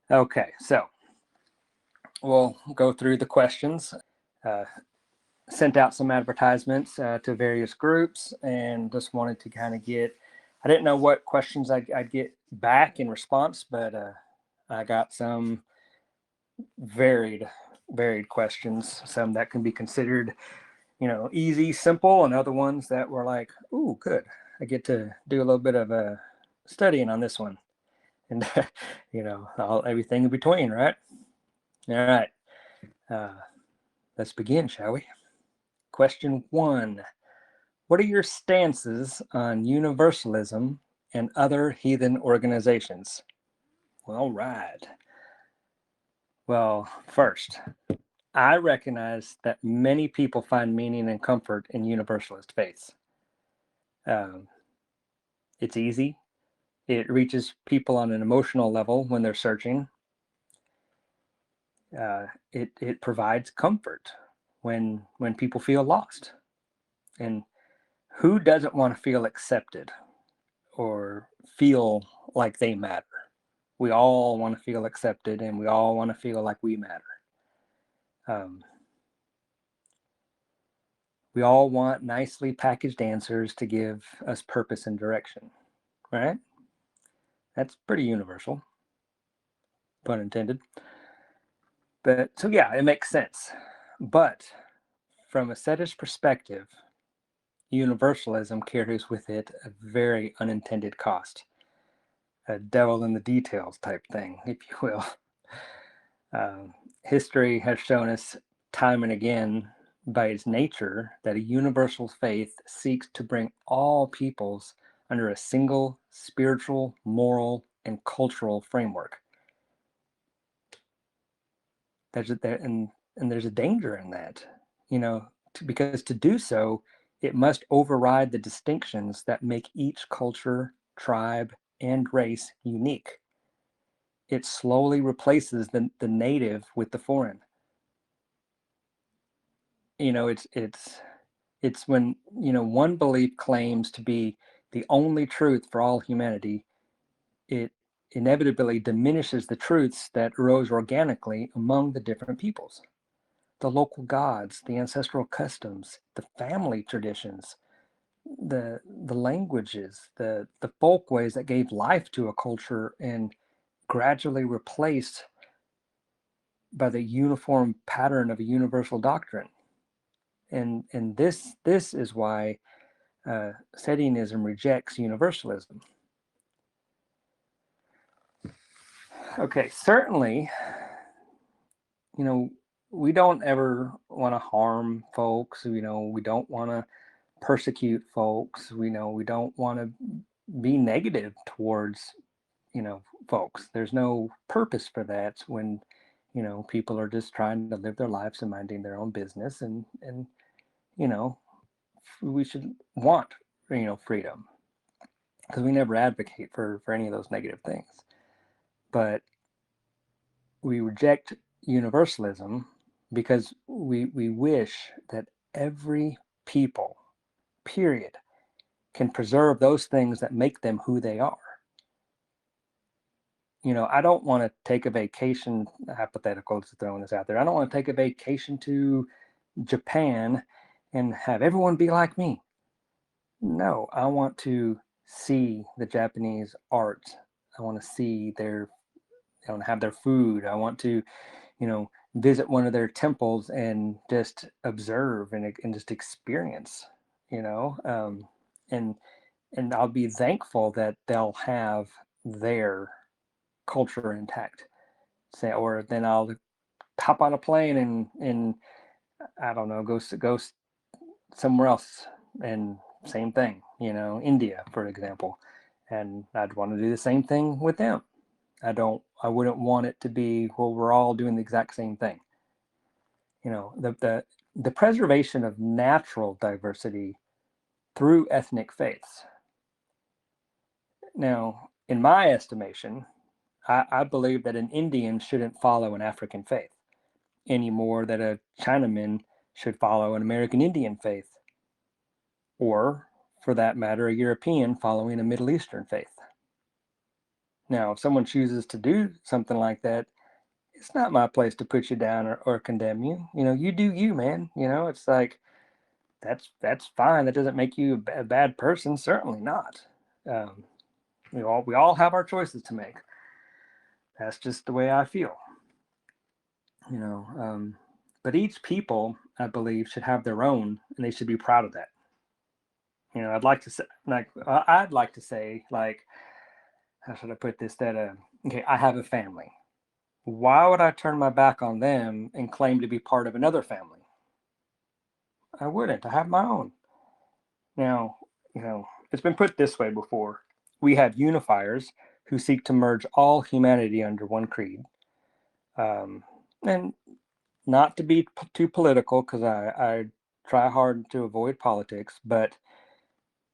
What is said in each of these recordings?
Okay, so we'll go through the questions. Uh, Sent out some advertisements to various groups and just wanted to kind of I didn't know what questions I'd get back in response, but I got some varied, varied questions, some that can be considered, easy, simple, and other ones that were like, ooh, good. I get to do a little bit of studying on this one. And, everything in between, right? All right. Uh, let's begin, shall we? Question 1. What are your stances on universalism and other heathen organizations? Well, right. Well, first, I recognize that many people find meaning and comfort in universalist faiths. Um, it's easy. It reaches people on an emotional level when they're searching. It provides comfort when people feel lost. And who doesn't want to feel accepted or feel like they matter? We all want to feel accepted and we all want to feel like we matter. Um, we all want nicely packaged answers to give us purpose and direction, right? That's pretty universal, pun intended. But so, yeah, it makes sense. But from a settist perspective, universalism carries with it a very unintended cost, a devil in the details type thing, if you will. Um, History has shown us time and again by its nature that a universal faith seeks to bring all peoples under a single spiritual, moral, and cultural framework. And there's a danger in that, because to do so, it must override the distinctions that make each culture, tribe, and race unique. It slowly replaces the native with the foreign. It's when one belief claims to be the only truth for all humanity, it inevitably diminishes the truths that arose organically among the different peoples, the local gods, the ancestral customs, the family traditions, the languages, the folkways that gave life to a culture and gradually replaced by the uniform pattern of a universal doctrine. And this is why Settianism rejects universalism. Okay, certainly, we don't ever want to harm folks. We don't want to persecute folks. We don't want to be negative towards, folks. There's no purpose for that when, people are just trying to live their lives and minding their own business. And you know, we should want, freedom, because we never advocate for any of those negative things. But we reject universalism because we wish that every people, period, can preserve those things that make them who they are. I don't want to take a vacation, hypothetical, just throwing this out there. I don't want to take a vacation to Japan and have everyone be like me. No, I want to see the Japanese art. I want to see I want to have their food. I want to, visit one of their temples and just observe and just experience, you know, um, and and I'll be thankful that they'll have their culture intact. Say, or then I'll hop on a plane and I don't know, go somewhere else, and same thing, India, for example, and I'd want to do the same thing with them. I wouldn't want it to be, well, we're all doing the exact same thing. The preservation of natural diversity through ethnic faiths. Now, in my estimation, I believe that an Indian shouldn't follow an African faith any more than a Chinaman should follow an American Indian faith, or, for that matter, a European following a Middle Eastern faith. Now, if someone chooses to do something like that, it's not my place to put you down or condemn you. You do you, man. It's like that's fine. That doesn't make you a bad person. Certainly not. Um, we all have our choices to make. That's just the way I feel. You know, um, but each people, I believe, should have their own, and they should be proud of that. I'd like to say, like, how should I put this? That okay, I have a family. Why would I turn my back on them and claim to be part of another family? I wouldn't. I have my own. Now, it's been put this way before. We have unifiers who seek to merge all humanity under one creed. Um, and not to be too political, because I try hard to avoid politics, but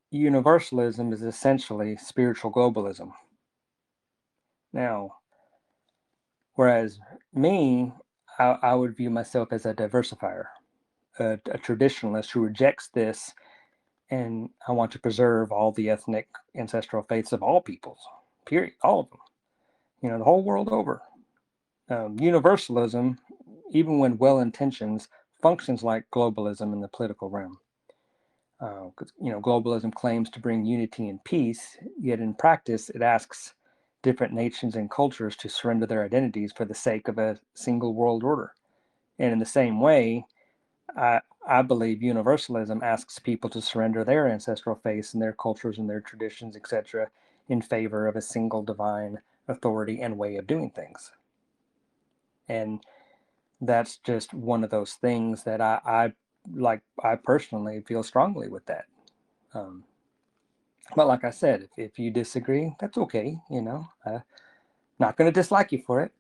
universalism is essentially spiritual globalism. Now, whereas me, I would view myself as a diversifier, a traditionalist who rejects this, and I want to preserve all the ethnic ancestral faiths of all peoples, period, all of them, the whole world over. Universalism, even when well intentioned, functions like globalism in the political realm. Globalism claims to bring unity and peace, yet in practice, it asks different nations and cultures to surrender their identities for the sake of a single world order. And in the same way, I believe universalism asks people to surrender their ancestral faiths and their cultures and their traditions, etc., in favor of a single divine authority and way of doing things. And that's just one of those things that I like. I personally feel strongly with that. Um, but like I said, if you disagree, that's okay. Not going to dislike you for it.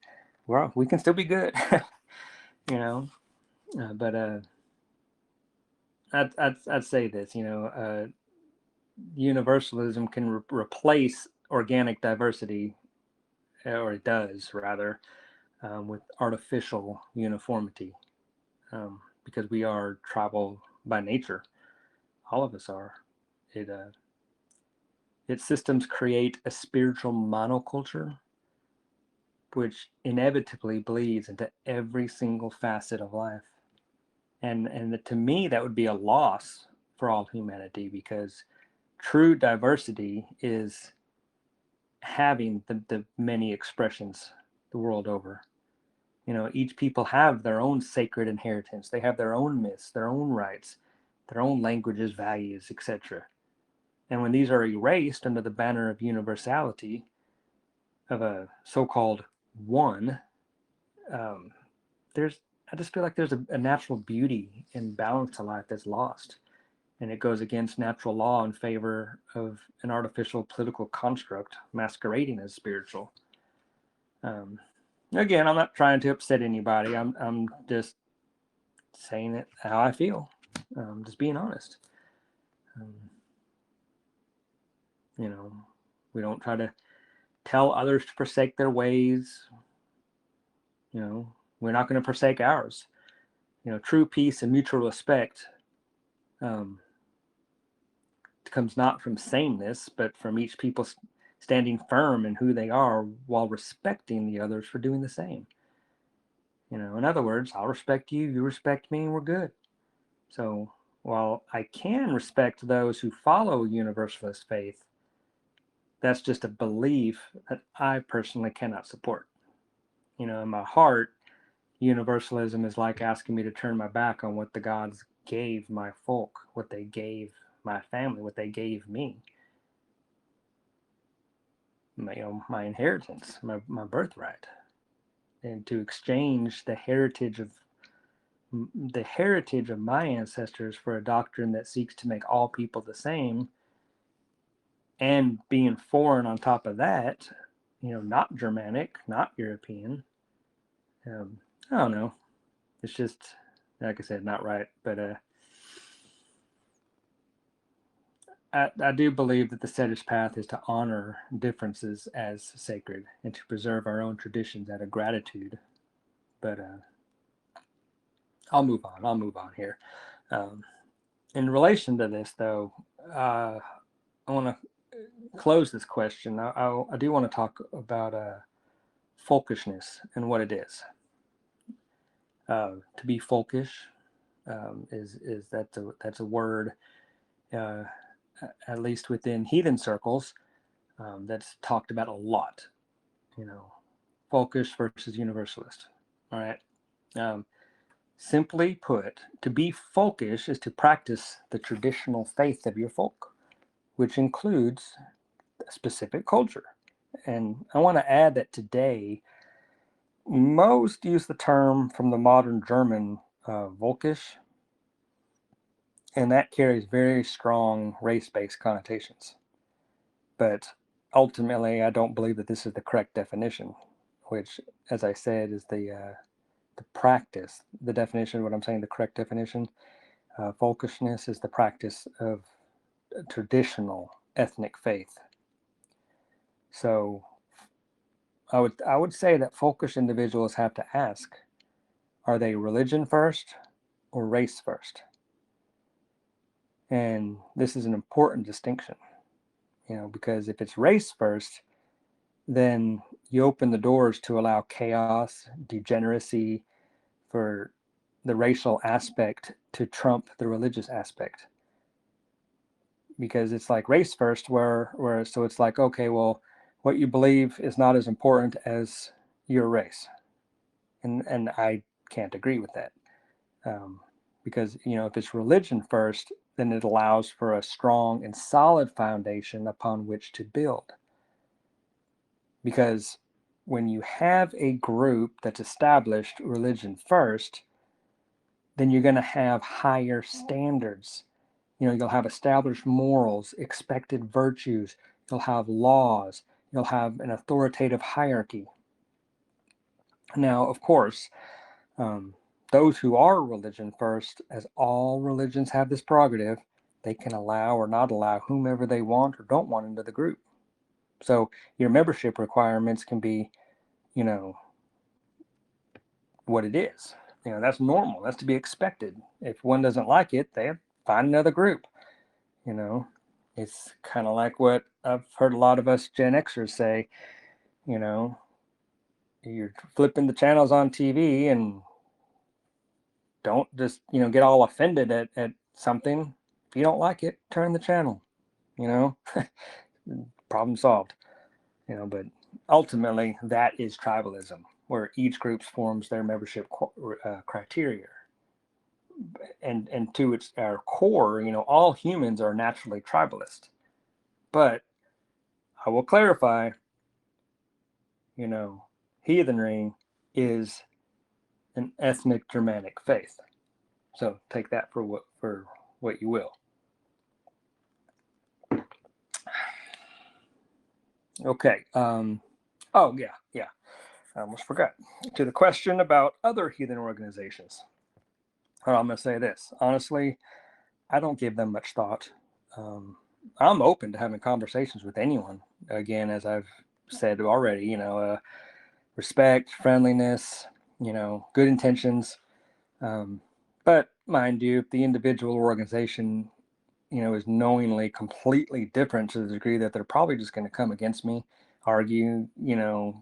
We can still be good. you know. But I'd say this. Universalism can replace organic diversity, or it does rather, with artificial uniformity, because we are tribal by nature. All of us are. It its systems create a spiritual monoculture, which inevitably bleeds into every single facet of life. And to me, that would be a loss for all humanity, because true diversity is having the many expressions the world over. Each people have their own sacred inheritance. They have their own myths, their own rights, their own languages, values, etc. And when these are erased under the banner of universality, of a so-called one, um, there's I just feel like there's a natural beauty and balance to life that's lost, and it goes against natural law in favor of an artificial political construct masquerading as spiritual. Um, Again, I'm not trying to upset anybody. I'm just saying it how I feel. Just being honest. Um, you know, we don't try to tell others to forsake their ways. We're not going to forsake ours. True peace and mutual respect um, comes not from sameness, but from each people standing firm in who they are while respecting the others for doing the same. In other words, I'll respect you, you respect me, and we're good. So while I can respect those who follow universalist faith, that's just a belief that I personally cannot support. In my heart, universalism is like asking me to turn my back on what the gods gave my folk, what they gave my family, what they gave me. My inheritance, my birthright, and to exchange the heritage of my ancestors for a doctrine that seeks to make all people the same, and being foreign on top of that, not Germanic, not European. I don't know. It's just, like I said, not right. But I do believe that the Sedish path is to honor differences as sacred and to preserve our own traditions out of gratitude. But I'll move on. I'll move on here. Um, in relation to this, though, I want to close this question, I do want to talk about folkishness and what it is. To be folkish is that's a word, uh, at least within heathen circles, that's talked about a lot. You know, folkish versus universalist. All right. Um, Simply put, to be folkish is to practice the traditional faith of your folk, which includes a specific culture. And I want to add that today, most use the term from the modern German Volkisch, and that carries very strong race based connotations. But ultimately, I don't believe that this is the correct definition, which, as I said, is the practice. The definition, what I'm saying, the correct definition, folkishness is the practice of traditional ethnic faith. So I would say that folkish individuals have to ask, are they religion first or race first? And this is an important distinction, because if it's race first, then you open the doors to allow chaos, degeneracy, for the racial aspect to trump the religious aspect. Because it's like race first, where so it's like, okay, well, what you believe is not as important as your race, and I can't agree with that, because if it's religion first, then it allows for a strong and solid foundation upon which to build. Because when you have a group that's established religion first, then you're going to have higher standards. You'll have established morals, expected virtues, you'll have laws, you'll have an authoritative hierarchy. Now, of course, those who are religion first, as all religions have this prerogative, they can allow or not allow whomever they want or don't want into the group. So your membership requirements can be, what it is. That's normal. That's to be expected. If one doesn't like it, they find another group. It's kind of like what I've heard a lot of us Gen Xers say. You're flipping the channels on TV and don't just get all offended at something. If you don't like it, turn the channel. Problem solved. But ultimately that is tribalism, where each group forms their membership criteria, and to our core, all humans are naturally tribalist. But I will clarify, heathenry is an ethnic Germanic faith. So take that for what you will. Okay. Oh yeah. I almost forgot. To the question about other heathen organizations, I'm going to say this. Honestly, I don't give them much thought. I'm open to having conversations with anyone. Again, as I've said already, respect, friendliness, good intentions. But mind you, if the individual organization, is knowingly completely different to the degree that they're probably just going to come against me, argue,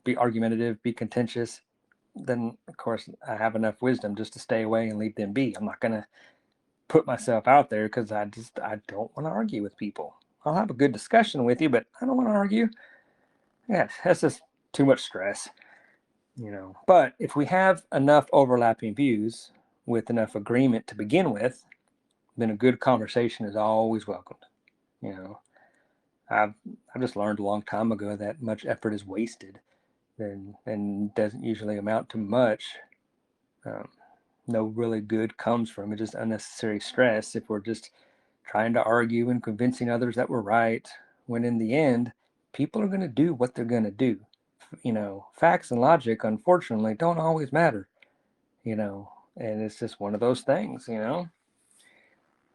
be argumentative, be contentious, then of course I have enough wisdom just to stay away and leave them be. I'm not going to put myself out there because I don't want to argue with people. I'll have a good discussion with you, but I don't want to argue. Yeah, that's just too much stress. But if we have enough overlapping views with enough agreement to begin with, then a good conversation is always welcomed. I've just learned a long time ago that much effort is wasted and doesn't usually amount to much. No really good comes from it, just unnecessary stress if we're just trying to argue and convincing others that we're right, when in the end, people are going to do what they're going to do. Facts and logic, unfortunately, don't always matter, and it's just one of those things.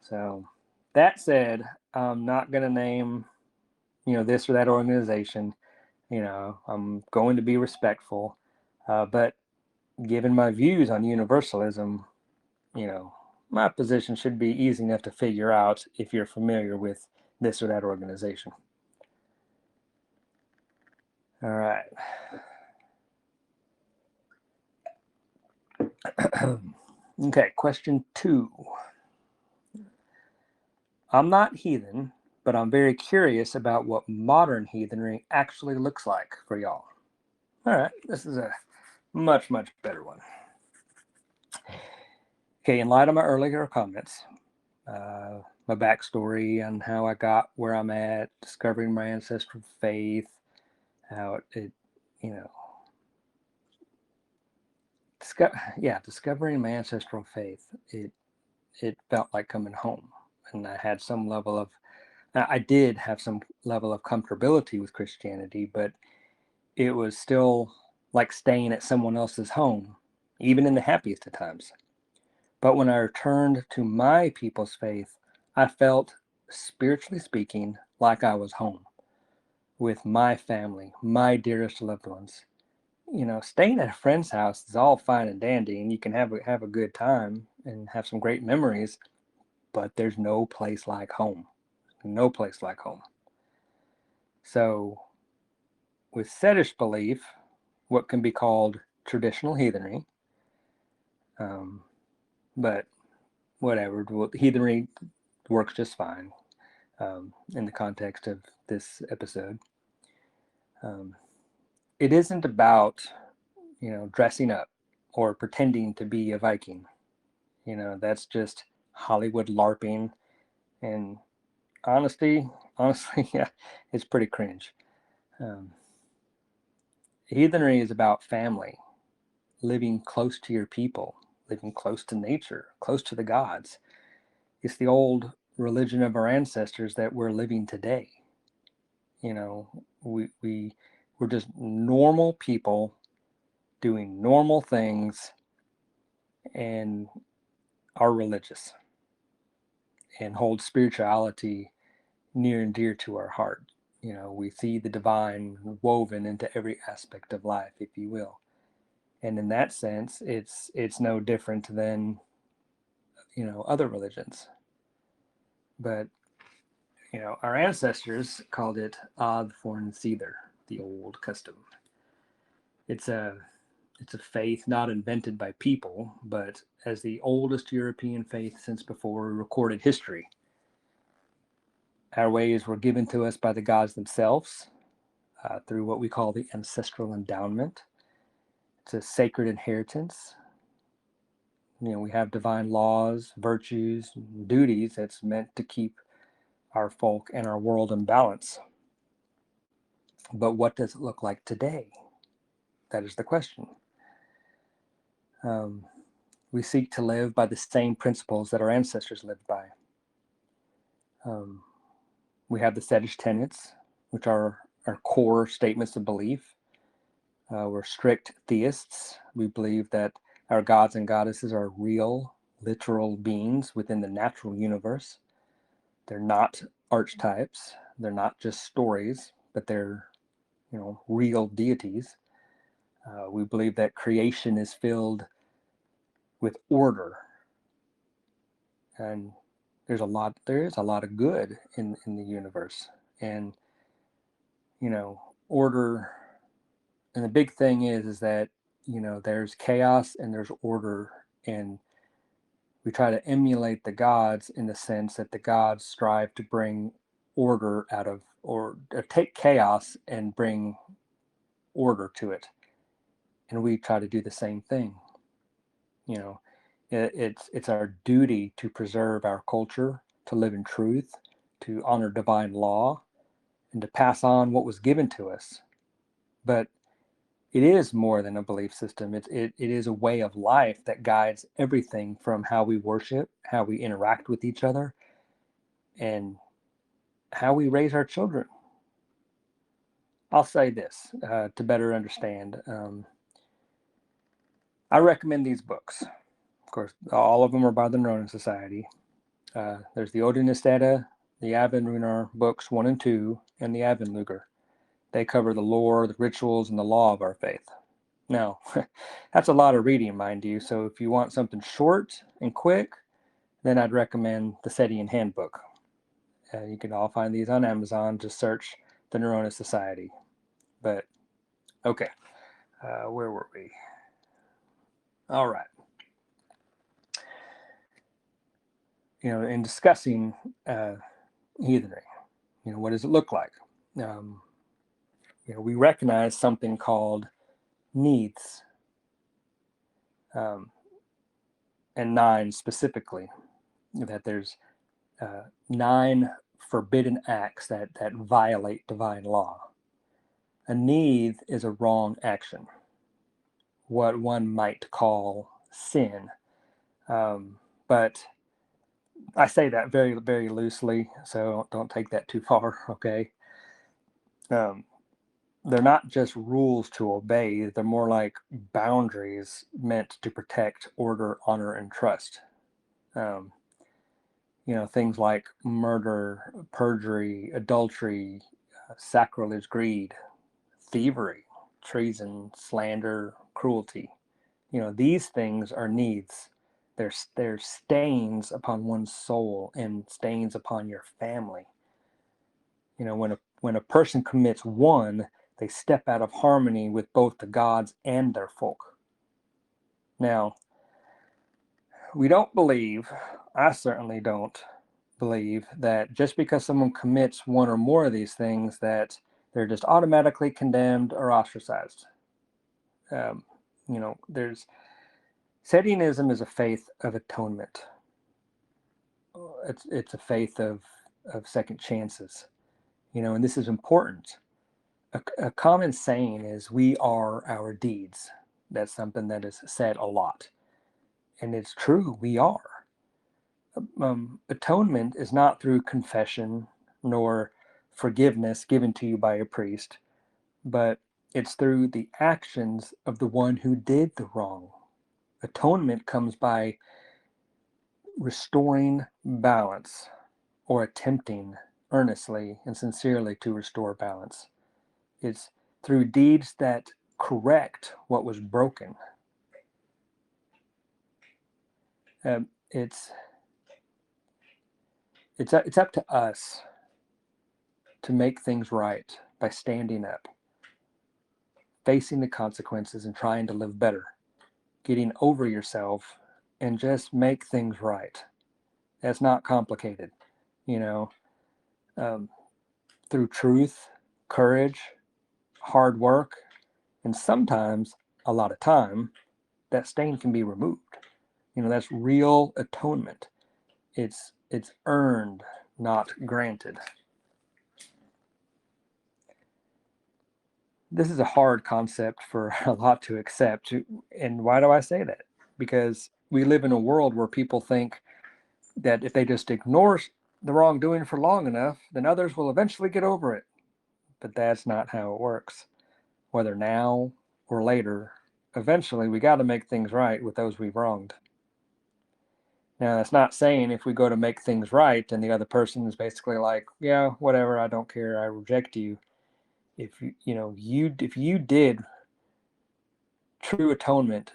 So that said, I'm not going to name, this or that organization. I'm going to be respectful, but given my views on universalism, my position should be easy enough to figure out if you're familiar with this or that organization. All right. Okay, question 2. I'm not heathen, but I'm very curious about what modern heathenry actually looks like for y'all. All right, this is a much, much better one. Okay, in light of my earlier comments, my backstory and how I got where I'm at, discovering my ancestral faith, how it you know, discovering my ancestral faith, it felt like coming home, and I did have some level of comfortability with Christianity, but it was still like staying at someone else's home, even in the happiest of times. But when I returned to my people's faith, I felt, spiritually speaking, like I was home with my family, my dearest loved ones. Staying at a friend's house is all fine and dandy, and you can have a good time and have some great memories, but there's no place like home. No place like home. So, with fetish belief, what can be called traditional heathenry, um, but whatever, heathenry works just fine in the context of this episode. Um, it isn't about dressing up or pretending to be a Viking. That's just Hollywood LARPing, and honestly, yeah, it's pretty cringe. Um, Heathenry is about family, living close to your people, living close to nature, close to the gods. It's the old religion of our ancestors that we're living today. You know, we're just normal people doing normal things and are religious and hold spirituality near and dear to our heart. We see the divine woven into every aspect of life, if you will. And in that sense, it's no different than other religions. But our ancestors called it Ad Forn Seether, the old custom. It's a it's a faith not invented by people, but as the oldest European faith since before recorded history. Our ways were given to us by the gods themselves through what we call the ancestral endowment. It's a sacred inheritance. We have divine laws, virtues, duties that's meant to keep our folk and our world in balance. But what does it look like today? That is the question. Um, we seek to live by the same principles that our ancestors lived by. Um, we have the Sedish tenets, which are our core statements of belief. We're strict theists. We believe that our gods and goddesses are real, literal beings within the natural universe. They're not archetypes. They're not just stories, but they're, real deities. We believe that creation is filled with order, and there is a lot of good in the universe, and order. And the big thing is that there's chaos and there's order, and we try to emulate the gods in the sense that the gods strive to bring order out of, or take chaos and bring order to it, and we try to do the same thing. It's our duty to preserve our culture, to live in truth, to honor divine law, and to pass on what was given to us. But it is more than a belief system. It is a way of life that guides everything from how we worship, how we interact with each other, and how we raise our children. I'll say this to better understand. I recommend these books. Of course, all of them are by the Ronin Society. There's the Odinist Edda, the Avinrunar books 1 and 2, and the Avinlugar. They cover the lore, the rituals, and the law of our faith. Now, that's a lot of reading, mind you, so if you want something short and quick, then I'd recommend the Setian Handbook. You can all find these on Amazon. Just search the Neurona Society. But Okay, where were we? All right. In discussing heathenry, what does it look like? Um, we recognize something called needs, um, and 9 specifically, that there's 9 forbidden acts that violate divine law. A need is a wrong action, what one might call sin. But I say that very, very loosely, so don't take that too far, okay? Um, they're not just rules to obey, they're more like boundaries meant to protect order, honor, and trust. Um, things like murder, perjury, adultery, sacrilege, greed, thievery, treason, slander, cruelty. These things are needs. They're stains upon one's soul and stains upon your family. When a person commits one, they step out of harmony with both the gods and their folk. Now, we don't believe, I certainly don't believe, that just because someone commits one or more of these things that they're just automatically condemned or ostracized. There's Sedianism is a faith of atonement. It's a faith of second chances. And this is important. A common saying is, we are our deeds. That's something that is said a lot. And it's true, we are. Atonement is not through confession nor forgiveness given to you by a priest, but it's through the actions of the one who did the wrong. Atonement comes by restoring balance, or attempting earnestly and sincerely to restore balance. It's through deeds that correct what was broken. It's up to us to make things right by standing up, facing the consequences, and trying to live better, getting over yourself, and just make things right. That's not complicated, through truth, courage, hard work, and sometimes a lot of time, that stain can be removed. That's real atonement. It's earned, not granted. This is a hard concept for a lot to accept. And why do I say that? Because we live in a world where people think that if they just ignore the wrongdoing for long enough, then others will eventually get over it. But that's not how it works. Whether now or later, eventually we got to make things right with those we've wronged. Now, that's not saying if we go to make things right and the other person is basically like, yeah, whatever, I don't care, I reject you. If you did true atonement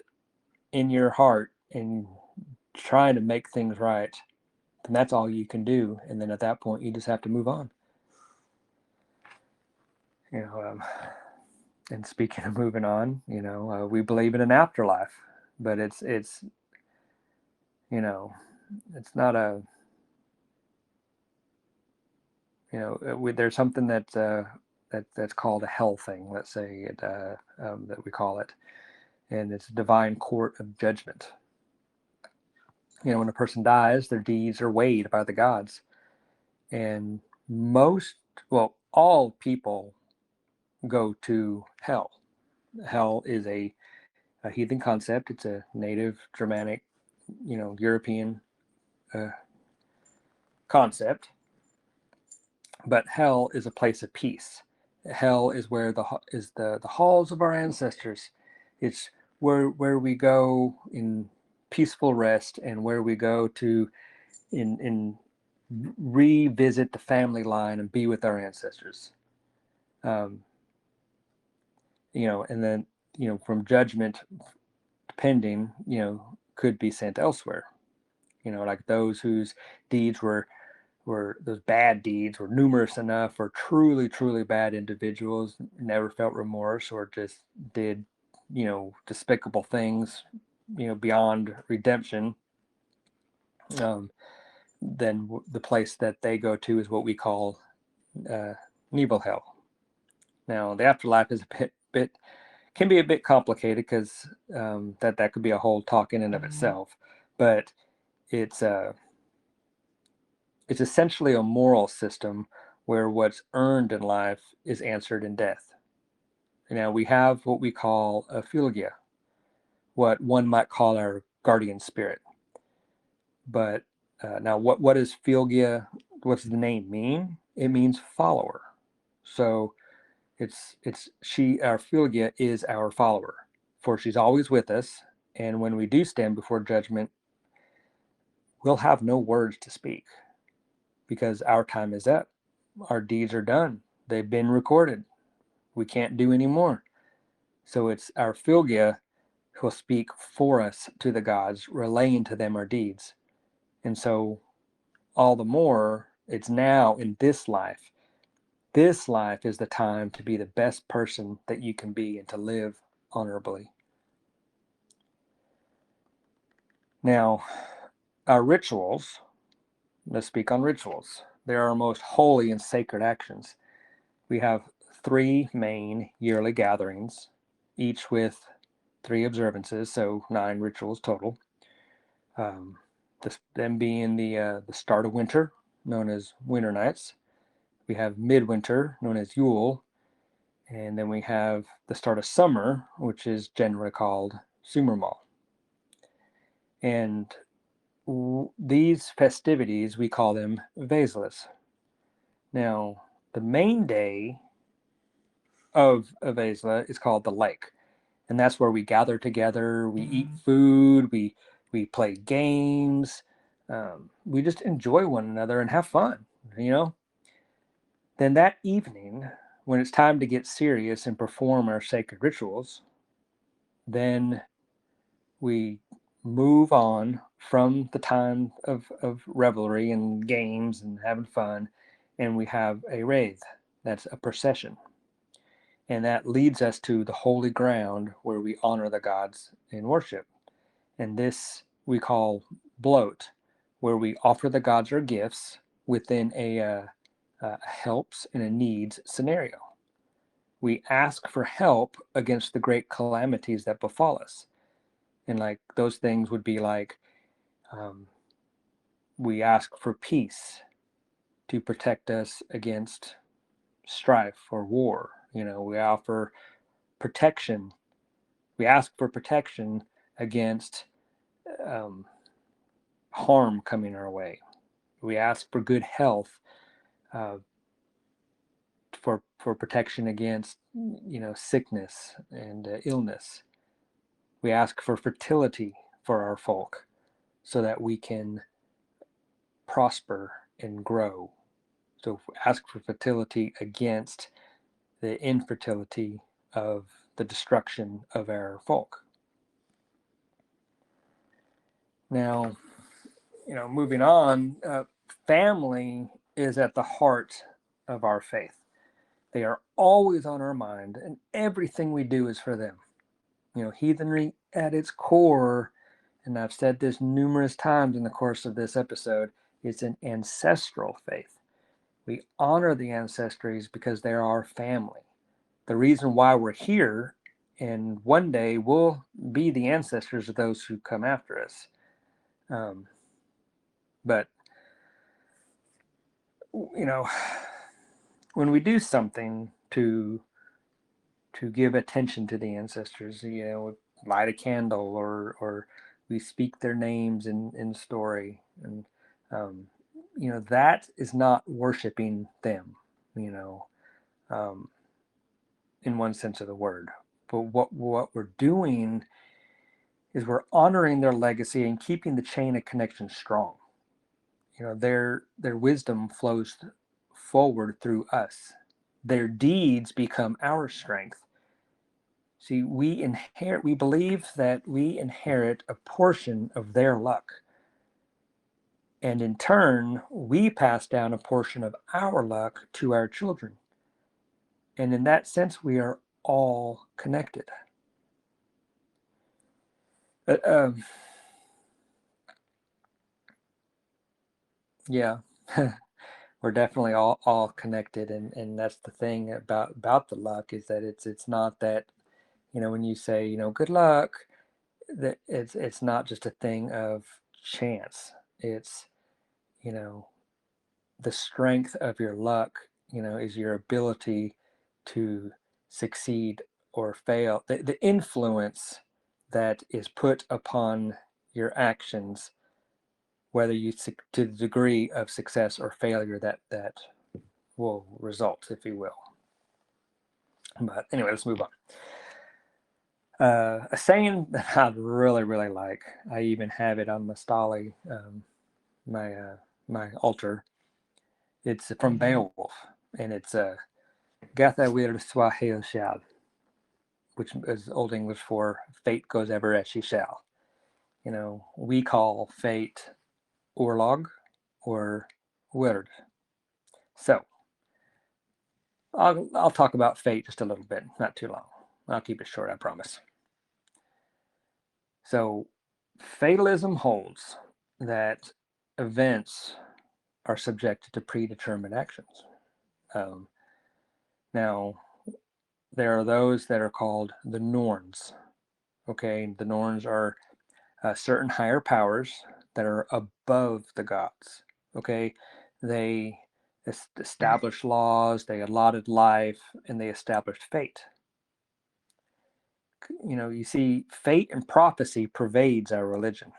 in your heart and trying to make things right, then that's all you can do. And then at that point, you just have to move on. And speaking of moving on, we believe in an afterlife, but it's not a, there's something that's called a hell thing. Let's say it, that we call it, and it's a divine court of judgment. When a person dies, their deeds are weighed by the gods, and all people go to hell. Hell is a heathen concept. It's a native Germanic, European concept. But hell is a place of peace. Hell is where the halls of our ancestors. It's where we go in peaceful rest, and where we go to in revisit the family line and be with our ancestors. And then from judgment, depending, could be sent elsewhere. Like those whose deeds were those bad deeds were numerous enough, or truly, truly bad individuals never felt remorse or just did, despicable things, beyond redemption, then the place that they go to is what we call Nibelhell. Now, the afterlife is a bit can be a bit complicated because that could be a whole talk in and of itself, but it's essentially a moral system where what's earned in life is answered in death. Now, we have what we call a Fylgja, what one might call our guardian spirit. But now, what is Fylgja? What's the name mean? It means follower. So our Fylgja is our follower, for she's always with us, and when we do stand before judgment, we'll have no words to speak because our time is up. Our deeds are done. They've been recorded. We can't do any more. So it's our Fylgja who will speak for us to the gods, relaying to them our deeds. And so all the more, it's now in this life. This life is the time to be the best person that you can be and to live honorably. Now, our rituals, let's speak on rituals. They're our most holy and sacred actions. We have 3 main yearly gatherings, each with 3 observances, so 9 rituals total. Them being the start of winter, known as winter nights. We have midwinter, known as Yule, and then we have the start of summer, which is generally called Sumermal. And these festivities, we call them Veslas. Now, the main day of a Vesla is called the lake, and that's where we gather together, we eat food, we play games, we just enjoy one another and have fun, Then that evening, when it's time to get serious and perform our sacred rituals, then we move on from the time of revelry and games and having fun, and we have a wraith. That's a procession. And that leads us to the holy ground where we honor the gods in worship. And this we call bloat, where we offer the gods our gifts within a helps and a needs scenario. We ask for help against the great calamities that befall us. And like those things would be like, we ask for peace to protect us against strife or war. We offer protection. We ask for protection against harm coming our way. We ask for good health, for protection against sickness and illness. We ask for fertility for our folk so that we can prosper and grow. So ask for fertility against the infertility of the destruction of our folk. Now, moving on, family is at the heart of our faith. They are always on our mind, and everything we do is for them. Heathenry at its core, and I've said this numerous times in the course of this episode, it's an ancestral faith. We honor the ancestries because they're our family. The reason why we're here, and one day we'll be the ancestors of those who come after us. But, when we do something to give attention to the ancestors, we light a candle or we speak their names in story, and that is not worshiping them, in one sense of the word. But what we're doing is we're honoring their legacy and keeping the chain of connection strong. Their wisdom flows forward through us. Their deeds become our strength. See, we believe that we inherit a portion of their luck. And in turn, we pass down a portion of our luck to our children. And in that sense, we are all connected. But, yeah, we're definitely all connected, and that's the thing about the luck, is that it's not that, when you say, good luck, that it's not just a thing of chance. It's, you know the strength of your luck, is your ability to succeed or fail, the influence that is put upon your actions, whether you to the degree of success or failure that will result, if you will. But anyway, let's move on. A saying that I really, really like, I even have it on my stali, my altar. It's from Beowulf, and it's Gatha wir swahil shall, which is Old English for fate goes ever as she shall. We call fate orlog or wyrd. So I'll talk about fate just a little bit, not too long. I'll keep it short, I promise. So fatalism holds that events are subjected to predetermined actions. Now, there are those that are called the Norns. Okay, the Norns are certain higher powers that are above the gods. Okay, they established laws, they allotted life, and they established fate. You see, fate and prophecy pervades our religion.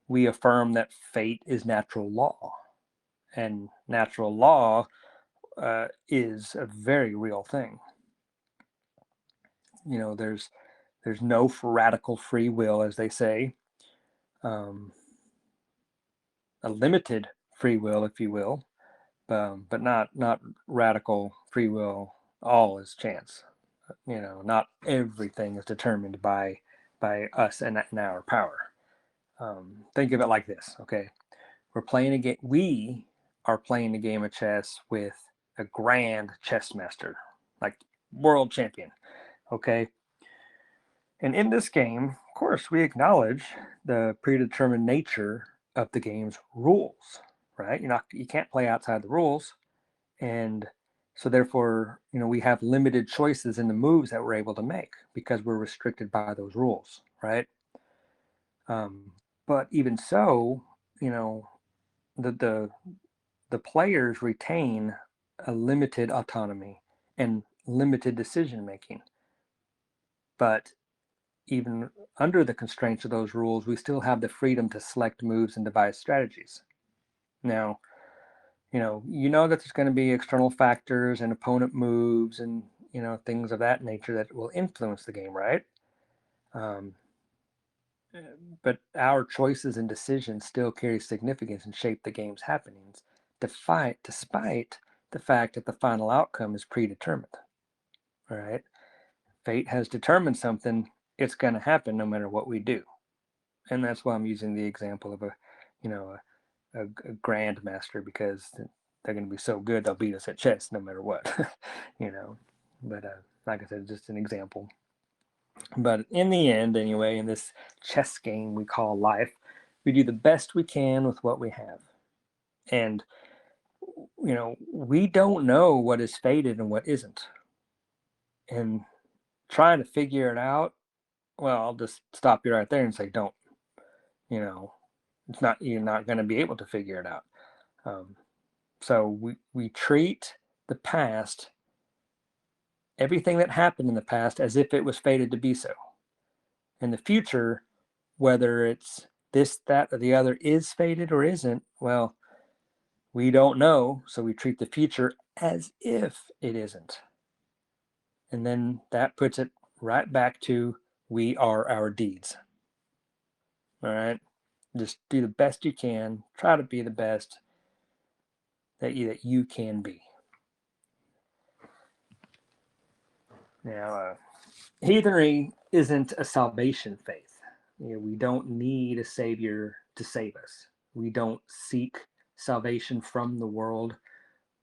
We affirm that fate is natural law, and natural law is a very real thing. There's no radical free will, as they say. A limited free will, if you will, but not radical free will. All is chance. Not everything is determined by us and our power. Think of it like this, okay? We're playing a game. We are playing a game of chess with a grand chess master, like world champion, okay? And in this game, of course, we acknowledge the predetermined nature of the game's rules, right? You can't play outside the rules, and so therefore, we have limited choices in the moves that we're able to make because we're restricted by those rules, right? But even so, the the players retain a limited autonomy and limited decision making. But even under the constraints of those rules, we still have the freedom to select moves and devise strategies. Now, that there's going to be external factors and opponent moves and things of that nature that will influence the game, right? But our choices and decisions still carry significance and shape the game's happenings, despite the fact that the final outcome is predetermined. All right, fate has determined something; it's going to happen no matter what we do, and that's why I'm using the example of a grandmaster, because they're going to be so good they'll beat us at chess no matter what. But like I said, just an example. But in the end, anyway, in this chess game we call life, we do the best we can with what we have. And, we don't know what is fated and what isn't. And trying to figure it out, well, I'll just stop you right there and say, don't. You're not going to be able to figure it out. So we treat the past, everything that happened in the past, as if it was fated to be so. In the future, whether it's this, that, or the other is fated or isn't, well, we don't know. So we treat the future as if it isn't. And then that puts it right back to we are our deeds. All right. Just do the best you can. Try to be the best that you can be. Now, heathenry isn't a salvation faith. We don't need a savior to save us. We don't seek salvation from the world,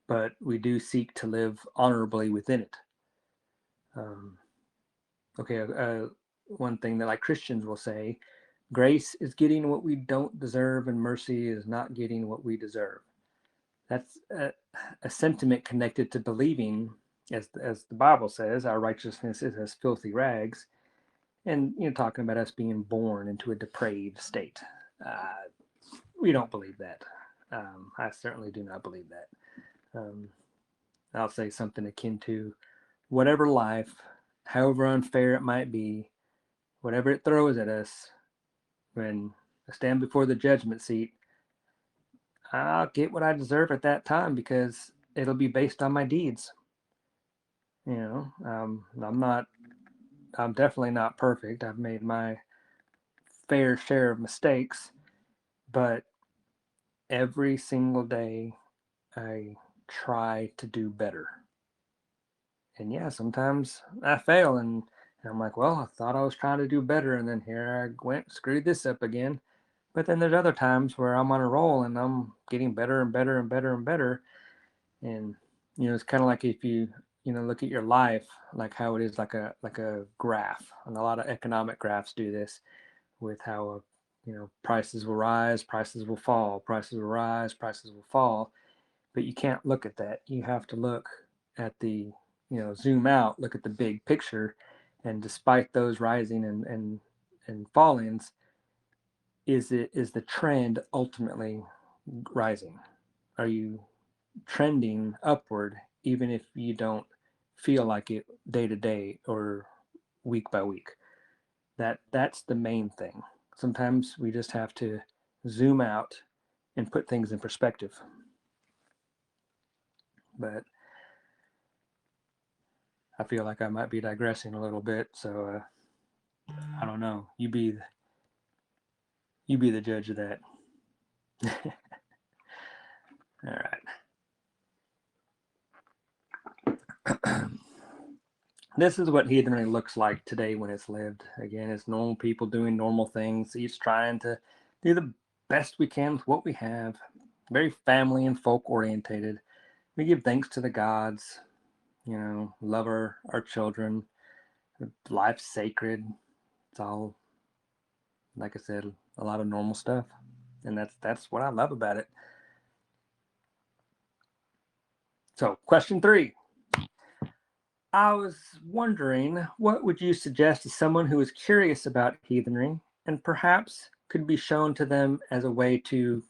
but we do seek to live honorably within it. Um, okay, one thing that like Christians will say, grace is getting what we don't deserve, and mercy is not getting what we deserve. That's a sentiment connected to believing, as the Bible says, our righteousness is as filthy rags, and talking about us being born into a depraved state. Uh, we don't believe that. I certainly do not believe that. I'll say something akin to whatever life, however unfair it might be, whatever it throws at us, when I stand before the judgment seat, I'll get what I deserve at that time because it'll be based on my deeds. I'm definitely not perfect. I've made my fair share of mistakes, but every single day I try to do better. And yeah, sometimes I fail and I'm like, well, I thought I was trying to do better, and then here I went, screwed this up again. But then there's other times where I'm on a roll and I'm getting better and better and better and better. And it's kind of like if you look at your life, like how it is like a graph, and a lot of economic graphs do this with how prices will rise, prices will fall, prices will rise, prices will fall. But you can't look at that. You have to look at the zoom out, look at the big picture, and despite those rising and fallings, is the trend ultimately rising? Are you trending upward even if you don't feel like it day to day or week by week? That's the main thing. Sometimes we just have to zoom out and put things in perspective. But I feel like I might be digressing a little bit, so I don't know. You be the judge of that. All right. This is what heathenry looks like today when it's lived. Again, it's normal people doing normal things, each trying to do the best we can with what we have. Very family and folk orientated. We give thanks to the gods, love our children. Life's sacred. It's all, like I said, a lot of normal stuff. And that's what I love about it. So, question 3. I was wondering, what would you suggest to someone who is curious about heathenry and perhaps could be shown to them as a way to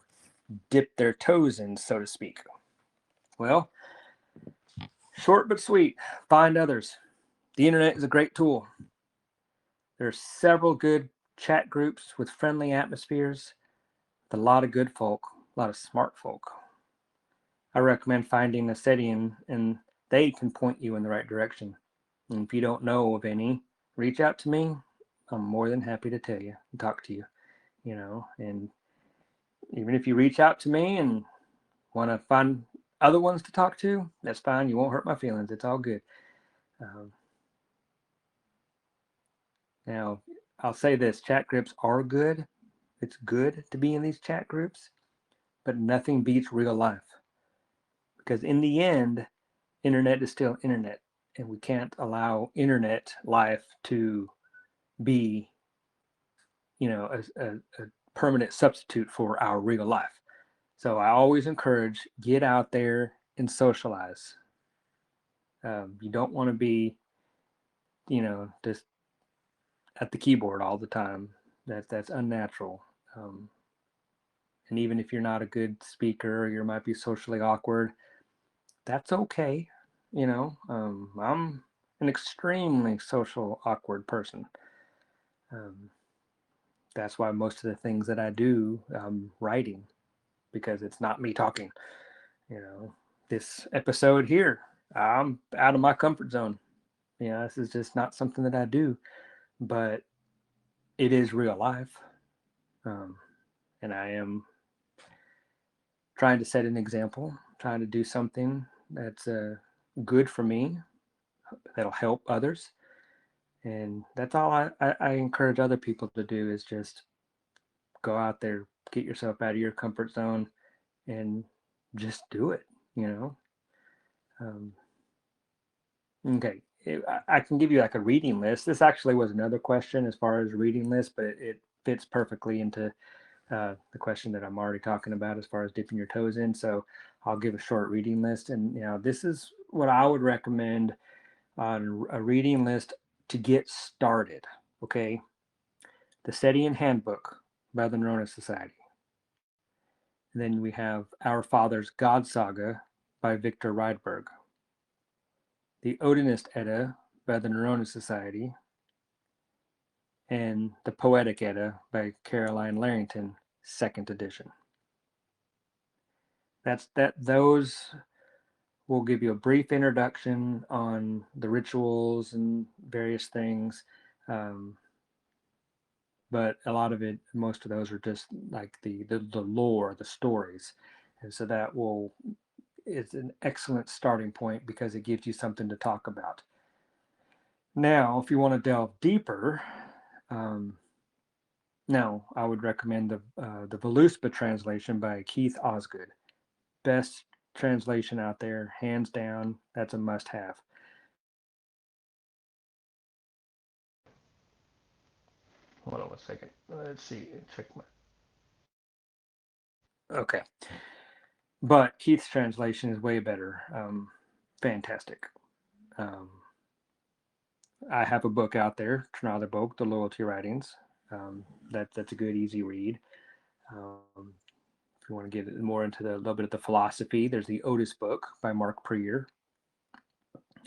dip their toes in, so to speak? Well, short but sweet, find others. The internet is a great tool. There are several good chat groups with friendly atmospheres, with a lot of good folk, a lot of smart folk. I recommend finding a setting and they can point you in the right direction. And if you don't know of any, reach out to me. I'm more than happy to tell you and talk to you, and even if you reach out to me and want to find other ones to talk to, that's fine. You won't hurt my feelings. It's all good. Now, I'll say this, chat groups are good. It's good to be in these chat groups, but nothing beats real life. Because in the end, internet is still internet, and we can't allow internet life to be a permanent substitute for our real life. So I always encourage, get out there and socialize. You don't want to be just at the keyboard all the time. That's unnatural. And even if you're not a good speaker or you might be socially awkward, that's okay. I'm an extremely social awkward person. That's why most of the things that I do, I'm writing, because it's not me talking. This episode here, I'm out of my comfort zone. This is just not something that I do, but it is real life. And I am trying to set an example, trying to do something that's good for me, that'll help others. And that's all I encourage other people to do, is just go out there, get yourself out of your comfort zone and just do it, you know. Um, okay. I can give you like a reading list. This actually was another question as far as reading list, but it fits perfectly into the question that I'm already talking about as far as dipping your toes in. So I'll give a short reading list. And, you know, this is what I would recommend on a reading list to get started. Okay. The Setian Handbook by the Nerona Society. And then we have Our Father's God Saga by Victor Rydberg. The Odinist Edda by the Nerona Society. And the Poetic Edda by Caroline Larrington, second edition. Those will give you a brief introduction on the rituals and various things. But a lot of it, most of those are just like the lore, the stories. And so it's an excellent starting point because it gives you something to talk about. Now, if you want to delve deeper, now I would recommend the Voluspa translation by Keith Osgood. Best translation out there, hands down. That's a must-have. Hold on one second. Let's see. Check my. Okay, but Keith's translation is way better. Fantastic. Um, I have a book out there, Trnotherboke, The Loyalty Writings. That's a good, easy read. If you want to get more into a little bit of the philosophy, there's the Otis book by Mark Prier.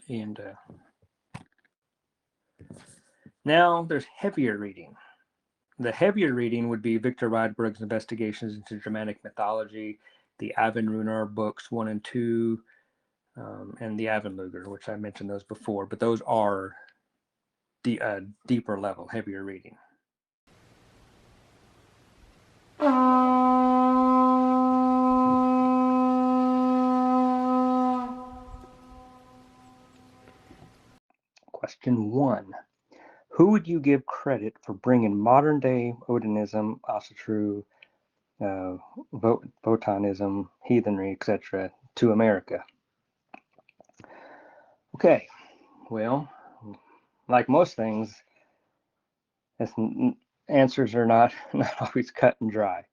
And now there's heavier reading. The heavier reading would be Victor Rydberg's Investigations into Germanic Mythology, the Avenrunar books 1 and 2, and the Avenluger, which I mentioned those before, but those are deeper level, heavier reading. Question 1. Who would you give credit for bringing modern day Odinism, Asatru, Wotanism, heathenry, etc., to America? Okay, well, like most things, answers are not always cut and dry.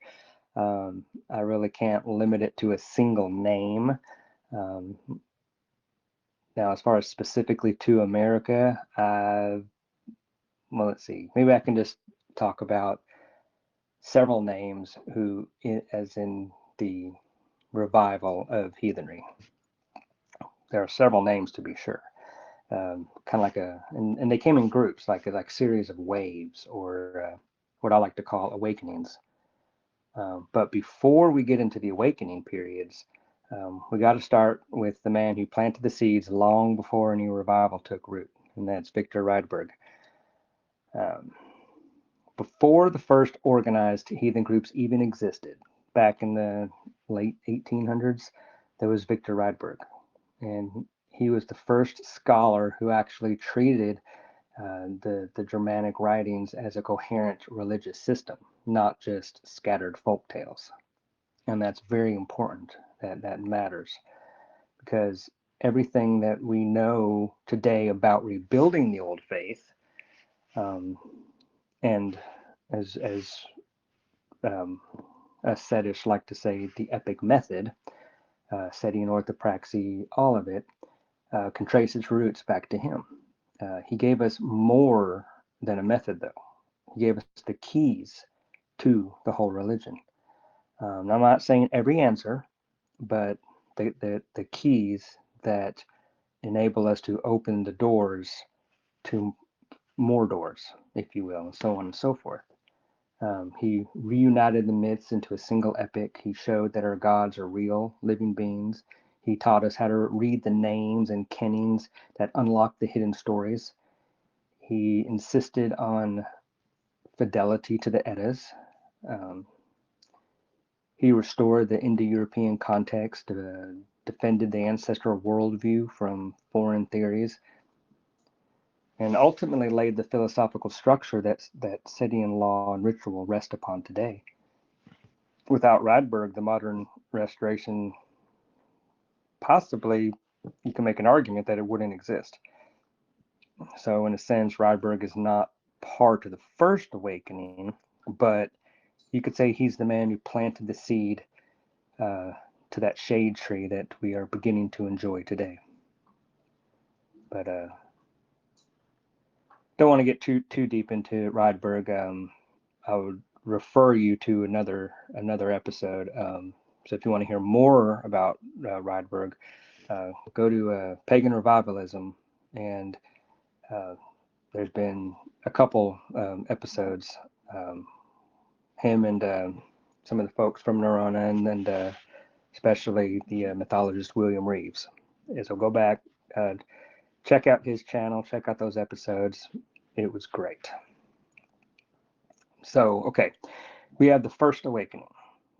I really can't limit it to a single name. Now, as far as specifically to America, well, let's see. Maybe I can just talk about several names who, as in the revival of heathenry. There are several names to be sure. Kind of like and they came in groups, like series of waves, or what I like to call awakenings. But before we get into the awakening periods, we got to start with the man who planted the seeds long before any revival took root, and that's Victor Rydberg. Before the first organized heathen groups even existed, back in the late 1800s, there was Victor Rydberg, and he was the first scholar who actually treated the Germanic writings as a coherent religious system, not just scattered folk tales. And that's very important. That matters, because everything that we know today about rebuilding the old faith, and as us Sedish like to say, the epic method, Setian orthopraxy, all of it, can trace its roots back to him. He gave us more than a method, though. He gave us the keys to the whole religion. I'm not saying every answer, but the keys that enable us to open the doors to more doors, if you will, and so on and so forth. He reunited the myths into a single epic. He showed that our gods are real, living beings. He taught us how to read the names and kennings that unlock the hidden stories. He insisted on fidelity to the Eddas. He restored the Indo-European context, defended the ancestral worldview from foreign theories, and ultimately laid the philosophical structure that Setian law and ritual rest upon today. without Rydberg, the modern restoration, possibly you can make an argument that it wouldn't exist. So in a sense, Rydberg is not part of the First Awakening, but you could say he's the man who planted the seed to that shade tree that we are beginning to enjoy today. But don't want to get too deep into Rydberg. I would refer you to another episode. So if you want to hear more about Rydberg, go to Pagan Revivalism, and there's been a couple episodes. Him and some of the folks from Neurona, and especially the mythologist William Reeves. So go back, check out his channel, check out those episodes. It was great. So, okay, we have the First Awakening,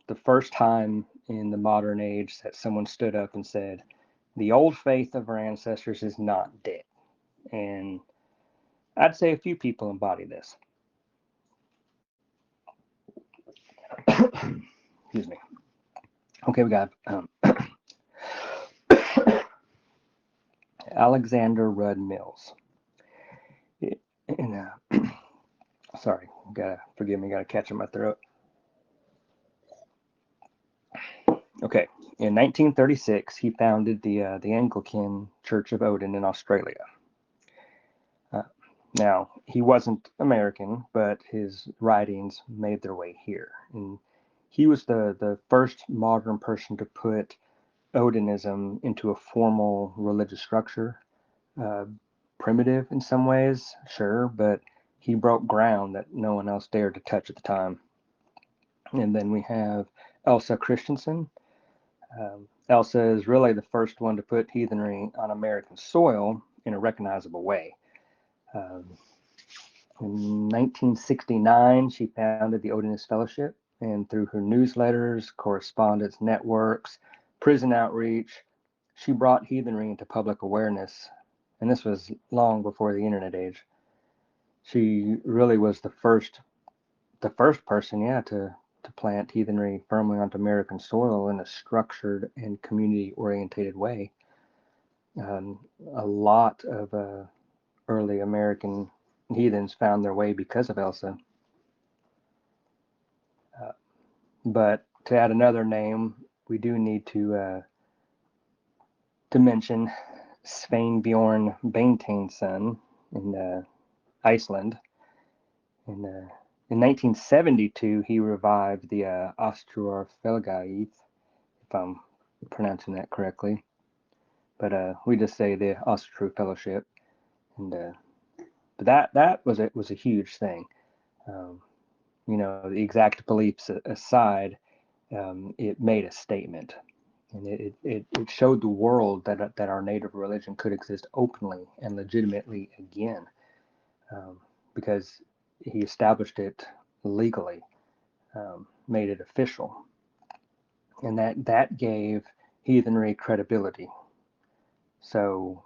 the first time in the modern age that someone stood up and said, the old faith of our ancestors is not dead. And I'd say a few people embody this. Excuse me. Okay, we got Alexander Rudd Mills. Sorry, forgive me, gotta catch in my throat. Okay, in 1936, he founded the Anglican Church of Odin in Australia. Now, he wasn't American, but his writings made their way here. And he was the first modern person to put Odinism into a formal religious structure. Primitive in some ways, sure, but he broke ground that no one else dared to touch at the time. And then we have Elsa Christensen. Elsa is really the first one to put heathenry on American soil in a recognizable way. In 1969, she founded the Odinist Fellowship, and through her newsletters, correspondence networks, prison outreach, she brought heathenry into public awareness, and this was long before the internet age. She really was the first person, to plant heathenry firmly onto American soil in a structured and community-orientated way. A lot of early American heathens found their way because of Elsa. But to add another name, we do need to mention Sveinbjorn Beinteinsson in Iceland. In 1972, he revived the Ásatrúarfélagið, if I'm pronouncing that correctly. But we just say the Ásatrú Fellowship, and but that was a huge thing. The exact beliefs aside, it made a statement, and it showed the world that our native religion could exist openly and legitimately again, because he established it legally, made it official, and that gave heathenry credibility. So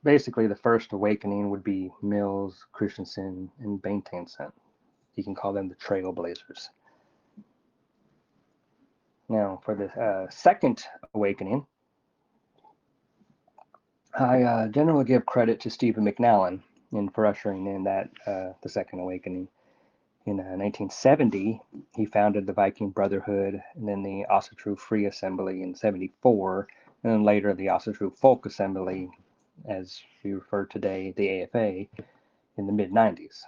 basically, the First Awakening would be Mills, Christensen, and Beinteinsson. You can call them the trailblazers. Now, for the Second Awakening, I generally give credit to Stephen McNallen for ushering in that the Second Awakening. In 1970, he founded the Viking Brotherhood, and then the Ásatrú Free Assembly in 74, and then later the Ásatrú Folk Assembly, as we refer today, the AFA, in the mid-90s.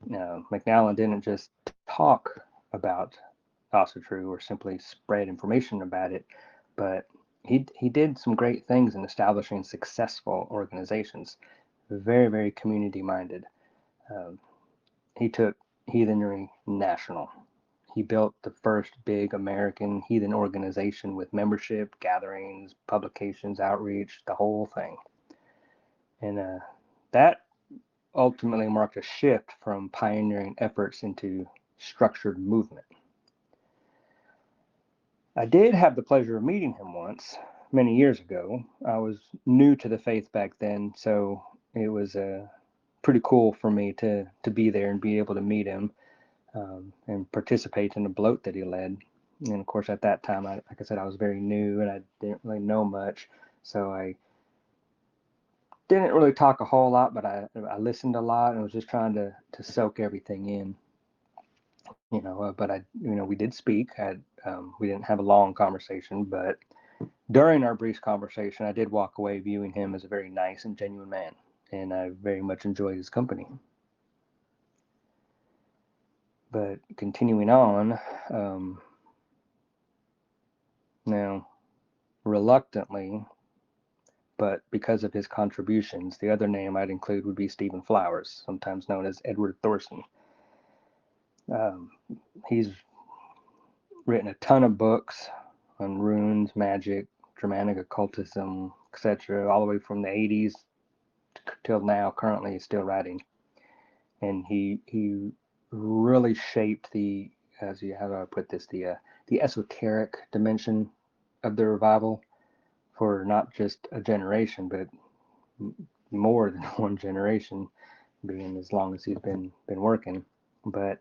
Now, McNallen didn't just talk about Ásatrú or simply spread information about it, but he did some great things in establishing successful organizations, very, very community-minded. He took heathenry national. He built the first big American heathen organization with membership, gatherings, publications, outreach, the whole thing. And that ultimately marked a shift from pioneering efforts into structured movement. I did have the pleasure of meeting him once, many years ago. I was new to the faith back then, so it was pretty cool for me to be there and be able to meet him. and participate in the bloat that he led. And of course, at that time, like I said, I was very new and I didn't really know much, so I didn't really talk a whole lot, but I listened a lot and was just trying to soak everything in, but we did speak. We didn't have a long conversation, but during our brief conversation, I did walk away viewing him as a very nice and genuine man, and I very much enjoyed his company. But continuing on, now, reluctantly, but because of his contributions, the other name I'd include would be Stephen Flowers, sometimes known as Edward Thorson. He's written a ton of books on runes, magic, Germanic occultism, etc., all the way from the 80s till now. Currently, he's still writing, and he really shaped how do I put this, the esoteric dimension of the revival for not just a generation, but more than one generation, being as long as he's been working. But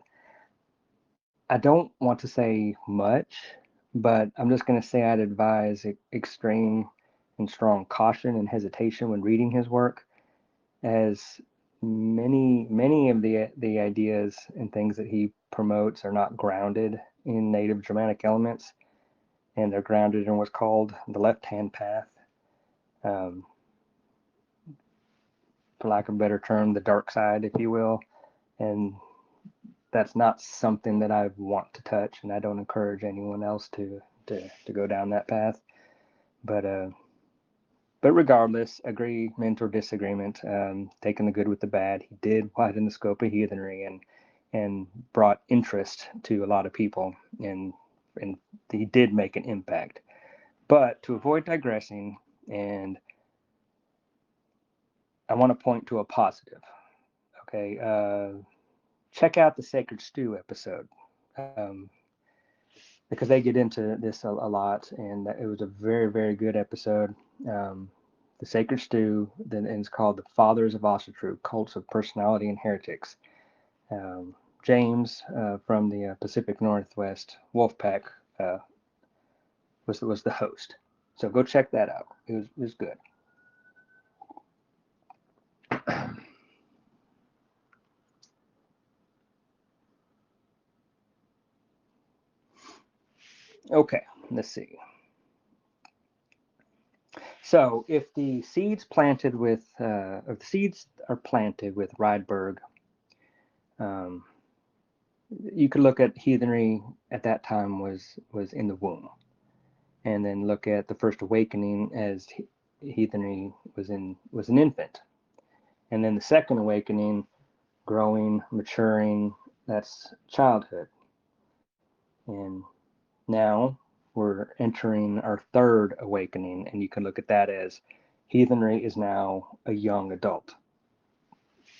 I don't want to say much, but I'm just going to say I'd advise extreme and strong caution and hesitation when reading his work, as many of the ideas and things that he promotes are not grounded in native Germanic elements, and they're grounded in what's called the left-hand path. For lack of a better term, the dark side, if you will. And that's not something that I want to touch, and I don't encourage anyone else to go down that path. But regardless, agreement or disagreement, taking the good with the bad, he did widen the scope of heathenry and brought interest to a lot of people, and he did make an impact. But to avoid digressing, and I want to point to a positive. Okay, check out the Sacred Stew episode, because they get into this a lot, and it was a very, very good episode. The Sacred Stew, then it's called The Fathers of Asatru, Cults of Personality and Heretics. James from the Pacific Northwest Wolfpack was the host. So go check that out. It was good. Okay, let's see. So if the seeds are planted with Rydberg, you could look at heathenry at that time was in the womb, and then look at the first awakening as heathenry was an infant, and then the second awakening, growing, maturing, that's childhood, and now we're entering our third awakening, and you can look at that as heathenry is now a young adult.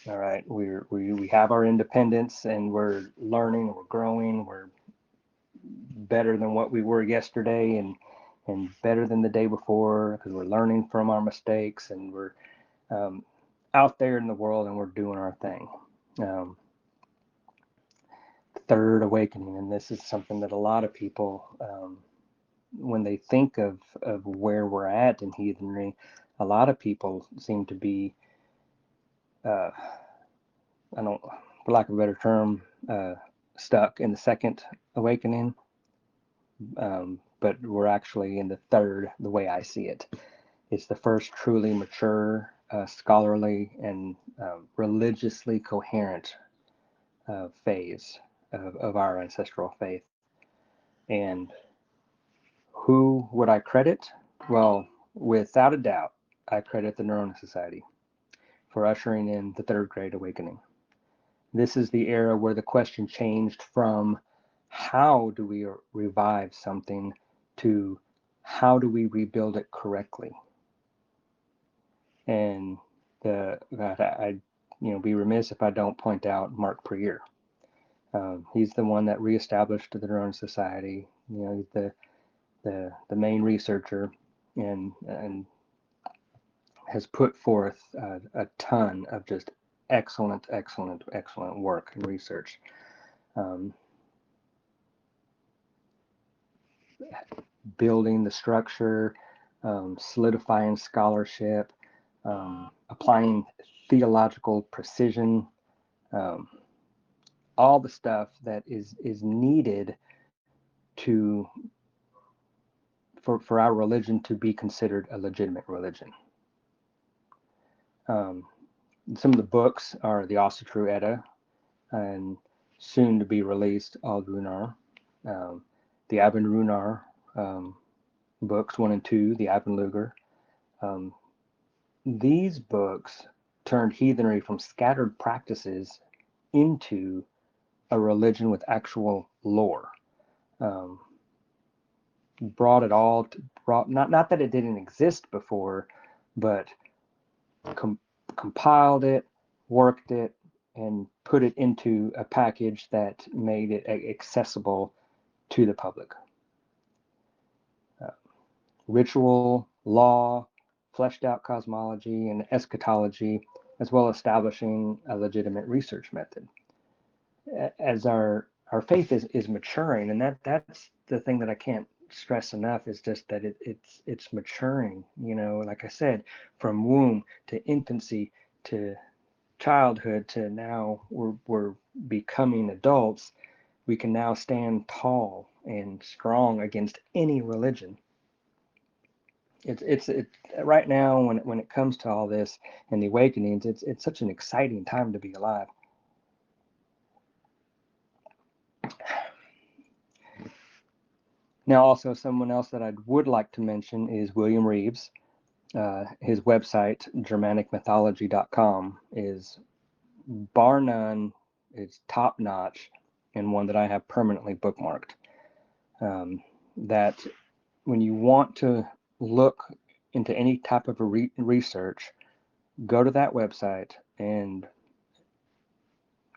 All right, we have our independence, and we're learning, we're growing, we're better than what we were yesterday, and better than the day before, because we're learning from our mistakes, and we're out there in the world, and we're doing our thing. Third awakening, and this is something that a lot of people, when they think of where we're at in heathenry, a lot of people seem to be, I don't, for lack of a better term, stuck in the second awakening. But we're actually in the third, the way I see it. It's the first truly mature, scholarly, and religiously coherent phase of our ancestral faith. And who would I credit? Well, without a doubt, I credit the Neurona Society for ushering in the third great awakening. This is the era where the question changed from how do we revive something to how do we rebuild it correctly. And I'd be remiss if I don't point out Mark Prieur. He's the one that reestablished the Neurona Society. He's the main researcher, and has put forth a ton of just excellent work and research. um, building the structure, solidifying scholarship, applying theological precision, um, all the stuff that is needed to for our religion to be considered a legitimate religion. Um, some of the books are the Asatru Edda and soon to be released Al-Runar, the Abin Runar books 1 and 2, the Abin Um, these books turned heathenry from scattered practices into a religion with actual lore. Um, brought it all to, brought not that it didn't exist before, but com- compiled it, worked it, and put it into a package that made it accessible to the public. Ritual, law, fleshed out cosmology, and eschatology, as well as establishing a legitimate research method. As our faith is maturing, and that's the thing that I can't stress enough, is just that it's maturing. You know, like I said, from womb to infancy to childhood to now we're becoming adults. We can now stand tall and strong against any religion. It's right now when it comes to all this and the awakenings, it's such an exciting time to be alive. Now, also someone else that I would like to mention is William Reeves. His website, GermanicMythology.com, is bar none, it's top notch, and one that I have permanently bookmarked. That when you want to look into any type of a research, go to that website and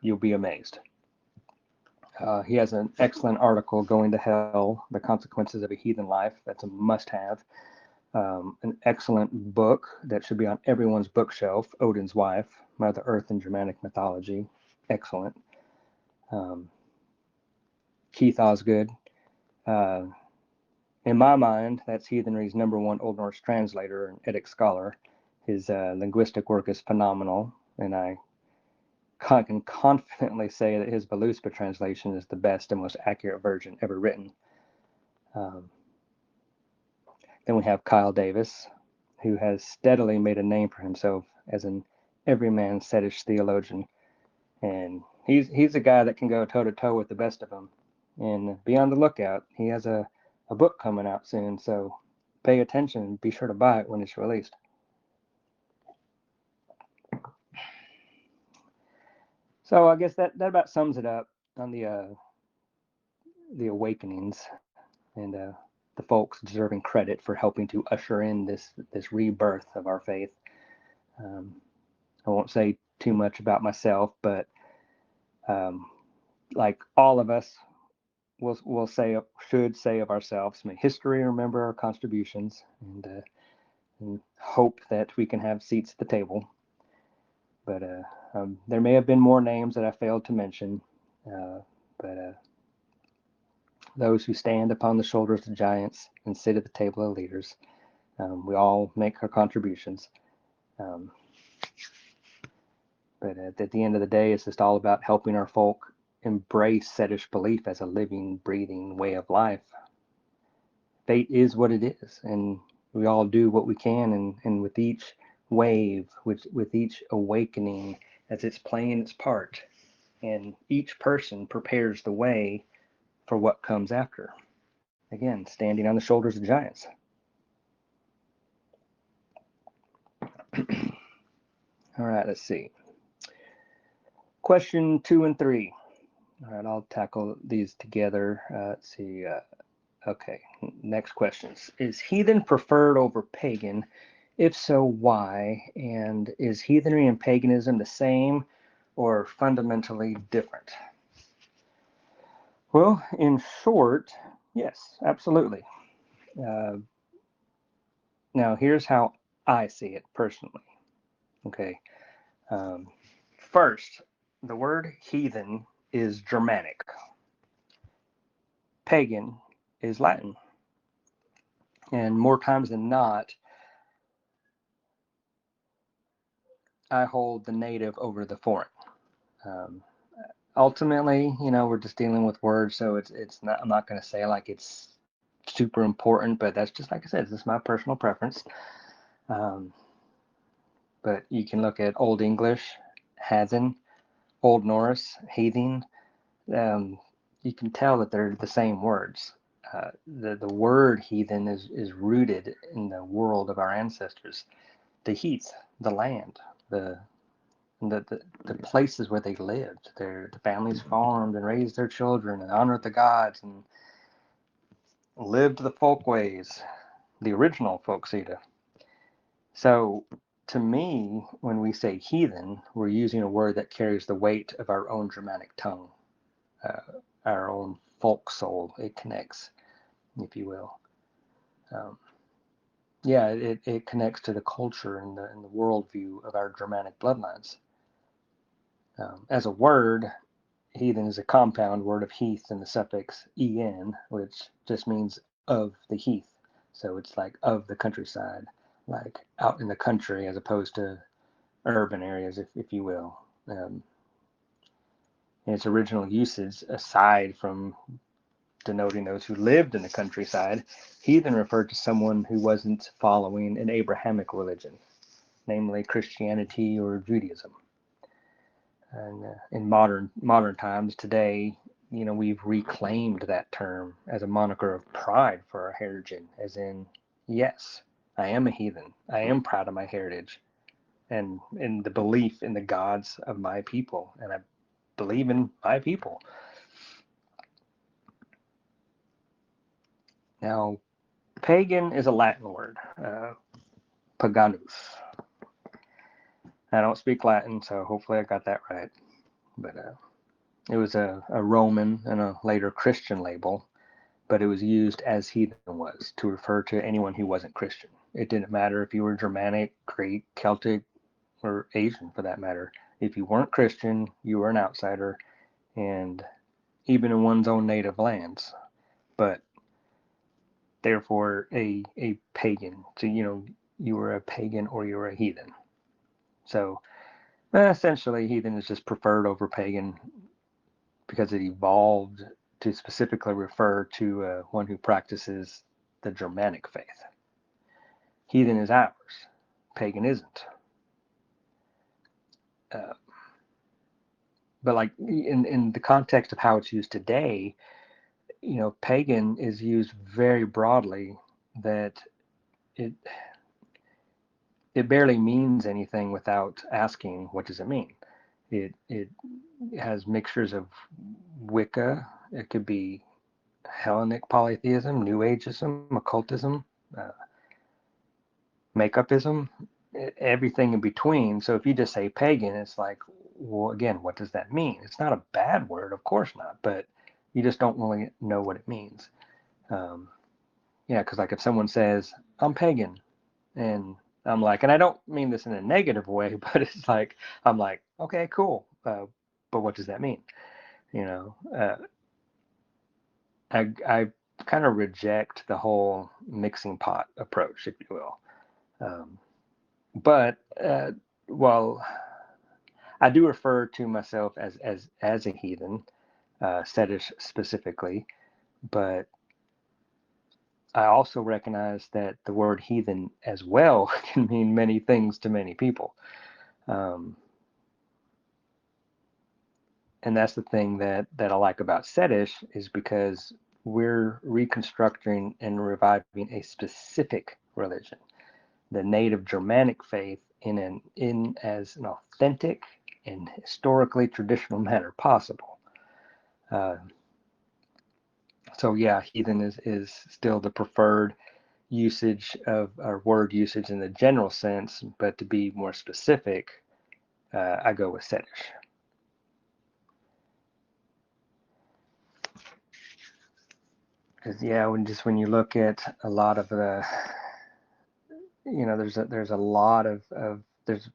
you'll be amazed. He has an excellent article, Going to Hell, The Consequences of a Heathen Life. That's a must-have. An excellent book that should be on everyone's bookshelf, Odin's Wife, Mother Earth in Germanic Mythology. Excellent. Keith Osgood. In my mind, that's heathenry's #1 Old Norse translator and Edic scholar. His linguistic work is phenomenal, and I can confidently say that his Voluspa translation is the best and most accurate version ever written. Then we have Kyle Davis, who has steadily made a name for himself as an everyman Sedish theologian. And he's a guy that can go toe to toe with the best of them. And be on the lookout. He has a book coming out soon, so pay attention and be sure to buy it when it's released. So I guess that about sums it up on the awakenings, and the folks deserving credit for helping to usher in this rebirth of our faith. I won't say too much about myself, but like all of us will say, should say of ourselves, may history remember our contributions, and hope that we can have seats at the table. But there may have been more names that I failed to mention, but those who stand upon the shoulders of giants and sit at the table of leaders, we all make our contributions. But at the end of the day, it's just all about helping our folk embrace Sedish belief as a living, breathing way of life. Fate is what it is, and we all do what we can, and with each wave, with each awakening, as it's playing its part, and each person prepares the way for what comes after. Again, standing on the shoulders of giants. All right, let's see. Question 2 and 3. All right, I'll tackle these together. Let's see. Okay, next questions. Is heathen preferred over pagan? If so, why? And is heathenry and paganism the same or fundamentally different? Well, in short, yes, absolutely. Now, here's how I see it personally. Okay. First, the word heathen is Germanic. Pagan is Latin. And more times than not, I hold the native over the foreign. Um, Ultimately, we're just dealing with words, so it's not. I'm not going to say like it's super important, but that's just like I said. This is my personal preference. Um, but you can look at Old English, Hazen, Old Norse, heathen. Um, you can tell that they're the same words. The word heathen is rooted in the world of our ancestors, the heath, the land, the places where they lived. The families farmed and raised their children and honored the gods and lived the folk ways, the original folksita. So to me, when we say heathen, we're using a word that carries the weight of our own Germanic tongue, uh, our own folk soul. It connects, if you will. Um, yeah, it connects to the culture and the worldview of our Germanic bloodlines. As a word, heathen is a compound word of heath and the suffix en, which just means of the heath. So it's like of the countryside, like out in the country as opposed to urban areas, if you will. In its original usage, aside from denoting those who lived in the countryside, heathen referred to someone who wasn't following an Abrahamic religion, namely Christianity or Judaism. And in modern times today, we've reclaimed that term as a moniker of pride for our heritage, as in, yes, I am a heathen. I am proud of my heritage and in the belief in the gods of my people, and I believe in my people. Now, pagan is a Latin word, paganus. I don't speak Latin, so hopefully I got that right. But it was a Roman and a later Christian label, but it was used as heathen was to refer to anyone who wasn't Christian. It didn't matter if you were Germanic, Greek, Celtic, or Asian for that matter. If you weren't Christian, you were an outsider, and even in one's own native lands. But therefore, a pagan. So, you were a pagan or you were a heathen. So, essentially, heathen is just preferred over pagan because it evolved to specifically refer to one who practices the Germanic faith. Heathen is ours, pagan isn't. Uh, but like in the context of how it's used today, pagan is used very broadly. That it it barely means anything without asking what does it mean. It has mixtures of Wicca. It could be Hellenic polytheism, New Ageism, occultism, uh, makeupism, everything in between. So if you just say pagan, it's like, well, again, what does that mean? It's not a bad word, of course not, but you just don't really know what it means. Um, yeah, because like if someone says, I'm pagan, and I'm like, and I don't mean this in a negative way, but it's like, I'm like, okay, cool. But what does that mean? You know, I kind of reject the whole mixing pot approach, if you will. Um, but well, I do refer to myself as a heathen, fetish specifically, but I also recognize that the word heathen as well can mean many things to many people. Um, and that's the thing that I like about Sedish is because we're reconstructing and reviving a specific religion, the native Germanic faith in as an authentic and historically traditional manner possible. Uh, so yeah, heathen is still the preferred usage of our word usage in the general sense, but to be more specific, I go with Sedish. Because yeah, when you look at a lot of the, there's a lot of there's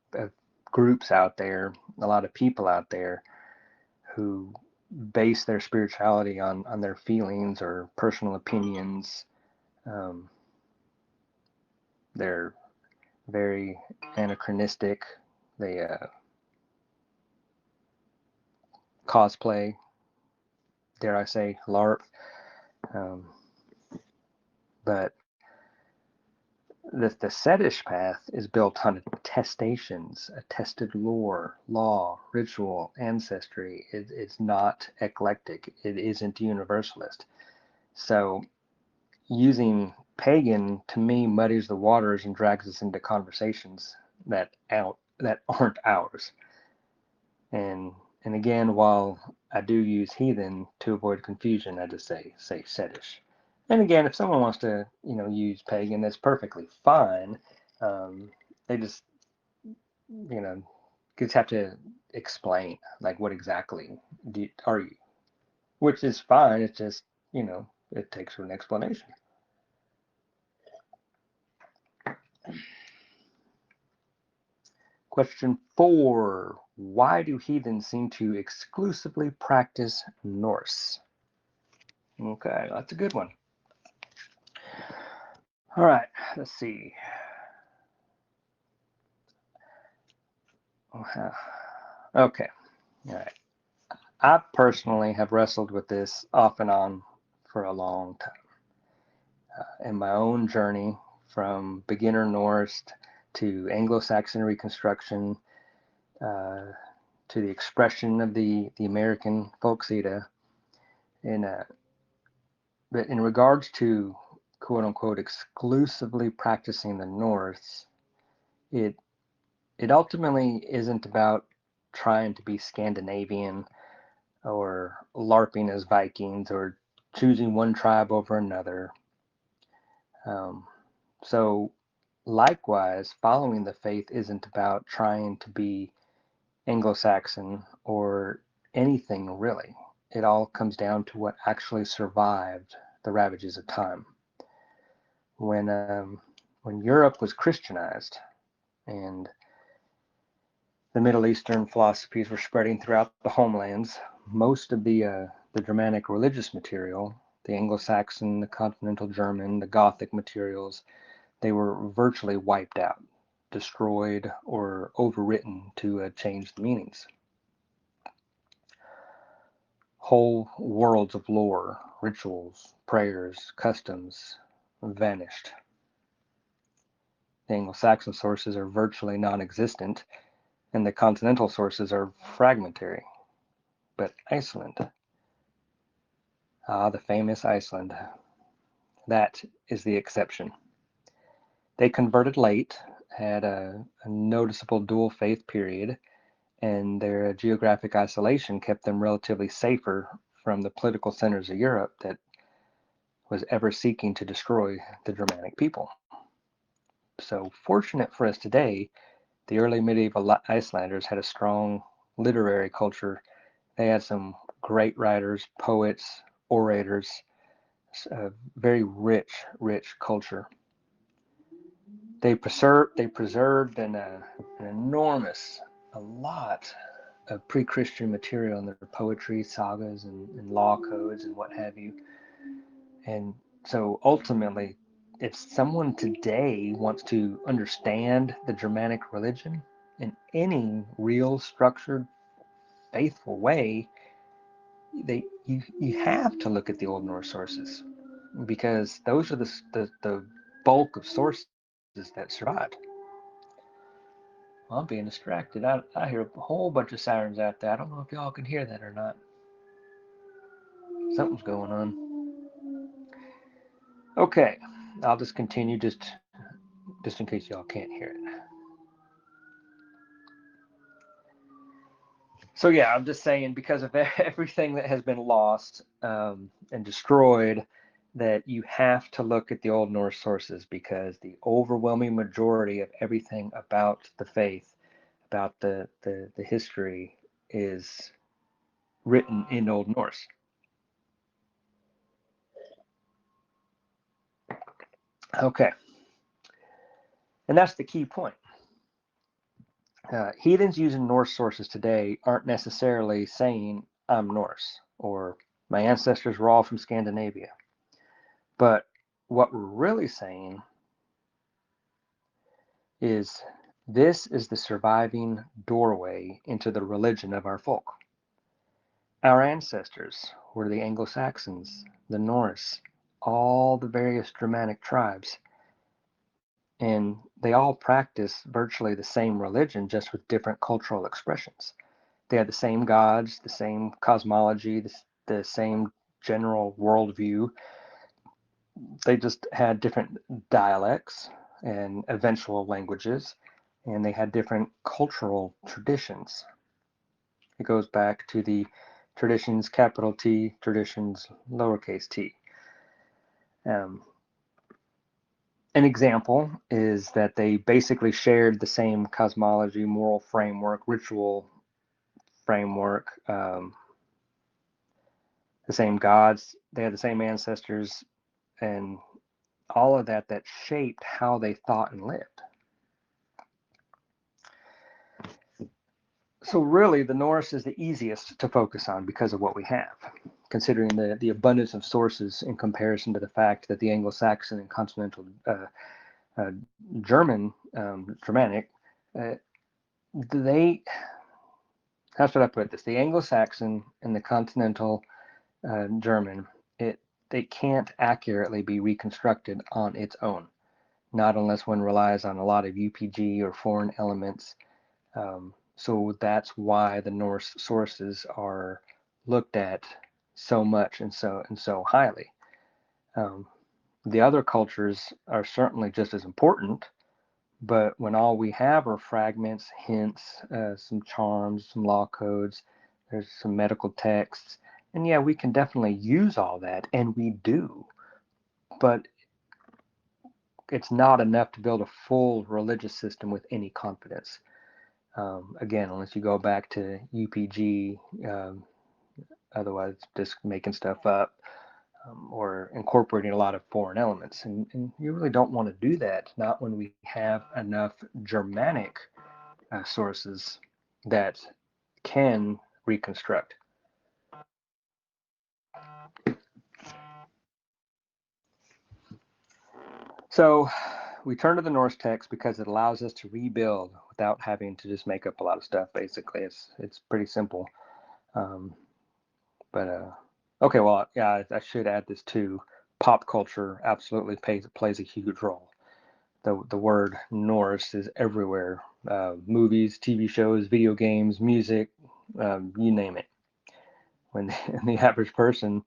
groups out there, a lot of people out there who base their spirituality on their feelings or personal opinions. They're very anachronistic. They cosplay, dare I say, LARP. Um, but the Sedish path is built on attestations, attested lore, law, ritual, ancestry. It's not eclectic. It isn't universalist. So using pagan to me muddies the waters and drags us into conversations that aren't ours. And again, while I do use heathen to avoid confusion, I just say Sedish. And again, if someone wants to, use pagan, that's perfectly fine. They just, just have to explain, like, what exactly are you? Which is fine. It's just, it takes an explanation. Question 4. Why do heathens seem to exclusively practice Norse? Okay, that's a good one. All right, let's see. Okay, all right. I personally have wrestled with this off and on for a long time. In my own journey from beginner Norse to Anglo-Saxon Reconstruction, to the expression of the American Folcweard, but in regards to quote unquote exclusively practicing the Norse, it ultimately isn't about trying to be Scandinavian or LARPing as Vikings or choosing one tribe over another. So likewise, following the faith isn't about trying to be Anglo-Saxon or anything really. It all comes down to what actually survived the ravages of time. When Europe was Christianized and the Middle Eastern philosophies were spreading throughout the homelands, most of the Germanic religious material, the Anglo-Saxon, the Continental German, the Gothic materials, they were virtually wiped out, destroyed, or overwritten to change the meanings. Whole worlds of lore, rituals, prayers, customs vanished. The Anglo-Saxon sources are virtually non-existent, and the continental sources are fragmentary. But Iceland, the famous Iceland, that is the exception. They converted late, had a noticeable dual faith period, and their geographic isolation kept them relatively safer from the political centers of Europe that was ever seeking to destroy the Germanic people. So, fortunate for us today, the early medieval Icelanders had a strong literary culture. They had some great writers, poets, orators, a very rich culture. They preserved an enormous, a lot of pre-Christian material in their poetry, sagas, and law codes, and what have you. And so ultimately, if someone today wants to understand the Germanic religion in any real, structured, faithful way, you have to look at the Old Norse sources, because those are the bulk of sources that survived. Well, I'm being distracted. I hear a whole bunch of sirens out there. I don't know if y'all can hear that or not. Something's going on. Okay, I'll just continue just in case y'all can't hear it. So yeah, I'm just saying, because of everything that has been lost and destroyed, that you have to look at the Old Norse sources, because the overwhelming majority of everything about the faith, about the history, is written in Old Norse. Okay, and that's the key point. Heathens using Norse sources today aren't necessarily saying, I'm Norse, or my ancestors were all from Scandinavia. But what we're really saying is this is the surviving doorway into the religion of our folk. Our ancestors were the Anglo-Saxons, the Norse, all the various Germanic tribes, and they all practice virtually the same religion, just with different cultural expressions. They had the same gods, the same cosmology, the same general worldview. They just had different dialects and eventual languages, and they had different cultural traditions. It goes back to the traditions, capital T, traditions, lowercase t. Um, an example is that they basically shared the same cosmology, moral framework, ritual framework, the same gods. They had the same ancestors, and all of that shaped how they thought and lived. So really, the Norse is the easiest to focus on because of what we have, considering the abundance of sources in comparison to the fact that the Anglo-Saxon and continental uh, Germanic, uh, they, how should I put this? The Anglo-Saxon and the continental German, they can't accurately be reconstructed on its own, not unless one relies on a lot of UPG or foreign elements. So that's why the Norse sources are looked at so much and so highly. Um, the other cultures are certainly just as important, but when all we have are fragments, hints, some charms, some law codes, there's some medical texts, and yeah, we can definitely use all that, and we do, but it's not enough to build a full religious system with any confidence. Again, unless you go back to UPG, otherwise just making stuff up, or incorporating a lot of foreign elements. And you really don't want to do that, not when we have enough Germanic sources that can reconstruct. So we turn to the Norse text because it allows us to rebuild without having to just make up a lot of stuff. Basically, it's pretty simple. Um, but okay, well, yeah, I should add this too. Pop culture absolutely plays a huge role. The word Norse is everywhere. Movies, TV shows, video games, music, you name it. When the average person,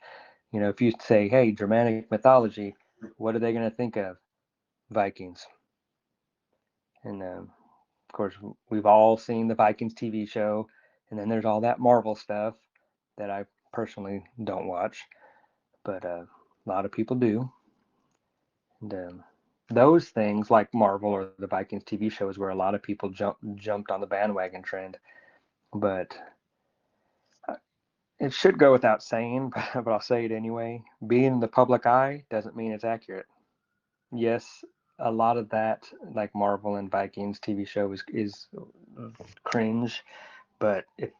if you say, "Hey, Germanic mythology," what are they going to think of? Vikings. And of course, we've all seen the Vikings TV show, and then there's all that Marvel stuff that I personally don't watch, but a lot of people do. And those things, like Marvel or the Vikings TV show, is where a lot of people jumped on the bandwagon trend. But it should go without saying, but I'll say it anyway. Being in the public eye doesn't mean it's accurate. Yes, a lot of that, like Marvel and Vikings TV show, is cringe. But if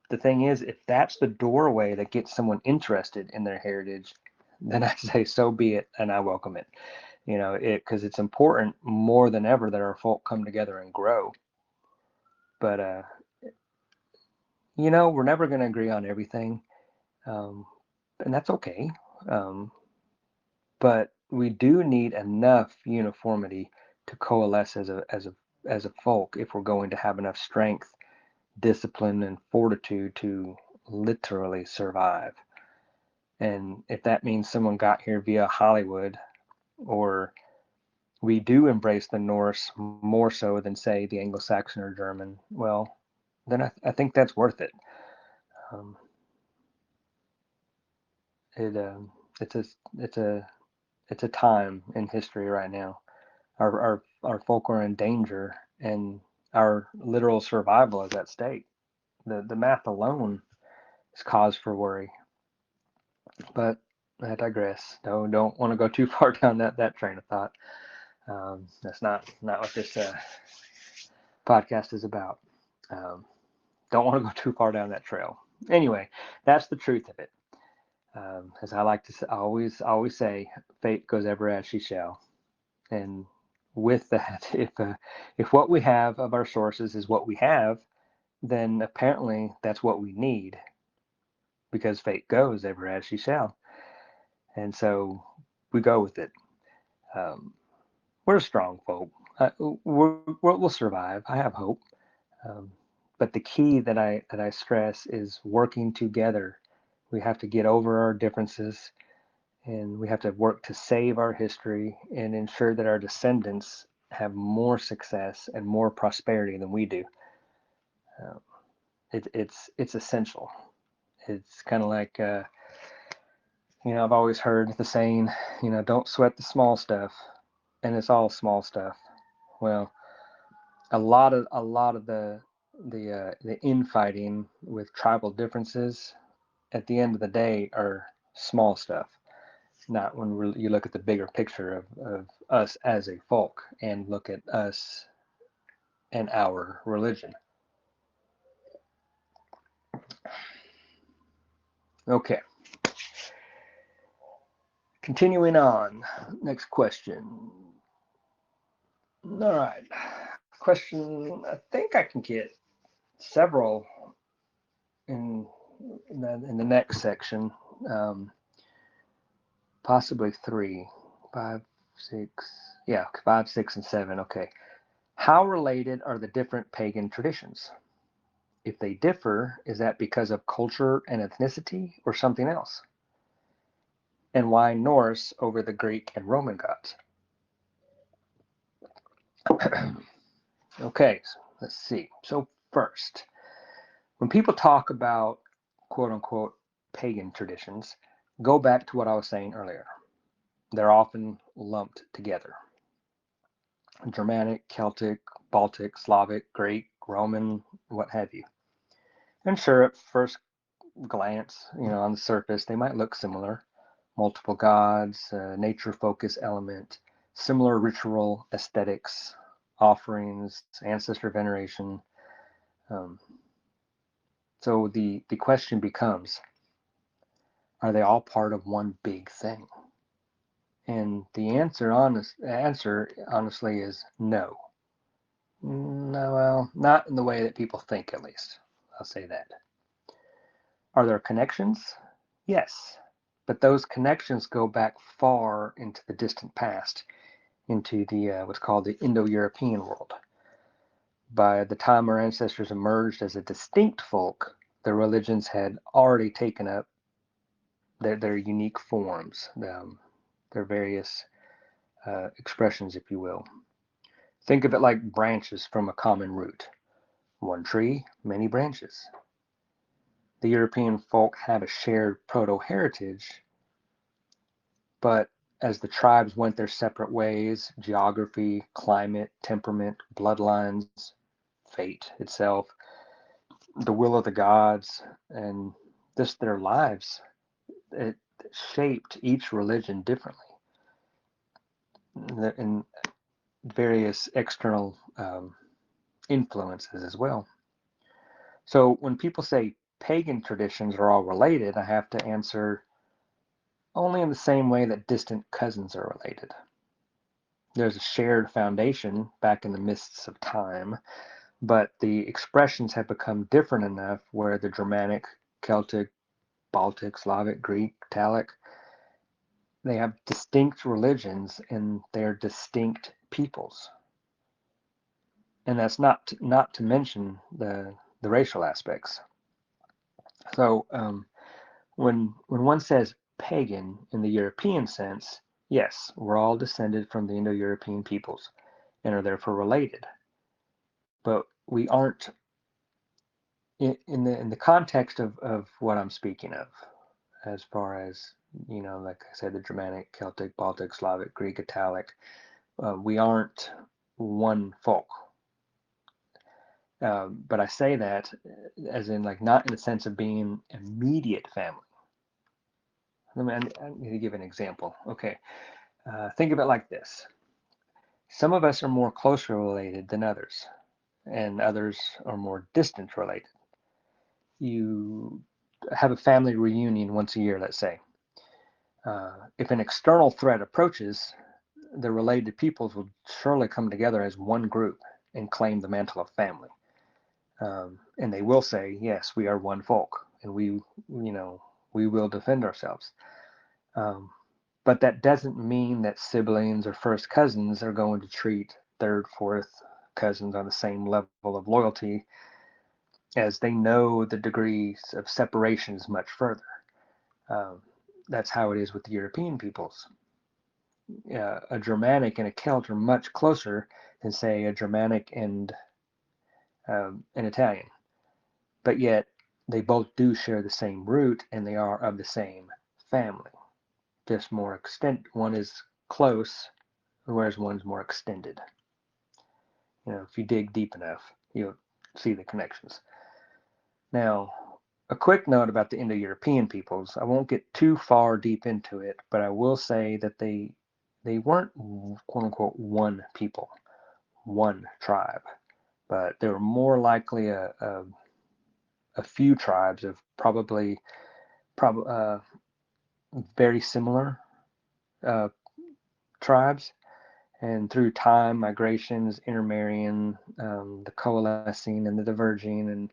the thing is, if that's the doorway that gets someone interested in their heritage, then I say so be it, and I welcome it. Because it's important more than ever that our folk come together and grow. But we're never going to agree on everything, um, and that's okay. Um, but we do need enough uniformity to coalesce as a folk if we're going to have enough strength, discipline, and fortitude to literally survive. And if that means someone got here via Hollywood, or we do embrace the Norse more so than, say, the Anglo-Saxon or German, well, then I think that's worth it. Um, it it's a it's a it's a time in history right now. Our folk are in danger, and our literal survival is at stake. The math alone is cause for worry. But I digress. Don't want to go too far down that train of thought. That's not what this podcast is about. Um, don't want to go too far down that trail. Anyway, that's the truth of it. As I like to always say, fate goes ever as she shall. And with that, if what we have of our sources is what we have, then apparently that's what we need, because fate goes ever as she shall. And so we go with it. Um, we're strong folk. We'll survive. I have hope. Um, but the key that I stress is working together. We have to get over our differences, and we have to work to save our history and ensure that our descendants have more success and more prosperity than we do. Um, it's essential. It's kind of like I've always heard the saying, don't sweat the small stuff, and it's all small stuff. Well, a lot of the infighting with tribal differences at the end of the day are small stuff. Not when you look at the bigger picture of us as a folk and look at us and our religion. Okay, continuing on. Next question. All right, question. I think I can get several in in the next section. Um, Possibly three, five, six. Yeah, five, six, and seven. Okay. How related are the different pagan traditions? If they differ, is that because of culture and ethnicity or something else? And why Norse over the Greek and Roman gods? Okay, so let's see. So, first, when people talk about quote unquote pagan traditions, go back to what I was saying earlier. They're often lumped together: Germanic, Celtic, Baltic, Slavic, Greek, Roman, what have you. And sure, at first glance, on the surface, they might look similar: multiple gods, nature focus element, similar ritual aesthetics, offerings, ancestor veneration. Um, so the question becomes, are they all part of one big thing? And the answer honestly is no. No, well, not in the way that people think, at least. I'll say that. Are there connections? Yes. But those connections go back far into the distant past, into the what's called the Indo-European world. By the time our ancestors emerged as a distinct folk, their religions had already taken up their unique forms, their various expressions, if you will. Think of it like branches from a common root. One tree, many branches. The European folk have a shared proto-heritage, but as the tribes went their separate ways, geography, climate, temperament, bloodlines, fate itself, the will of the gods, and just their lives, it shaped each religion differently, and various external influences as well. So when people say pagan traditions are all related, I have to answer only in the same way that distant cousins are related. There's a shared foundation back in the mists of time, but the expressions have become different enough where the Germanic, Celtic, Baltic, Slavic, Greek, Italic, they have distinct religions and they're distinct peoples. And that's not to mention the racial aspects. So when one says pagan in the European sense, yes, we're all descended from the Indo-European peoples and are therefore related. But we aren't in the context of what I'm speaking of, as far as like I said, the Germanic, Celtic, Baltic, Slavic, Greek, Italic. We aren't one folk. But I say that as in, like, not in the sense of being immediate family. I need to give an example. Okay, think of it like this. Some of us are more closely related than others, and others are more distant related. You have a family reunion once a year, let's say. If an external threat approaches, the related peoples will surely come together as one group and claim the mantle of family. And they will say, yes, we are one folk, and we will defend ourselves. Um, but that doesn't mean that siblings or first cousins are going to treat third, fourth cousins on the same level of loyalty, as they know the degrees of separation is much further. Um, that's how it is with the European peoples. A Germanic and a Celt are much closer than, say, a Germanic and an Italian. But yet, they both do share the same root, and they are of the same family. Just more extent. One is close, whereas one's more extended. If you dig deep enough, you'll see the connections. Now, a quick note about the Indo-European peoples. I won't get too far deep into it, but I will say that they weren't quote unquote one people, one tribe, but they were more likely a few tribes of probably very similar uh, tribes. And through time, migrations, intermarrying, the coalescing and the diverging, and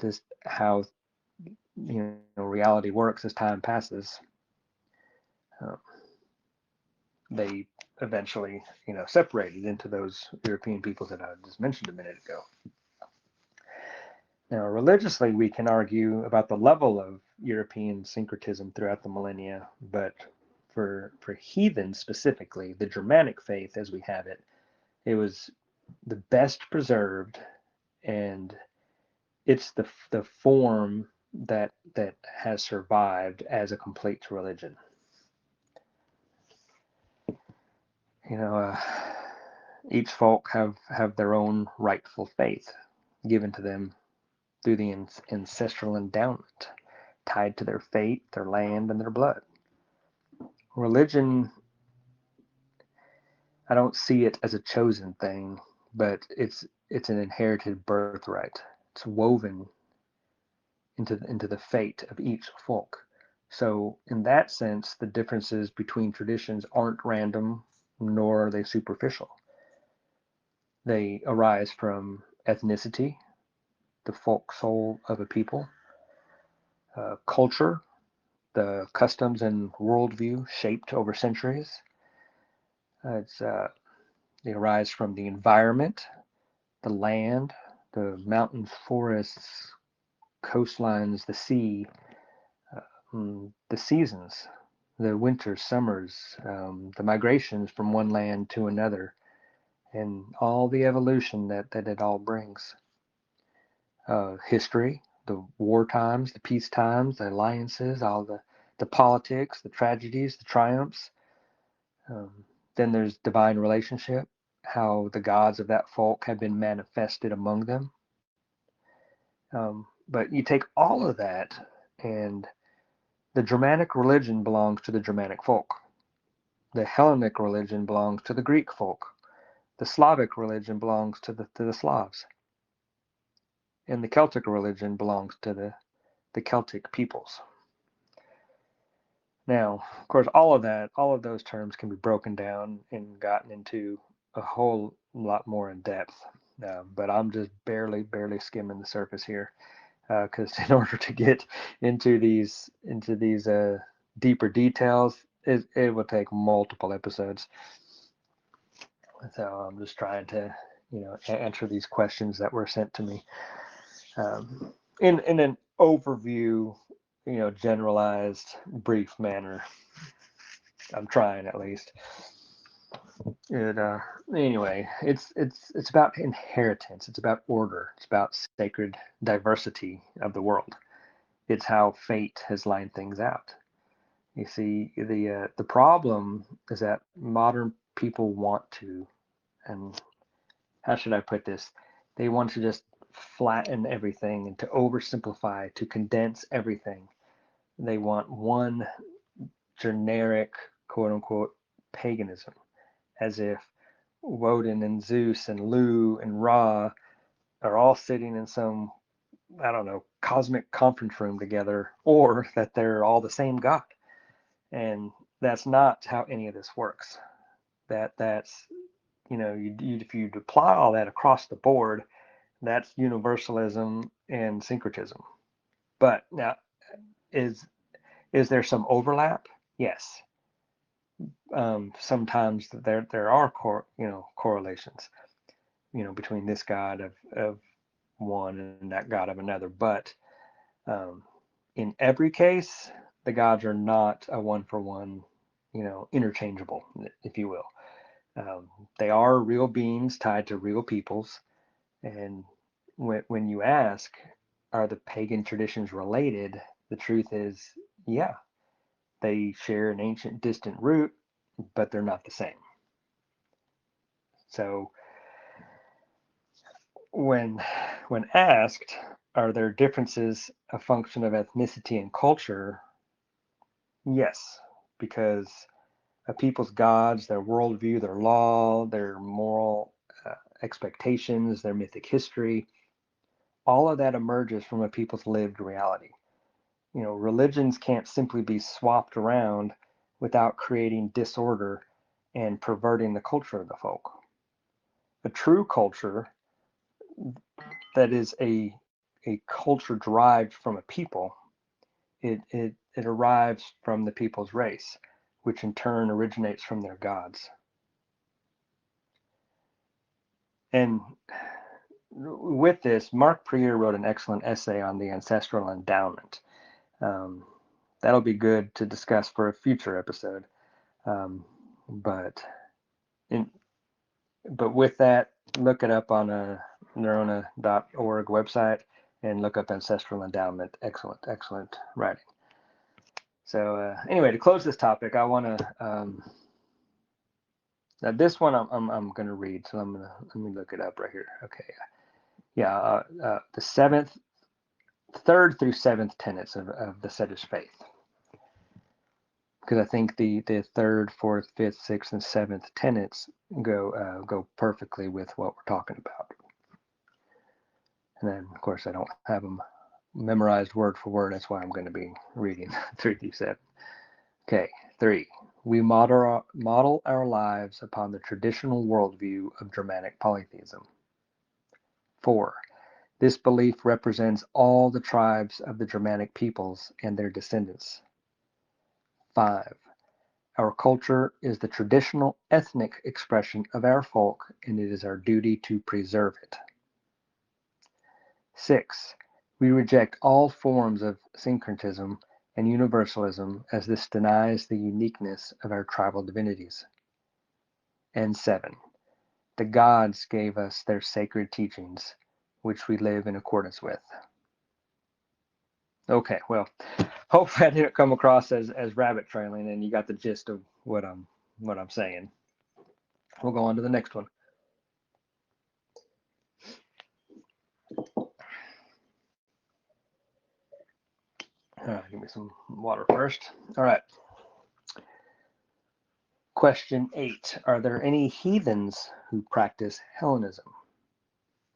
just how reality works as time passes, uh, they eventually separated into those European peoples that I just mentioned a minute ago. Now, religiously, we can argue about the level of European syncretism throughout the millennia, but for heathens specifically, the Germanic faith as we have it, it was the best preserved, and it's the form that has survived as a complete religion. Each folk have their own rightful faith given to them through the ancestral endowment, tied to their fate, their land, and their blood. Religion, I don't see it as a chosen thing, but it's an inherited birthright. It's woven into the fate of each folk. So in that sense, the differences between traditions aren't random, nor are they superficial. They arise from ethnicity, the folk soul of a people, culture, the customs and worldview shaped over centuries. They arise from the environment, the land, the mountains, forests, coastlines, the sea, the seasons, the winters, summers, the migrations from one land to another, and all the evolution that it all brings. History, the war times, the peace times, the alliances, all the politics, the tragedies, the triumphs. Then there's divine relationship, how the gods of that folk have been manifested among them. But you take all of that, and the Germanic religion belongs to the Germanic folk. The Hellenic religion belongs to the Greek folk. The Slavic religion belongs to the Slavs. And the Celtic religion belongs to the Celtic peoples. Now, of course, all of those terms can be broken down and gotten into a whole lot more in depth. But I'm just barely skimming the surface here, because in order to get into these deeper details, it will take multiple episodes. So I'm just trying to answer these questions that were sent to me in an overview, generalized, brief manner. I'm trying, at least. Anyway, it's about inheritance. It's about order. It's about sacred diversity of the world. It's how fate has lined things out. You see, the problem is that modern people want to, and how should I put this? They want to just flatten everything and to oversimplify, to condense everything. They want one generic, quote unquote, paganism, as if Woden and Zeus and Lu and Ra are all sitting in some, I don't know, cosmic conference room together, or that they're all the same God. And that's not how any of this works. That's if you apply all that across the board, that's universalism and syncretism. But now, is there some overlap? Yes. Sometimes there are correlations, between this God of one and that God of another. But um, in every case, the gods are not a one for one, interchangeable, if you will. Um, they are real beings tied to real peoples. And when you ask, are the pagan traditions related? The truth is, yeah, they share an ancient distant root, but they're not the same. So when asked, are there differences a function of ethnicity and culture? Yes, because a people's gods, their worldview, their law, their moral expectations, their mythic history, all of that emerges from a people's lived reality. Religions can't simply be swapped around without creating disorder and perverting the culture of the folk. A true culture that is a culture derived from a people, it arrives from the people's race, which in turn originates from their gods. And with this, Mark Prier wrote an excellent essay on the ancestral endowment. Um, that'll be good to discuss for a future episode. But in, but with that, look it up on a neurona.org website and look up ancestral endowment. Excellent writing. So anyway, to close this topic, I want to now this one I'm going to read. So let me look it up right here. Okay, yeah, the third through seventh tenets of the Setter's faith, because I think the third, fourth, fifth, sixth, and seventh tenets go perfectly with what we're talking about. And then, of course, I don't have them memorized word for word. That's why I'm going to be reading 3 through 7. Okay, 3. We model our lives upon the traditional worldview of Germanic polytheism. 4. This belief represents all the tribes of the Germanic peoples and their descendants. 5. Our culture is the traditional ethnic expression of our folk, and it is our duty to preserve it. 6. We reject all forms of syncretism and universalism, as this denies the uniqueness of our tribal divinities. And 7. The gods gave us their sacred teachings, which we live in accordance with. Okay, well, hopefully I didn't come across as rabbit trailing, and you got the gist of what I'm saying. We'll go on to the next one. All right, give me some water first. All right. Question 8. Are there any heathens who practice Hellenism?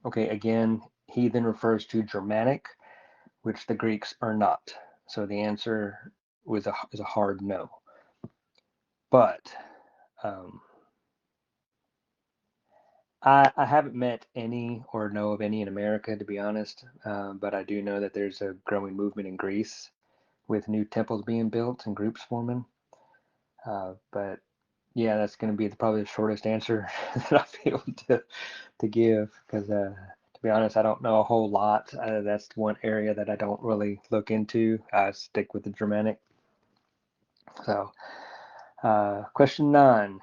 Okay, again, heathen refers to Germanic, which the Greeks are not. So the answer is a hard no. But I haven't met any or know of any in America, to be honest. But I do know that there's a growing movement in Greece with new temples being built and groups forming. But yeah, that's going to be probably the shortest answer that I'll be able to give, because to be honest, I don't know a whole lot. That's one area that I don't really look into. I stick with the Germanic. So, question 9.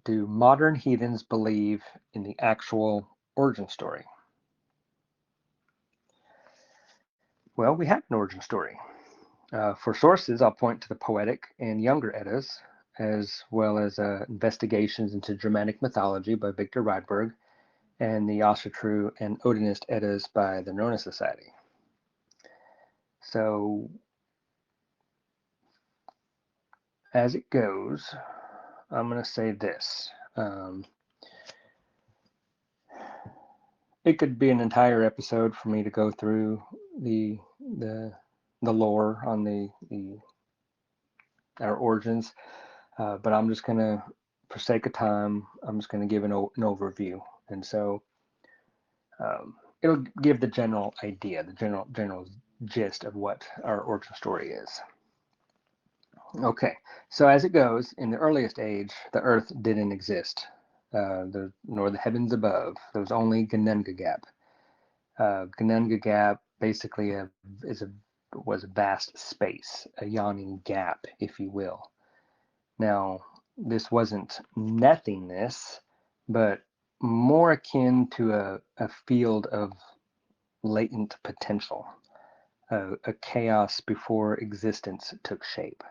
Do modern heathens believe in the actual origin story? Well, we have an origin story. For sources, I'll point to the Poetic and Younger Eddas, as well as investigations into Germanic mythology by Victor Rydberg, and the Asatru and Odinist Eddas by the Nona Society. So, as it goes, I'm going to say this. it could be an entire episode for me to go through the the the lore on the our origins, but I'm just gonna, for sake of time, I'm just gonna give an overview, and so it'll give the general idea, the general gist of what our origin story is. Okay, so as it goes, in the earliest age, the Earth didn't exist, nor the heavens above. There was only Gununga Gap. Gununga Gap basically is a was a vast space, a yawning gap, if you will. Now, this wasn't nothingness, but more akin to a field of latent potential, a chaos before existence took shape.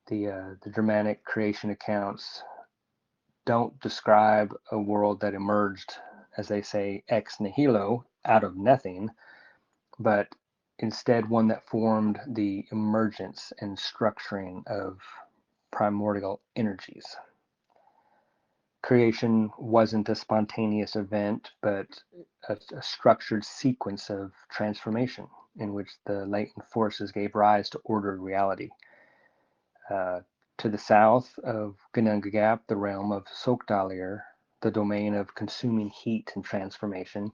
The Germanic creation accounts don't describe a world that emerged, as they say, ex nihilo, out of nothing, but instead one that formed the emergence and structuring of primordial energies. Creation wasn't a spontaneous event, but a structured sequence of transformation in which the latent forces gave rise to ordered reality. Uh, to the south of Gununga Gap, the realm of Sokdalir, the domain of consuming heat and transformation,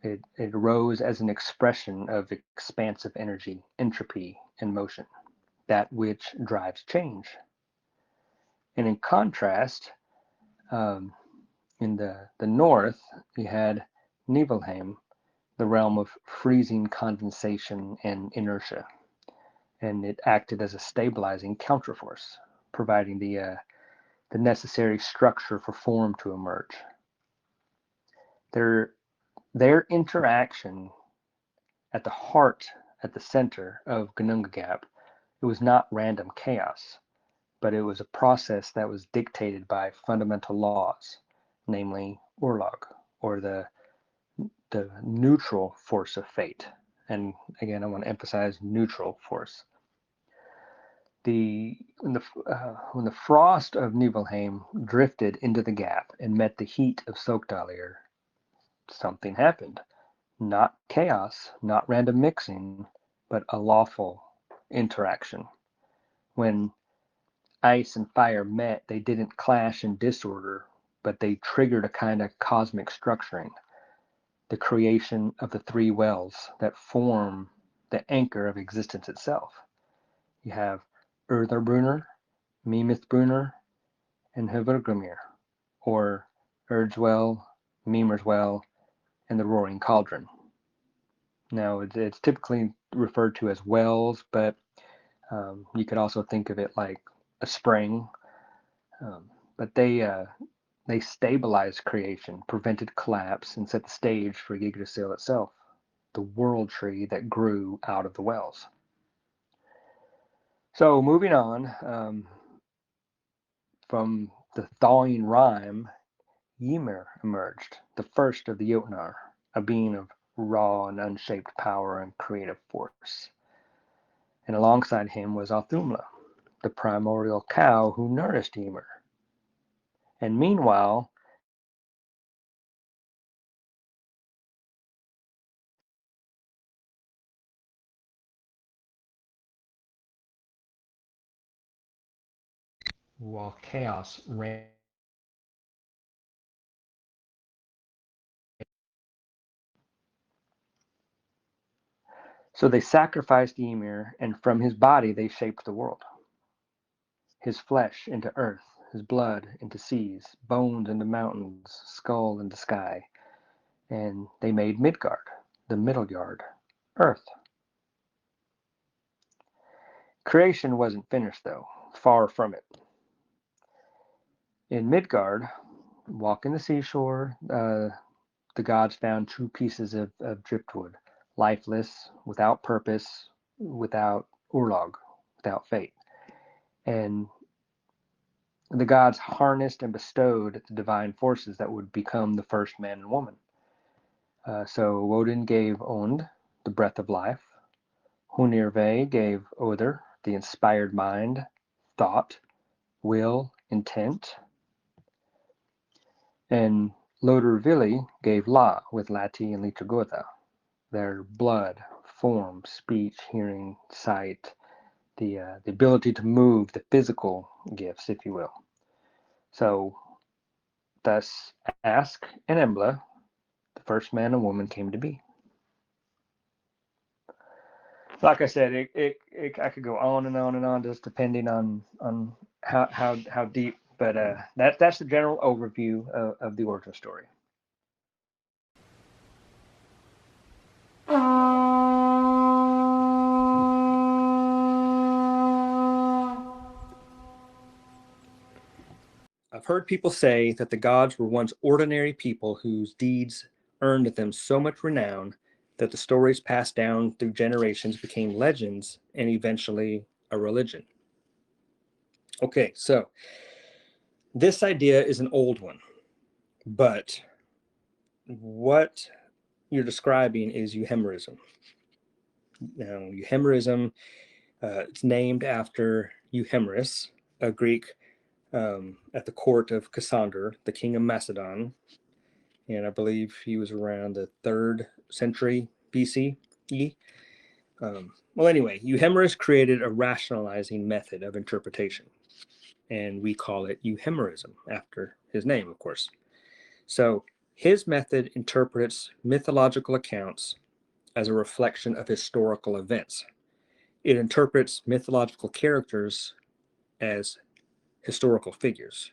it arose as an expression of expansive energy, entropy, and motion, that which drives change. And in contrast, um, in the north, you had Nibelheim, the realm of freezing condensation and inertia, and it acted as a stabilizing counterforce, providing the necessary structure for form to emerge. Their their interaction at the heart, at the center of Gununga Gap, it was not random chaos, but it was a process that was dictated by fundamental laws, namely Urlog, or the neutral force of fate. And again, I want to emphasize neutral force. When the frost of Nibelheim drifted into the gap and met the heat of Sokdalir, something happened. Not chaos, not random mixing, but a lawful interaction. When ice and fire met, they didn't clash in disorder, but they triggered a kind of cosmic structuring, the creation of the three wells that form the anchor of existence itself. You have Urtherbrunner, Mimithbrunner, and Hvergelmir, or Urdswell, Mimerswell, and the Roaring Cauldron. Now, it's typically referred to as wells, but you could also think of it like a spring. But they stabilized creation, prevented collapse, and set the stage for Yggdrasil itself, the world tree that grew out of the wells. So moving on, from the thawing rime, Ymir emerged, the first of the Jotnar, a being of raw and unshaped power and creative force. And alongside him was Althumla, the primordial cow who nourished Ymir. And meanwhile, while chaos ran. So they sacrificed Ymir, and from his body they shaped the world. His flesh into earth, his blood into seas, bones into mountains, skull into sky. And they made Midgard, the middle yard, earth. Creation wasn't finished, though, far from it. In Midgard, walking the seashore, the gods found two pieces of driftwood, lifeless, without purpose, without Urlog, without fate. And the gods harnessed and bestowed the divine forces that would become the first man and woman. So Woden gave Ond the breath of life. Hunirve gave Other the inspired mind, thought, will, intent. And Lodervili gave La with Lati and Liturgotha, their blood, form, speech, hearing, sight, the ability to move, the physical gifts, if you will. So, thus, Ask and Embla, the first man and woman, came to be. Like I said, I could go on and on and on, just depending on how deep. But that's the general overview of the origin story. I've heard people say that the gods were once ordinary people whose deeds earned them so much renown that the stories passed down through generations became legends and eventually a religion. Okay, so this idea is an old one, but what you're describing is euhemerism. Now, euhemerism, it's named after Euhemerus, a Greek at the court of Cassander, the king of Macedon, and I believe he was around the 3rd century BCE. Well, anyway, Euhemerus created a rationalizing method of interpretation, and we call it euhemerism after his name, of course. So his method interprets mythological accounts as a reflection of historical events. It interprets mythological characters as historical figures.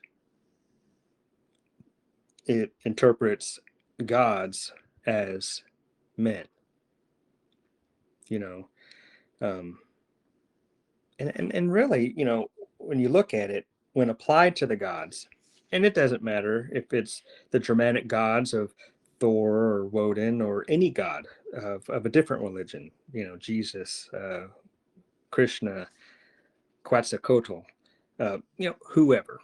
It interprets gods as men, you know. And really, when you look at it, when applied to the gods, and it doesn't matter if it's the Germanic gods of Thor or Woden or any god of a different religion, Jesus, Krishna, Quetzalcoatl, whoever.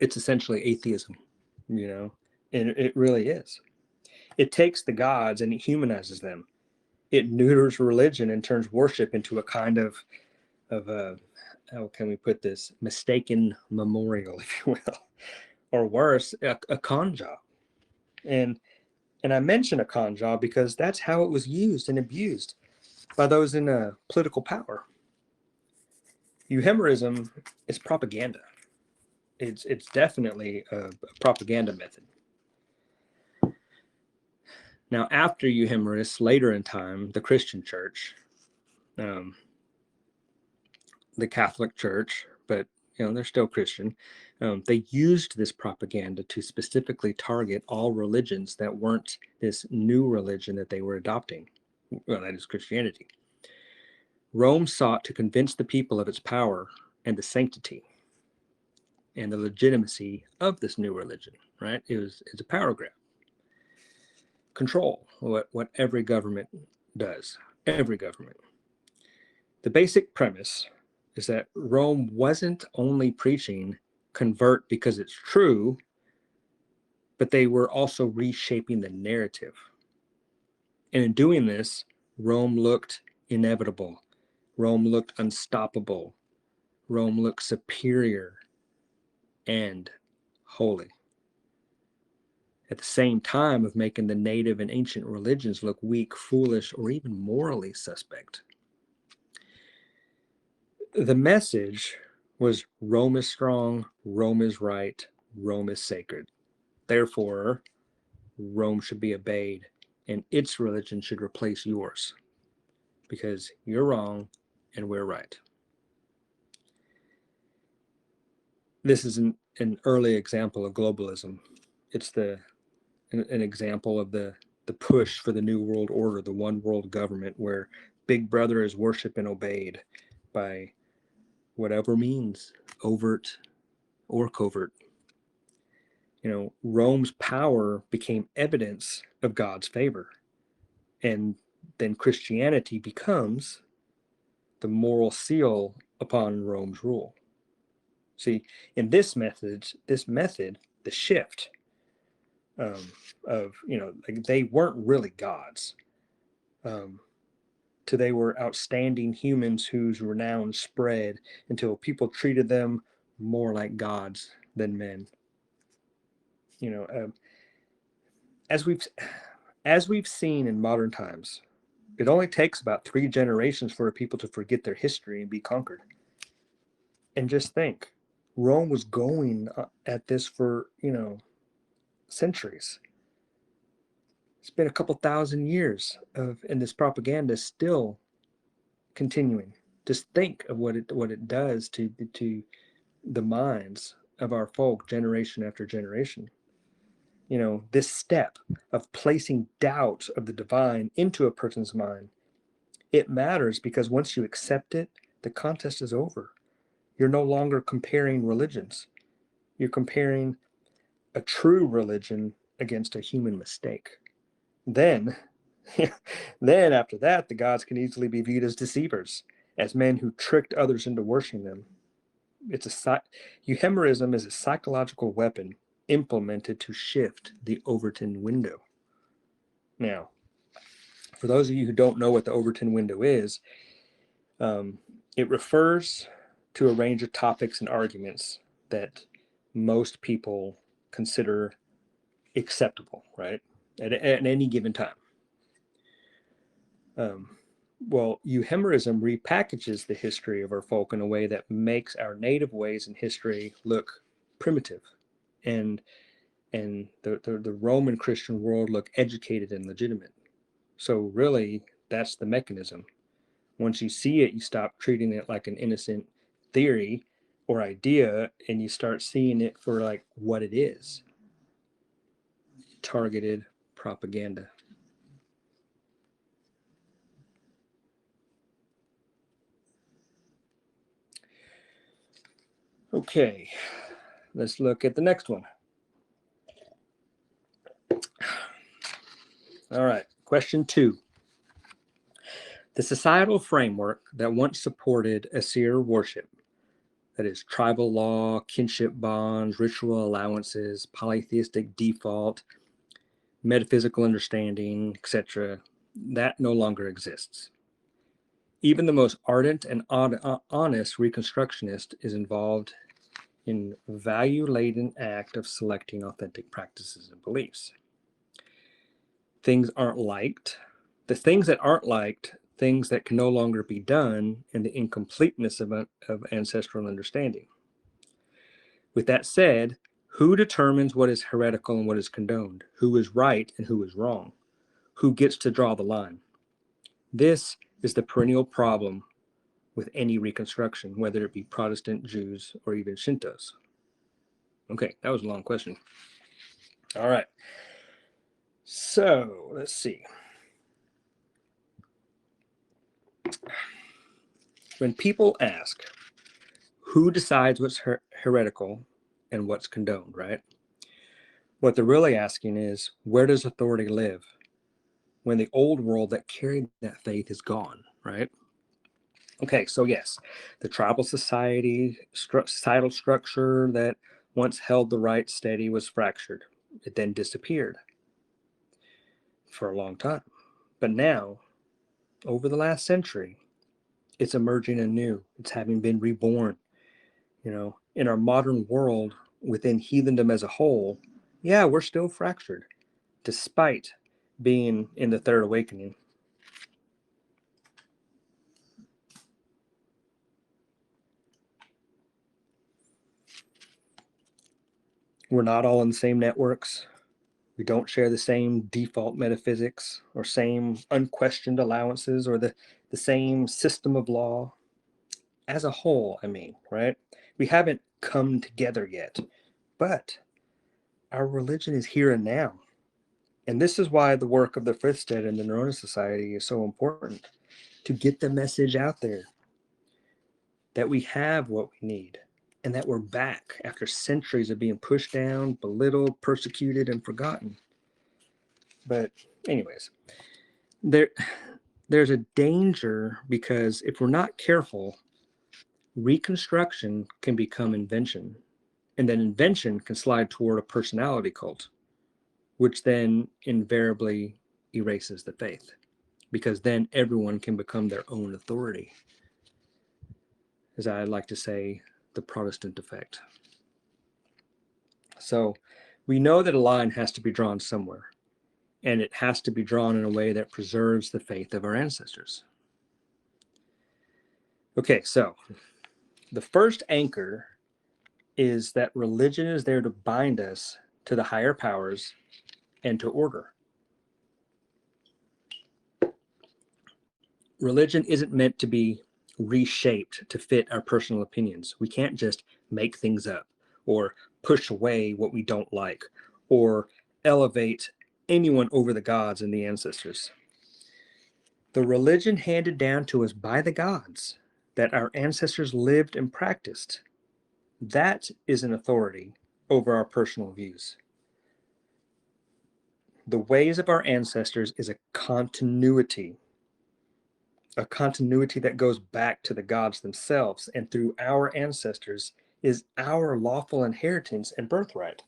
It's essentially atheism, and it really is. It takes the gods and it humanizes them. It neuters religion and turns worship into a kind of how can we put this, mistaken memorial, if you will, or worse, a con job. And I mention a con job because that's how it was used and abused by those in political power. Euhemerism is propaganda. It's definitely a propaganda method. Now, after Euhemerus, later in time, the Christian Church, the Catholic Church, but they're still Christian. They used this propaganda to specifically target all religions that weren't this new religion that they were adopting. Well, that is Christianity. Rome sought to convince the people of its power and the sanctity and the legitimacy of this new religion, right? It's a power grab. Control, what every government does, every government. The basic premise is that Rome wasn't only preaching convert because it's true, but they were also reshaping the narrative. And in doing this, Rome looked inevitable. Rome looked unstoppable. Rome looked superior and holy. At the same time of making the native and ancient religions look weak, foolish, or even morally suspect. The message was Rome is strong, Rome is right, Rome is sacred. Therefore, Rome should be obeyed, and its religion should replace yours, because you're wrong and we're right. This is an early example of globalism. It's an example of the push for the New World Order, the one world government, where Big Brother is worshipped and obeyed by whatever means, overt or covert. Rome's power became evidence of God's favor. And then Christianity becomes the moral seal upon Rome's rule. See, in this method, the shift of, like they weren't really gods. They were outstanding humans whose renown spread until people treated them more like gods than men. You know, as we've seen in modern times, it only takes about 3 generations for a people to forget their history and be conquered. And just think, Rome was going at this for, centuries. It's been a couple thousand years and this propaganda is still continuing. Just think of what it does to the minds of our folk generation after generation. This step of placing doubt of the divine into a person's mind, it matters because once you accept it, the contest is over. You're no longer comparing religions. You're comparing a true religion against a human mistake. Then, then after that, the gods can easily be viewed as deceivers, as men who tricked others into worshiping them. Euhemerism is a psychological weapon implemented to shift the Overton window. Now, for those of you who don't know what the Overton window is, it refers to a range of topics and arguments that most people consider acceptable, right, at any given time. Well, Euhemerism repackages the history of our folk in a way that makes our native ways in history look primitive, and the Roman Christian world look educated and legitimate. So really, that's the mechanism. Once you see it, you stop treating it like an innocent theory or idea, and you start seeing it for like what it is: targeted propaganda. Okay, let's look at the next one. All right, question 2. The societal framework that once supported Asir worship, that is tribal law, kinship bonds, ritual allowances, polytheistic default, metaphysical understanding, etc., that no longer exists. Even the most ardent and honest Reconstructionist is involved in value-laden act of selecting authentic practices and beliefs. Things aren't liked. The things that aren't liked, things that can no longer be done, and the incompleteness of ancestral understanding. With that said, who determines what is heretical and what is condoned? Who is right and who is wrong? Who gets to draw the line? This is the perennial problem with any reconstruction, whether it be Protestant, Jews, or even Shintos. Okay, that was a long question. All right. So let's see. When people ask, who decides what's heretical and what's condoned, right? What they're really asking is, where does authority live when the old world that carried that faith is gone, right? Okay, so yes, the tribal societal structure that once held the right steady was fractured. It then disappeared for a long time. But now, over the last century, it's emerging anew. It's having been reborn. In our modern world, within heathendom as a whole, yeah, we're still fractured, despite being in the third awakening. We're not all in the same networks. We don't share the same default metaphysics or same unquestioned allowances or the same system of law. As a whole, right? We haven't come together yet, but our religion is here and now. And this is why the work of the Frithstead and the Nerona Society is so important, to get the message out there that we have what we need and that we're back after centuries of being pushed down, belittled, persecuted, and forgotten. But anyways, there's a danger, because if we're not careful, reconstruction can become invention, and then invention can slide toward a personality cult, which then invariably erases the faith, because then everyone can become their own authority. As I like to say, the Protestant effect. So We know that a line has to be drawn somewhere, and it has to be drawn in a way that preserves the faith of our ancestors. Okay, so the first anchor is that religion is there to bind us to the higher powers and to order. Religion isn't meant to be reshaped to fit our personal opinions. We can't just make things up or push away what we don't like or elevate anyone over the gods and the ancestors. The religion handed down to us by the gods that our ancestors lived and practiced, that is an authority over our personal views. The ways of our ancestors is a continuity that goes back to the gods themselves, and through our ancestors is our lawful inheritance and birthright.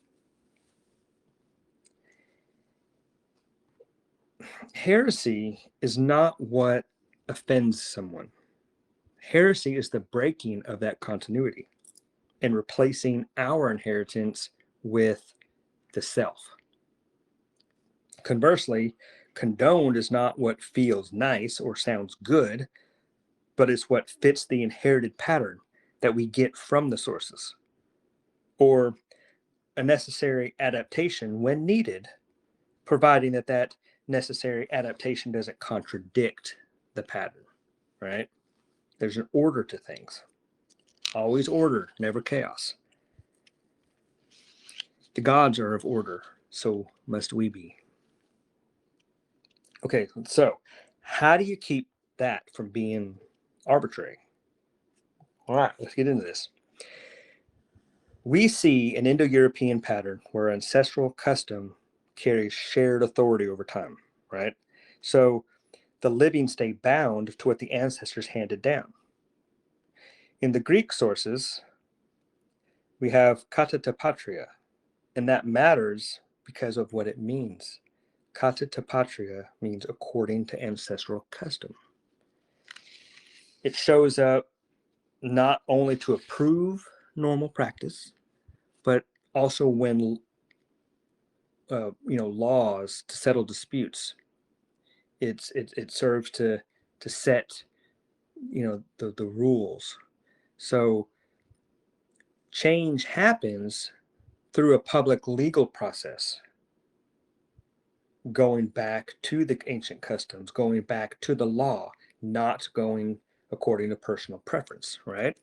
Heresy is not what offends someone. Heresy is the breaking of that continuity and replacing our inheritance with the self. Conversely, condoned is not what feels nice or sounds good, but it's what fits the inherited pattern that we get from the sources, or a necessary adaptation when needed, providing that that necessary adaptation doesn't contradict the pattern, right? There's an order to things. Always order, never chaos. The gods are of order, so must we be. Okay, so how do you keep that from being arbitrary? All right, let's get into this. We see an Indo-European pattern where ancestral custom carries shared authority over time, right? So the living stay bound to what the ancestors handed down. In the Greek sources, we have kata ta patria, and that matters because of what it means. Kata ta patria means according to ancestral custom. It shows up not only to approve normal practice, but also when laws to settle disputes. It serves to set the rules. So change happens through a public legal process, going back to the ancient customs, going back to the law, not going according to personal preference, right?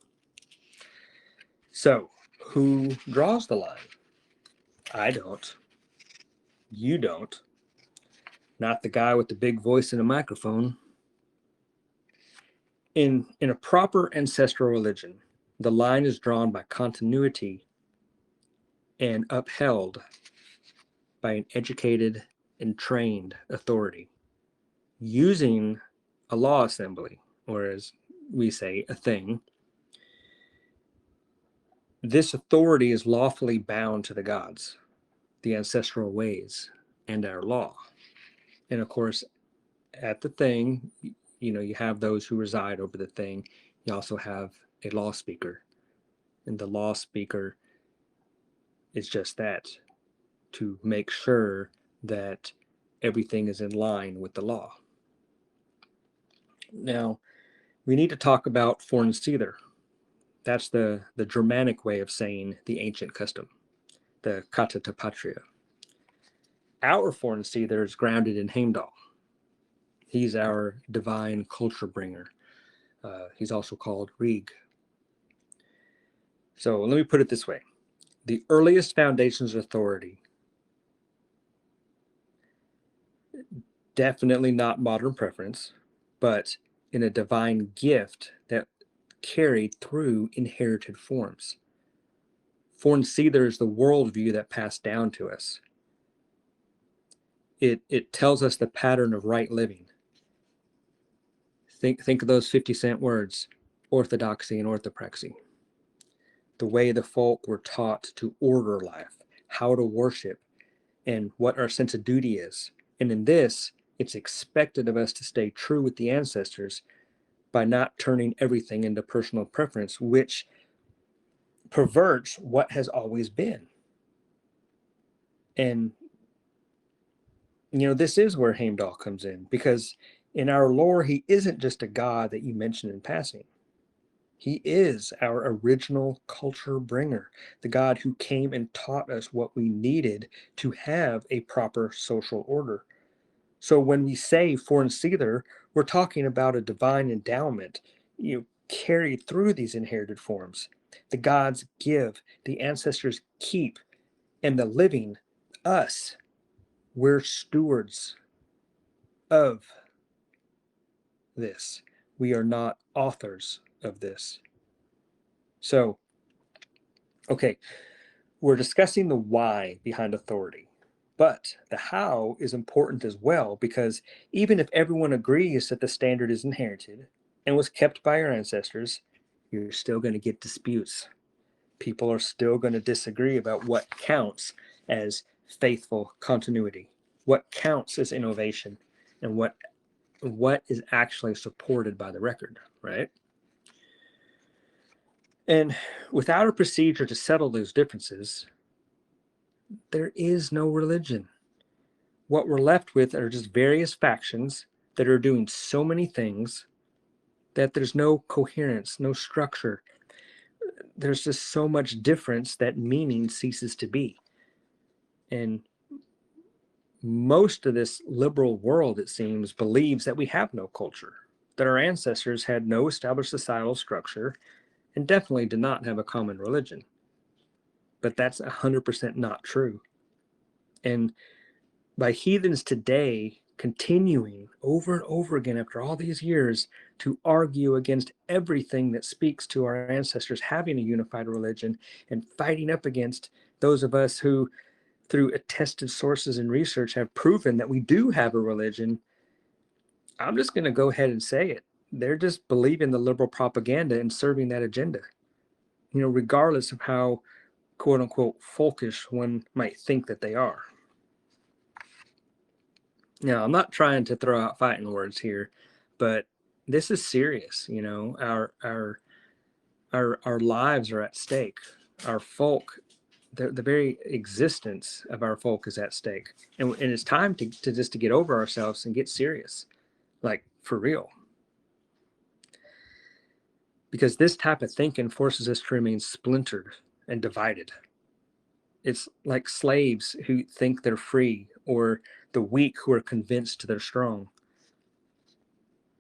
So who draws the line? I don't. You don't. Not the guy with the big voice and a microphone. In a proper ancestral religion, the line is drawn by continuity and upheld by an educated and trained authority using a law assembly, or as we say, a thing. This authority is lawfully bound to the gods, the ancestral ways, and our law. And of course, at the thing, you have those who reside over the thing. You also have a law speaker, and the law speaker is just that, to make sure that everything is in line with the law. Now, we need to talk about Frithstead. That's the Germanic way of saying the ancient custom, the kata ta patria. Our Frithstead is grounded in Heimdall. He's our divine culture bringer. He's also called Rig. So let me put it this way. The earliest foundations of authority, definitely not modern preference, but in a divine gift that carried through inherited forms. Frithstead is the worldview that passed down to us. It tells us the pattern of right living. Think of those 50-cent words, orthodoxy and orthopraxy. The way the folk were taught to order life, how to worship, and what our sense of duty is. And in this, it's expected of us to stay true with the ancestors by not turning everything into personal preference, which perverts what has always been. And, this is where Heimdall comes in, because in our lore, he isn't just a god that you mention in passing. He is our original culture bringer, the God who came and taught us what we needed to have a proper social order. So when we say Fornseither, we're talking about a divine endowment, carried through these inherited forms. The gods give, the ancestors keep, and the living, us, we're stewards of this. We are not authors of this. So, okay, we're discussing the why behind authority, but the how is important as well, because even if everyone agrees that the standard is inherited and was kept by our ancestors, you're still going to get disputes. People are still going to disagree about what counts as faithful continuity, what counts as innovation, and what is actually supported by the record, right? And without a procedure to settle those differences, there is no religion. What we're left with are just various factions that are doing so many things that there's no coherence, no structure. There's just so much difference that meaning ceases to be. And most of this liberal world, it seems, believes that we have no culture, that our ancestors had no established societal structure, and definitely did not have a common religion. But that's 100% not true. And by heathens today continuing over and over again after all these years to argue against everything that speaks to our ancestors having a unified religion, and fighting up against those of us who, through attested sources and research, have proven that we do have a religion, I'm just going to go ahead and say it. They're just believing the liberal propaganda and serving that agenda, regardless of how quote unquote folkish one might think that they are. Now, I'm not trying to throw out fighting words here, but this is serious. Our lives are at stake. Our folk, the very existence of our folk is at stake, and it's time to just to get over ourselves and get serious, like for real. Because this type of thinking forces us to remain splintered and divided. It's like slaves who think they're free, or the weak who are convinced they're strong.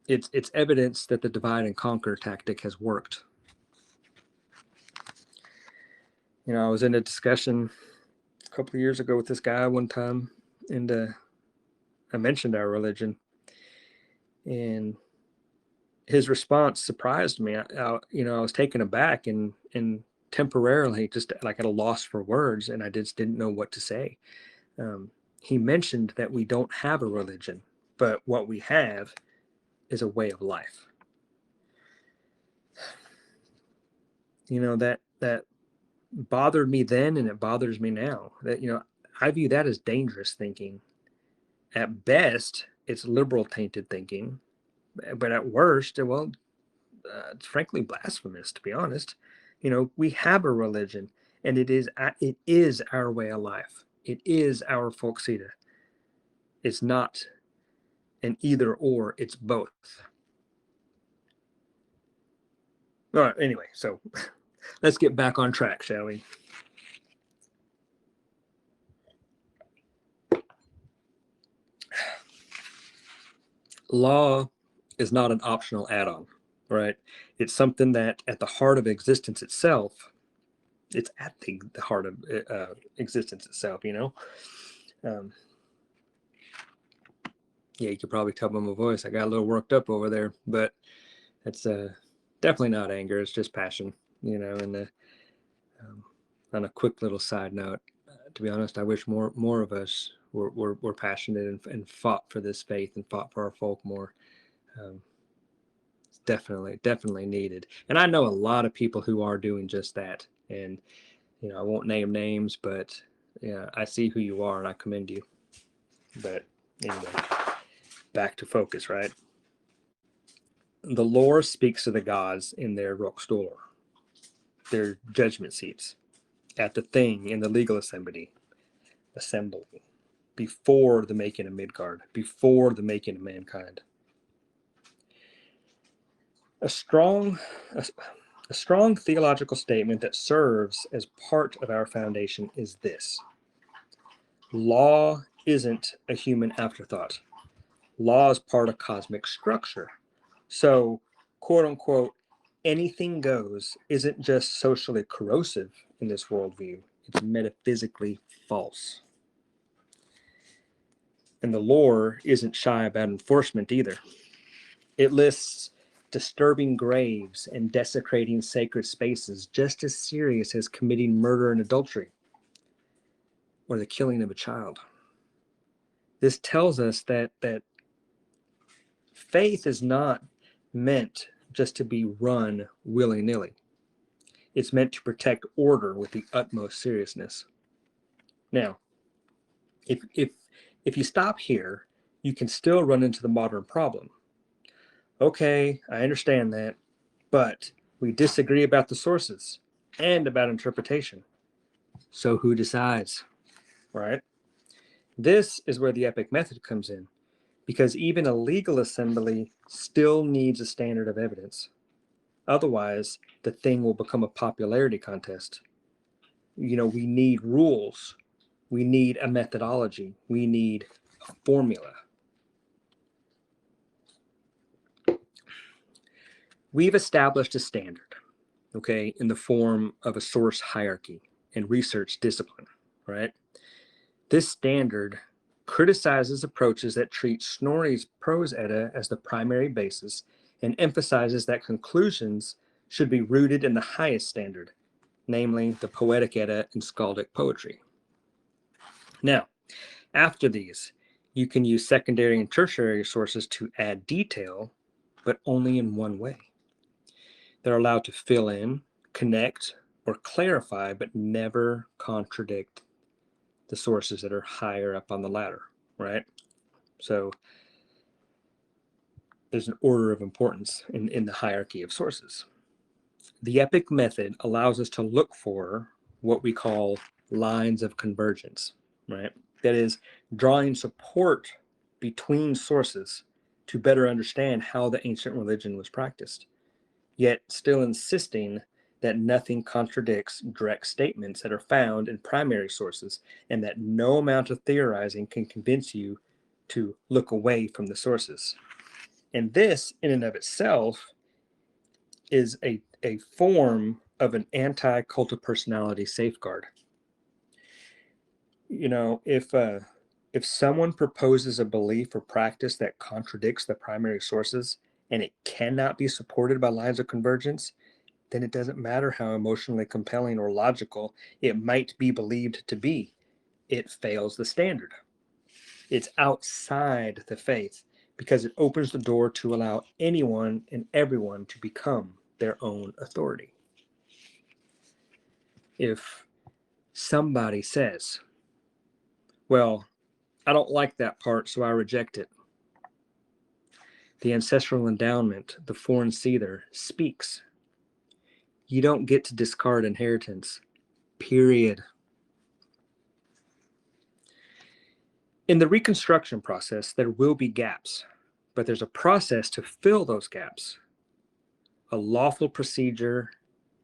It's evidence that the divide and conquer tactic has worked. I was in a discussion a couple of years ago with this guy one time, and I mentioned our religion, and his response surprised me. I was taken aback and temporarily just like at a loss for words, and I just didn't know what to say. He mentioned that we don't have a religion, but what we have is a way of life. That bothered me then, and it bothers me now. That I view that as dangerous thinking. At best, it's liberal tainted thinking, but at worst, it's frankly blasphemous, to be honest. We have a religion, and it is our way of life. It is our folksita. It's not an either or, it's both. All right, anyway, so let's get back on track, shall we? Law is not an optional add-on, right? It's something that at the heart of existence itself, it's at the heart of existence itself, yeah, you could probably tell by my voice, I got a little worked up over there, but it's definitely not anger, it's just passion, and on a quick little side note, to be honest, I wish more of us were passionate and fought for this faith and fought for our folk more. It's definitely needed. And I know a lot of people who are doing just that. And, I won't name names, but yeah, I see who you are and I commend you. But anyway, back to focus, right? The lore speaks to the gods in their Rockstolor, their judgment seats, at the thing in the legal assembly. assembly, before the making of Midgard, before the making of mankind. A strong theological statement that serves as part of our foundation is this: law isn't a human afterthought. Law is part of cosmic structure. So, quote unquote, anything goes isn't just socially corrosive in this worldview, it's metaphysically false. And the lore isn't shy about enforcement either. It lists disturbing graves and desecrating sacred spaces just as serious as committing murder and adultery or the killing of a child. This tells us that faith is not meant just to be run willy-nilly. It's meant to protect order with the utmost seriousness. Now, if you stop here, you can still run into the modern problem. Okay, I understand that, but we disagree about the sources and about interpretation. So who decides, right? This is where the epic method comes in, because even a legal assembly still needs a standard of evidence. Otherwise, the thing will become a popularity contest. We need rules. We need a methodology. We need a formula. We've established a standard, okay, in the form of a source hierarchy and research discipline, right? This standard criticizes approaches that treat Snorri's Prose Edda as the primary basis and emphasizes that conclusions should be rooted in the highest standard, namely the Poetic Edda and Skaldic poetry. Now, after these, you can use secondary and tertiary sources to add detail, but only in one way. They're allowed to fill in, connect, or clarify, but never contradict the sources that are higher up on the ladder, right? So there's an order of importance in the hierarchy of sources. The epic method allows us to look for what we call lines of convergence, right? That is, drawing support between sources to better understand how the ancient religion was practiced, yet still insisting that nothing contradicts direct statements that are found in primary sources, and that no amount of theorizing can convince you to look away from the sources. And this, in and of itself, is a form of an anti-cult of personality safeguard. If someone proposes a belief or practice that contradicts the primary sources and it cannot be supported by lines of convergence, then it doesn't matter how emotionally compelling or logical it might be believed to be. It fails the standard. It's outside the faith because it opens the door to allow anyone and everyone to become their own authority. If somebody says, well, I don't like that part, so I reject it, the ancestral endowment, the foreign seether, speaks. You don't get to discard inheritance, period. In the reconstruction process, there will be gaps, but there's a process to fill those gaps, a lawful procedure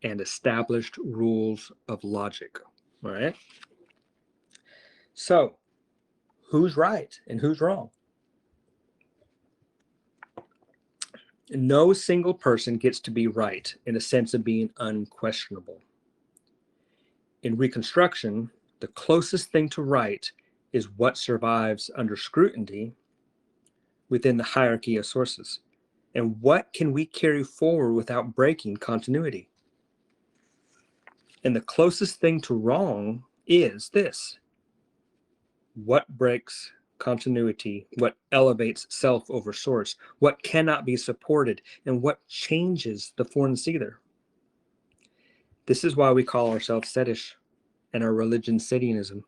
and established rules of logic, all right? So, who's right and who's wrong? No single person gets to be right in a sense of being unquestionable. In reconstruction, the closest thing to right is what survives under scrutiny within the hierarchy of sources. And what can we carry forward without breaking continuity? And the closest thing to wrong is this: what breaks continuity, what elevates self over source, what cannot be supported, and what changes the foreign seether. This is why we call ourselves Sedish and our religion Sedianism.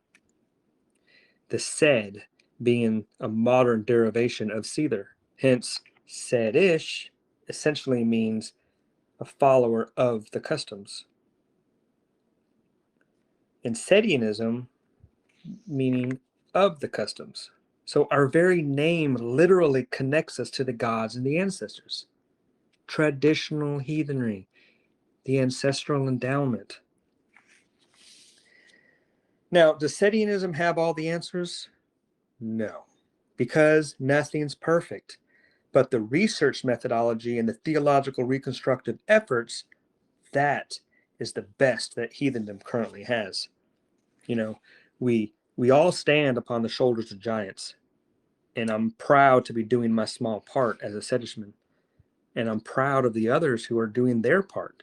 The Sed being a modern derivation of seether. Hence, Sedish essentially means a follower of the customs. And Sedianism meaning of the customs. So our very name literally connects us to the gods and the ancestors. Traditional heathenry, the ancestral endowment. Now, does Setianism have all the answers? No, because nothing's perfect. But the research methodology and the theological reconstructive efforts, that is the best that heathendom currently has. You know, we all stand upon the shoulders of giants, and I'm proud to be doing my small part as a sedishman, and I'm proud of the others who are doing their part.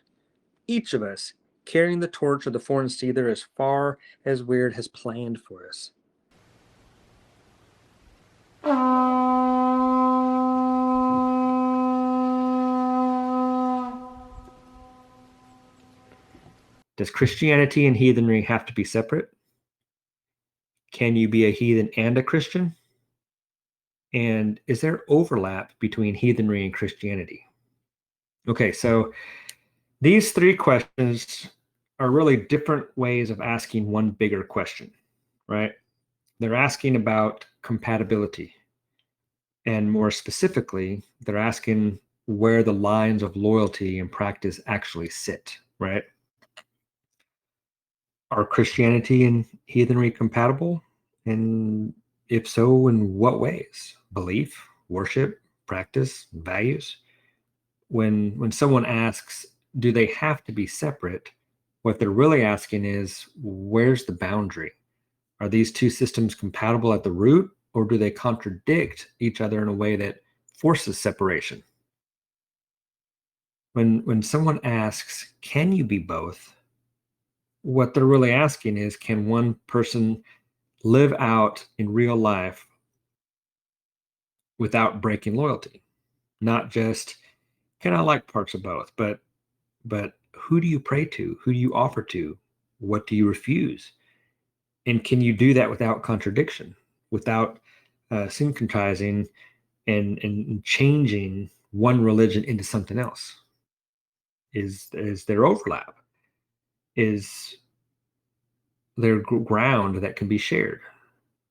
Each of us carrying the torch of the foreign seether as far as Weird has planned for us. Does Christianity and heathenry have to be separate? Can you be a heathen and a Christian? And is there overlap between heathenry and Christianity? Okay, so these three questions are really different ways of asking one bigger question, right? They're asking about compatibility. And more specifically, they're asking where the lines of loyalty and practice actually sit, right? Are Christianity and heathenry compatible? And if so, in what ways? Belief, worship, practice, values? When someone asks, do they have to be separate? What they're really asking is, where's the boundary? Are these two systems compatible at the root, or do they contradict each other in a way that forces separation? When someone asks, can you be both? What they're really asking is, can one person live out in real life without breaking loyalty? Not just, can I like parts of both, but who do you pray to? Who do you offer to? What do you refuse? And can you do that without contradiction, without syncretizing and changing one religion into something else? Is there overlap? Is there ground that can be shared?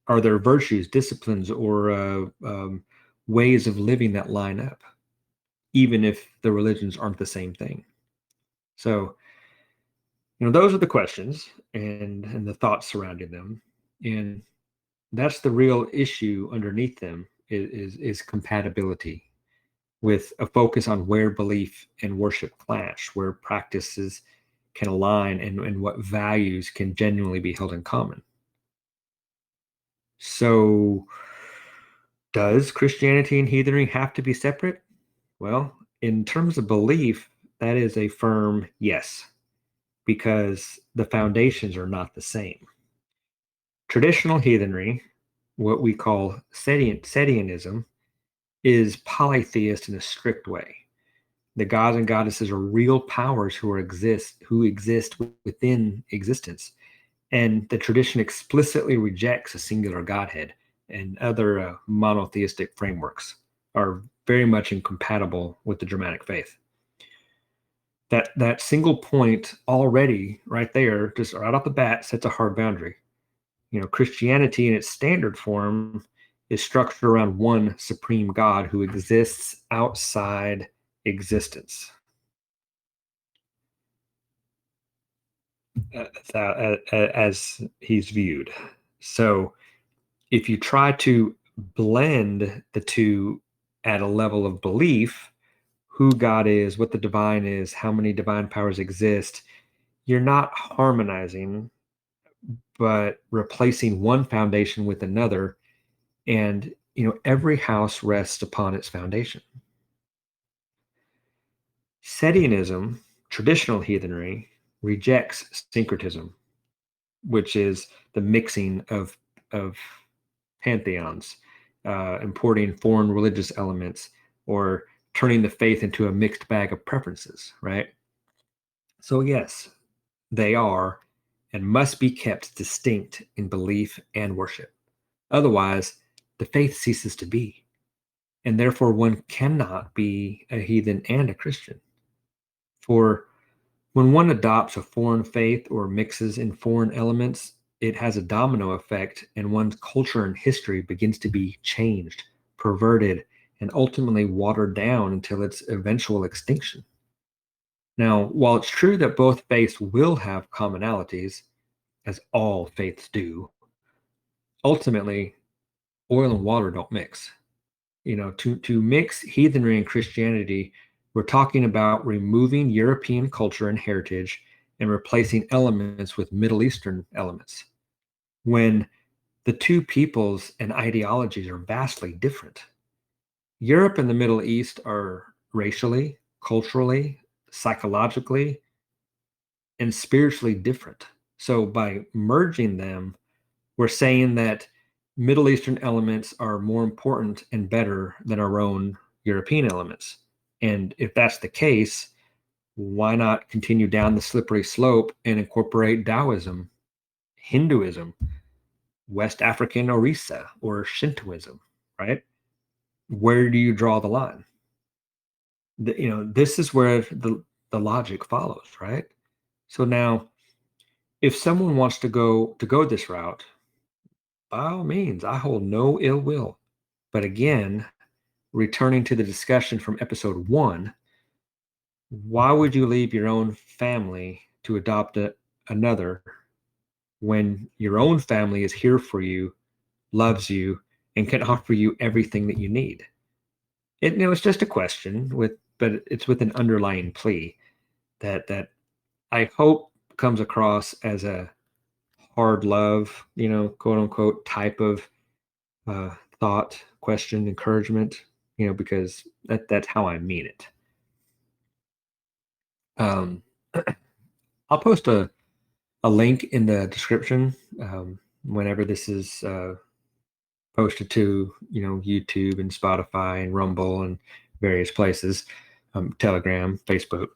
Are there virtues, disciplines, or ways of living that line up, even if the religions aren't the same thing? So, those are the questions and the thoughts surrounding them, and that's the real issue underneath them is compatibility, with a focus on where belief and worship clash, where practices can align, and what values can genuinely be held in common. So, does Christianity and heathenry have to be separate? Well, in terms of belief, that is a firm yes, because the foundations are not the same. Traditional heathenry, what we call Setianism, is polytheist in a strict way. The gods and goddesses are real powers who exist within existence, and the tradition explicitly rejects a singular godhead, and other monotheistic frameworks are very much incompatible with the Germanic faith. That single point already right there, just right off the bat, sets a hard boundary. Christianity in its standard form is structured around one supreme God who exists outside existence. As he's viewed. So if you try to blend the two at a level of belief, who God is, what the divine is, how many divine powers exist, you're not harmonizing, but replacing one foundation with another. And, every house rests upon its foundation. Setianism, traditional heathenry, rejects syncretism, which is the mixing of pantheons, importing foreign religious elements, or turning the faith into a mixed bag of preferences, right? So yes, they are and must be kept distinct in belief and worship. Otherwise, the faith ceases to be, and therefore one cannot be a heathen and a Christian. For when one adopts a foreign faith or mixes in foreign elements, it has a domino effect, and one's culture and history begins to be changed, perverted, and ultimately watered down until its eventual extinction. Now, while it's true that both faiths will have commonalities, as all faiths do, ultimately, oil and water don't mix. To mix heathenry and Christianity, we're talking about removing European culture and heritage and replacing elements with Middle Eastern elements. When the two peoples and ideologies are vastly different. Europe and the Middle East are racially, culturally, psychologically, and spiritually different. So by merging them, we're saying that Middle Eastern elements are more important and better than our own European elements. And if that's the case, why not continue down the slippery slope and incorporate Taoism, Hinduism, West African Orisa, or Shintoism, right? Where do you draw the line? This is where the logic follows, right? So now, if someone wants to go this route, by all means, I hold no ill will. But again, returning to the discussion from episode 1, why would you leave your own family to adopt another when your own family is here for you, loves you, and can offer you everything that you need? It's just a question but it's with an underlying plea that I hope comes across as a hard love, quote unquote, type of thought, question, encouragement, because that's how I mean it. Um, I'll post a link in the description whenever this is posted to YouTube and Spotify and Rumble and various places, Telegram, Facebook.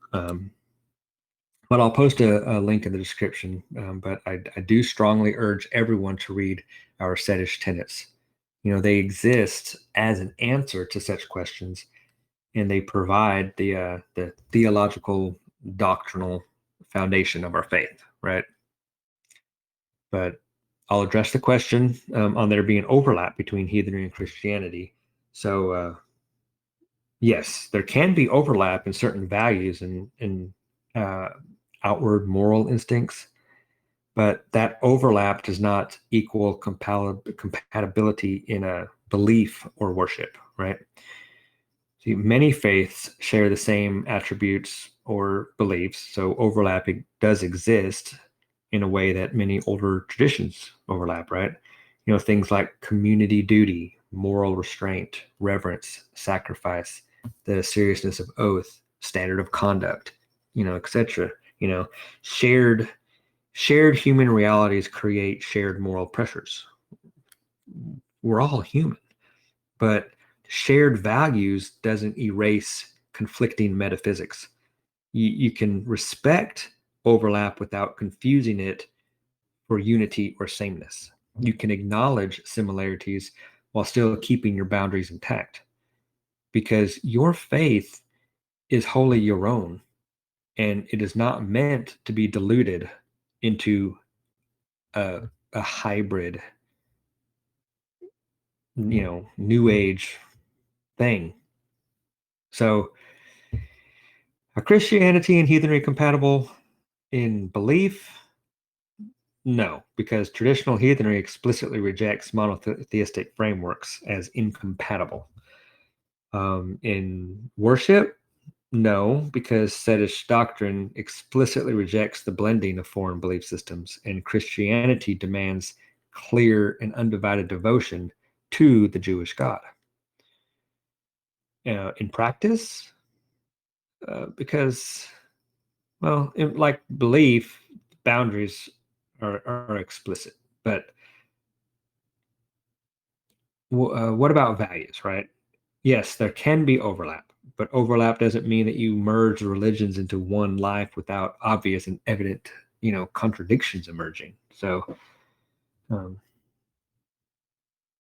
But I'll post a link in the description. But I do strongly urge everyone to read our Setish tenets. They exist as an answer to such questions, and they provide the theological, doctrinal foundation of our faith, right? But I'll address the question on there being overlap between heathenry and Christianity. So, yes, there can be overlap in certain values and uh, outward moral instincts, but that overlap does not equal compatibility in a belief or worship, right? See, many faiths share the same attributes or beliefs, so overlapping does exist in a way that many older traditions overlap, right? Things like community duty, moral restraint, reverence, sacrifice, the seriousness of oath, standard of conduct, etc. Shared shared human realities create shared moral pressures. We're all human, but shared values doesn't erase conflicting metaphysics. You can respect overlap without confusing it for unity or sameness. You can acknowledge similarities while still keeping your boundaries intact, because your faith is wholly your own, and it is not meant to be diluted into a hybrid, new age thing. So, are Christianity and heathenry compatible in belief? No, because traditional heathenry explicitly rejects monotheistic frameworks as incompatible. In worship, no, because Setish doctrine explicitly rejects the blending of foreign belief systems, and Christianity demands clear and undivided devotion to the Jewish God. In practice, because, well, like belief, boundaries are explicit. But what about values, right? Yes, there can be overlap, but overlap doesn't mean that you merge religions into one life without obvious and evident, contradictions emerging. So, um,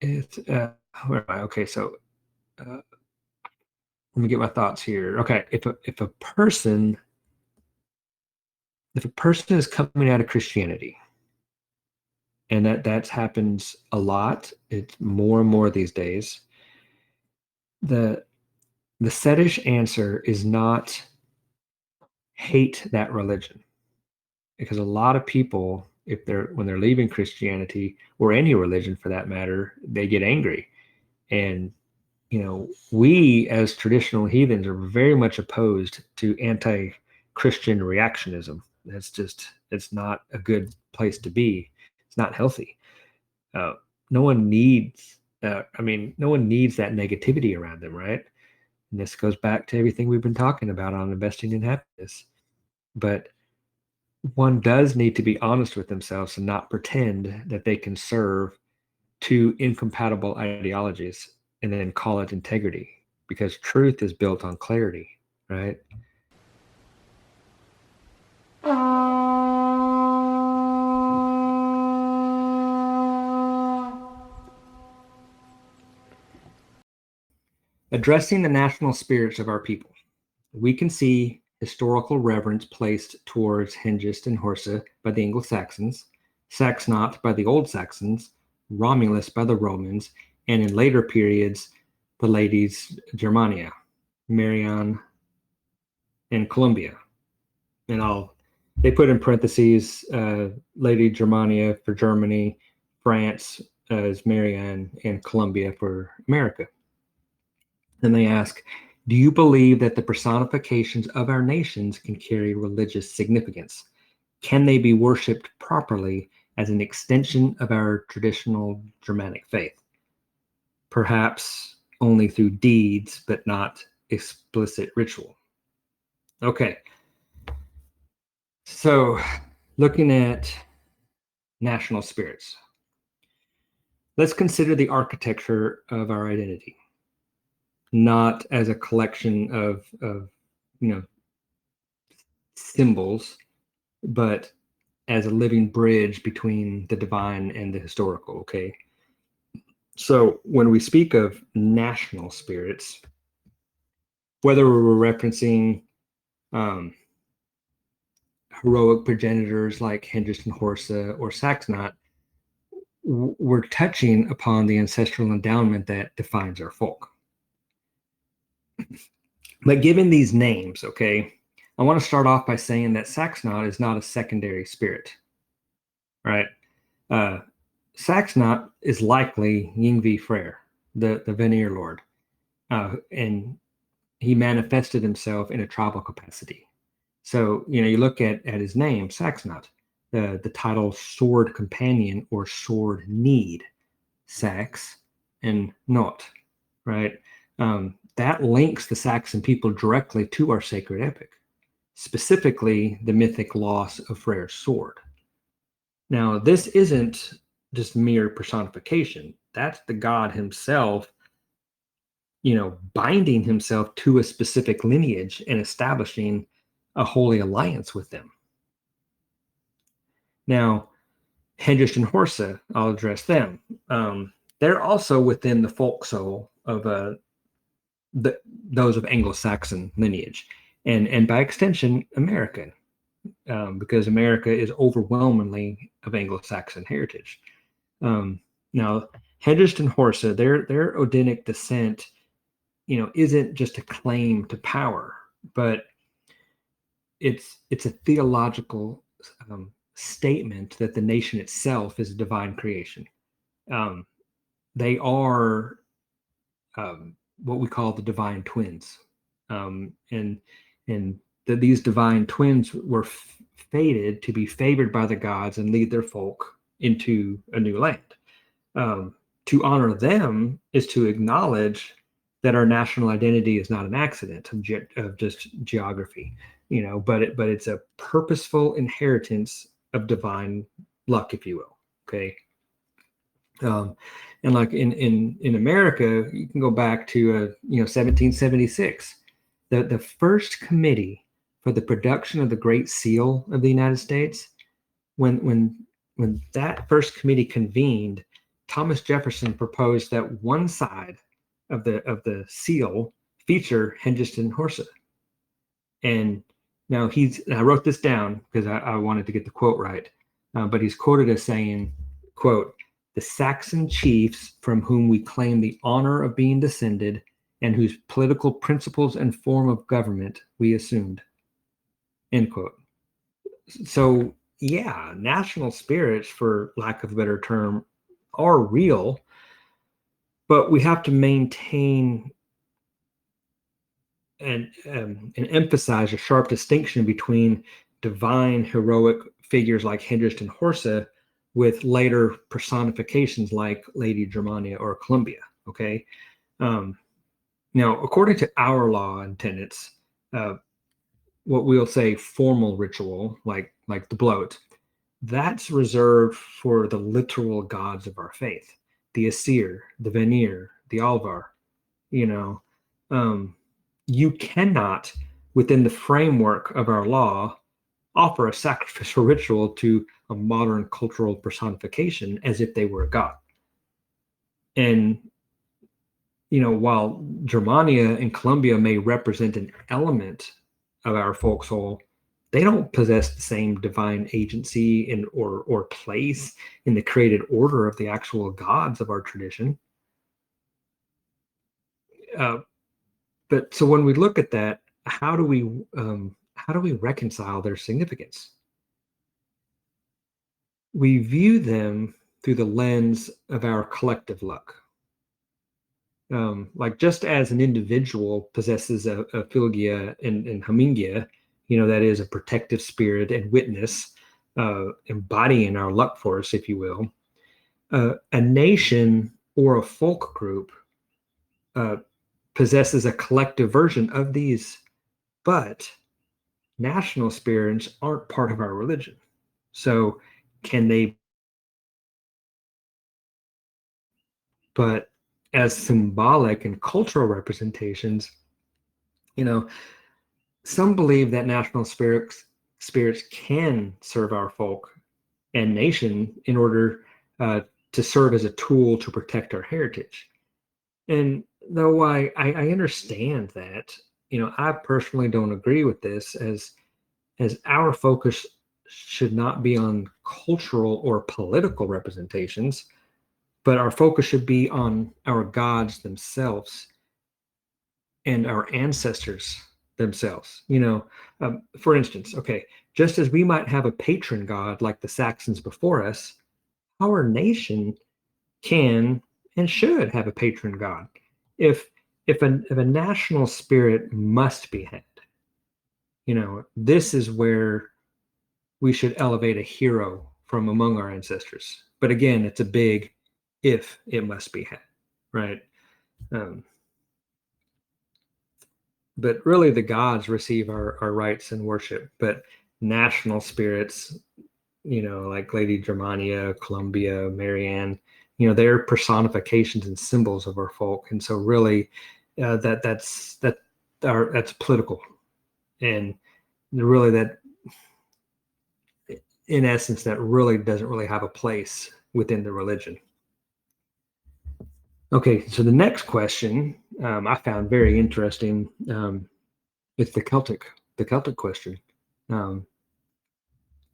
it's where am I? Okay, so let me get my thoughts here. Okay, if a person is coming out of Christianity and that happens a lot. It's more and more these days. The setish answer is not hate that religion, because a lot of people, if when they're leaving Christianity or any religion for that matter, they get angry. And we as traditional heathens are very much opposed to anti-Christian reactionism. It's not a good place to be. It's not healthy. Uh, no one needs, no one needs that negativity around them, right? And this goes back to everything we've been talking about on investing in happiness. But one does need to be honest with themselves and not pretend that they can serve two incompatible ideologies and then call it integrity, because truth is built on clarity, right? Addressing the national spirits of our people, we can see historical reverence placed towards Hengist and Horsa by the Anglo-Saxons, Saxnot by the Old Saxons, Romulus by the Romans, and in later periods, the ladies Germania, Marianne, and Columbia. And they put in parentheses Lady Germania for Germany, France as Marianne, and Columbia for America. Then they ask, do you believe that the personifications of our nations can carry religious significance? Can they be worshipped properly as an extension of our traditional Germanic faith? Perhaps only through deeds, but not explicit ritual. Okay. So, looking at national spirits, let's consider the architecture of our identity, not as a collection of symbols, but as a living bridge between the divine and the historical. Okay. So when we speak of national spirits, whether we're referencing heroic progenitors like Hengist and Horsa or Saxnot, we're touching upon the ancestral endowment that defines our folk. But given these names, okay, I want to start off by saying that Saxnot is not a secondary spirit, right? Saxnot is likely Yngvi Freyr, the Vanir Lord, and he manifested himself in a tribal capacity. So, you look at his name, Saxnot, the title sword companion or sword need, Sax and Not, right? That links the Saxon people directly to our sacred epic, specifically the mythic loss of Freyr's sword. Now, this isn't just mere personification. That's the god himself, binding himself to a specific lineage and establishing a holy alliance with them. Now, Hengist and Horsa, I'll address them. They're also within the folk soul of those of Anglo-Saxon lineage, and by extension, American, because America is overwhelmingly of Anglo-Saxon heritage. Now, Hengist and Horsa, their Odinic descent, isn't just a claim to power, but it's a theological statement that the nation itself is a divine creation. They are what we call the divine twins, and these divine twins were fated to be favored by the gods and lead their folk into a new land. To honor them is to acknowledge that our national identity is not an accident of just geography, but it's a purposeful inheritance of divine luck, if you will. Okay. And like in America, you can go back to 1776, the first committee for the production of the Great Seal of the United States. When that first committee convened, Thomas Jefferson proposed that one side of the seal feature Hengist and Horsa. And now I wrote this down because I wanted to get the quote right, but he's quoted as saying, quote, the Saxon chiefs from whom we claim the honor of being descended and whose political principles and form of government we assumed, end quote. So yeah, national spirits, for lack of a better term, are real, but we have to maintain and emphasize a sharp distinction between divine heroic figures like Hindrist and Horsa with later personifications like Lady Germania or Columbia. Okay. Now, according to our law and tenets, what we'll say formal ritual, like the bloat, that's reserved for the literal gods of our faith, the Asir, the Vanir, the Alvar. You know, you cannot, within the framework of our law, offer a sacrificial ritual to a modern cultural personification as if they were a god. And, while Germania and Columbia may represent an element of our folk soul, they don't possess the same divine agency or place in the created order of the actual gods of our tradition. But so when we look at that, how do we reconcile their significance? We view them through the lens of our collective luck. Like just as an individual possesses a Philgia and Hamingia, that is a protective spirit and witness, embodying our luck force, if you will, a nation or a folk group possesses a collective version of these, but national spirits aren't part of our religion. So can they, but as symbolic and cultural representations, some believe that national spirits can serve our folk and nation in order to serve as a tool to protect our heritage. And though I understand that, I personally don't agree with this, as our focus should not be on cultural or political representations, but our focus should be on our gods themselves and our ancestors themselves. For instance, okay, just as we might have a patron god like the Saxons before us, our nation can and should have a patron god. If a national spirit must be had, this is where we should elevate a hero from among our ancestors. But again, it's a big if it must be had, right? But really the gods receive our rights and worship, but national spirits, like Lady Germania, Columbia, Marianne, they're personifications and symbols of our folk. And so really that's political. And really that, in essence, that really doesn't really have a place within the religion. Okay, so the next question I found very interesting. It's the Celtic question.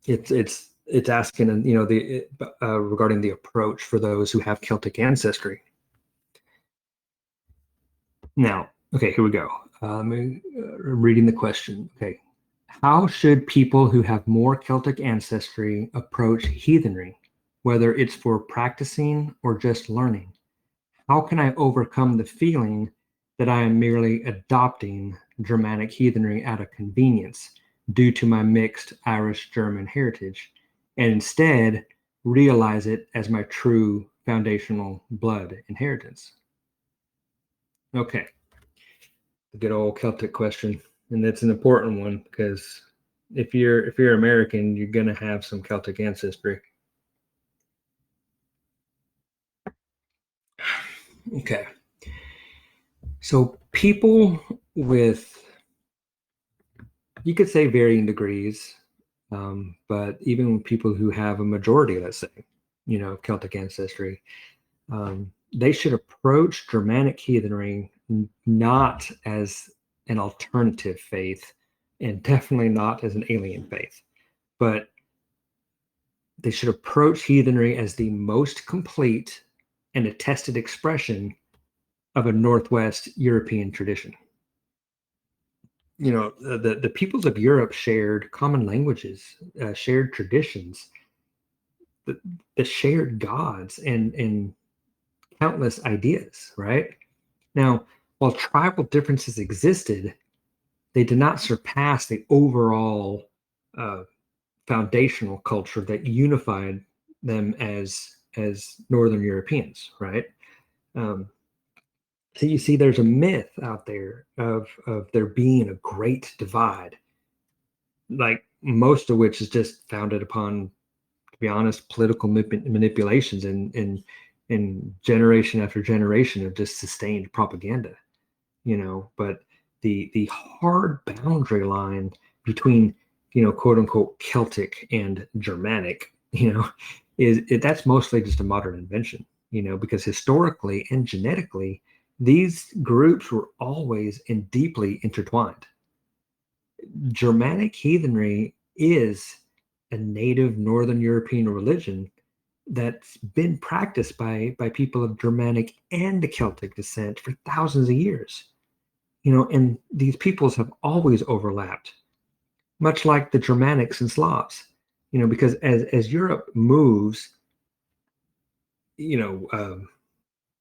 It's asking, regarding the approach for those who have Celtic ancestry. Now, okay, here we go. Reading the question. Okay, how should people who have more Celtic ancestry approach heathenry, whether it's for practicing or just learning? How can I overcome the feeling that I am merely adopting Germanic heathenry out of convenience due to my mixed Irish-German heritage, and instead realize it as my true foundational blood inheritance? Okay, the good old Celtic question, and that's an important one because if you're American, you're gonna have some Celtic ancestry. Okay. So people with, you could say, varying degrees, but even people who have a majority, let's say, Celtic ancestry, they should approach Germanic heathenry not as an alternative faith, and definitely not as an alien faith, but they should approach heathenry as the most complete and attested expression of a Northwest European tradition. The peoples of Europe shared common languages, shared traditions, the, the shared gods, and countless ideas, right? Now, while tribal differences existed, they did not surpass the overall uh, foundational culture that unified them as Northern Europeans, right? Um, so you see, there's a myth out there of there being a great divide, like most of which is just founded upon, to be honest, political manipulations and generation after generation of just sustained propaganda. But the hard boundary line between, quote unquote Celtic and Germanic, that's mostly just a modern invention, because historically and genetically these groups were always and deeply intertwined. Germanic heathenry is a native Northern European religion that's been practiced by people of Germanic and Celtic descent for thousands of years. And these peoples have always overlapped, much like the Germanics and Slavs. Because as Europe moves,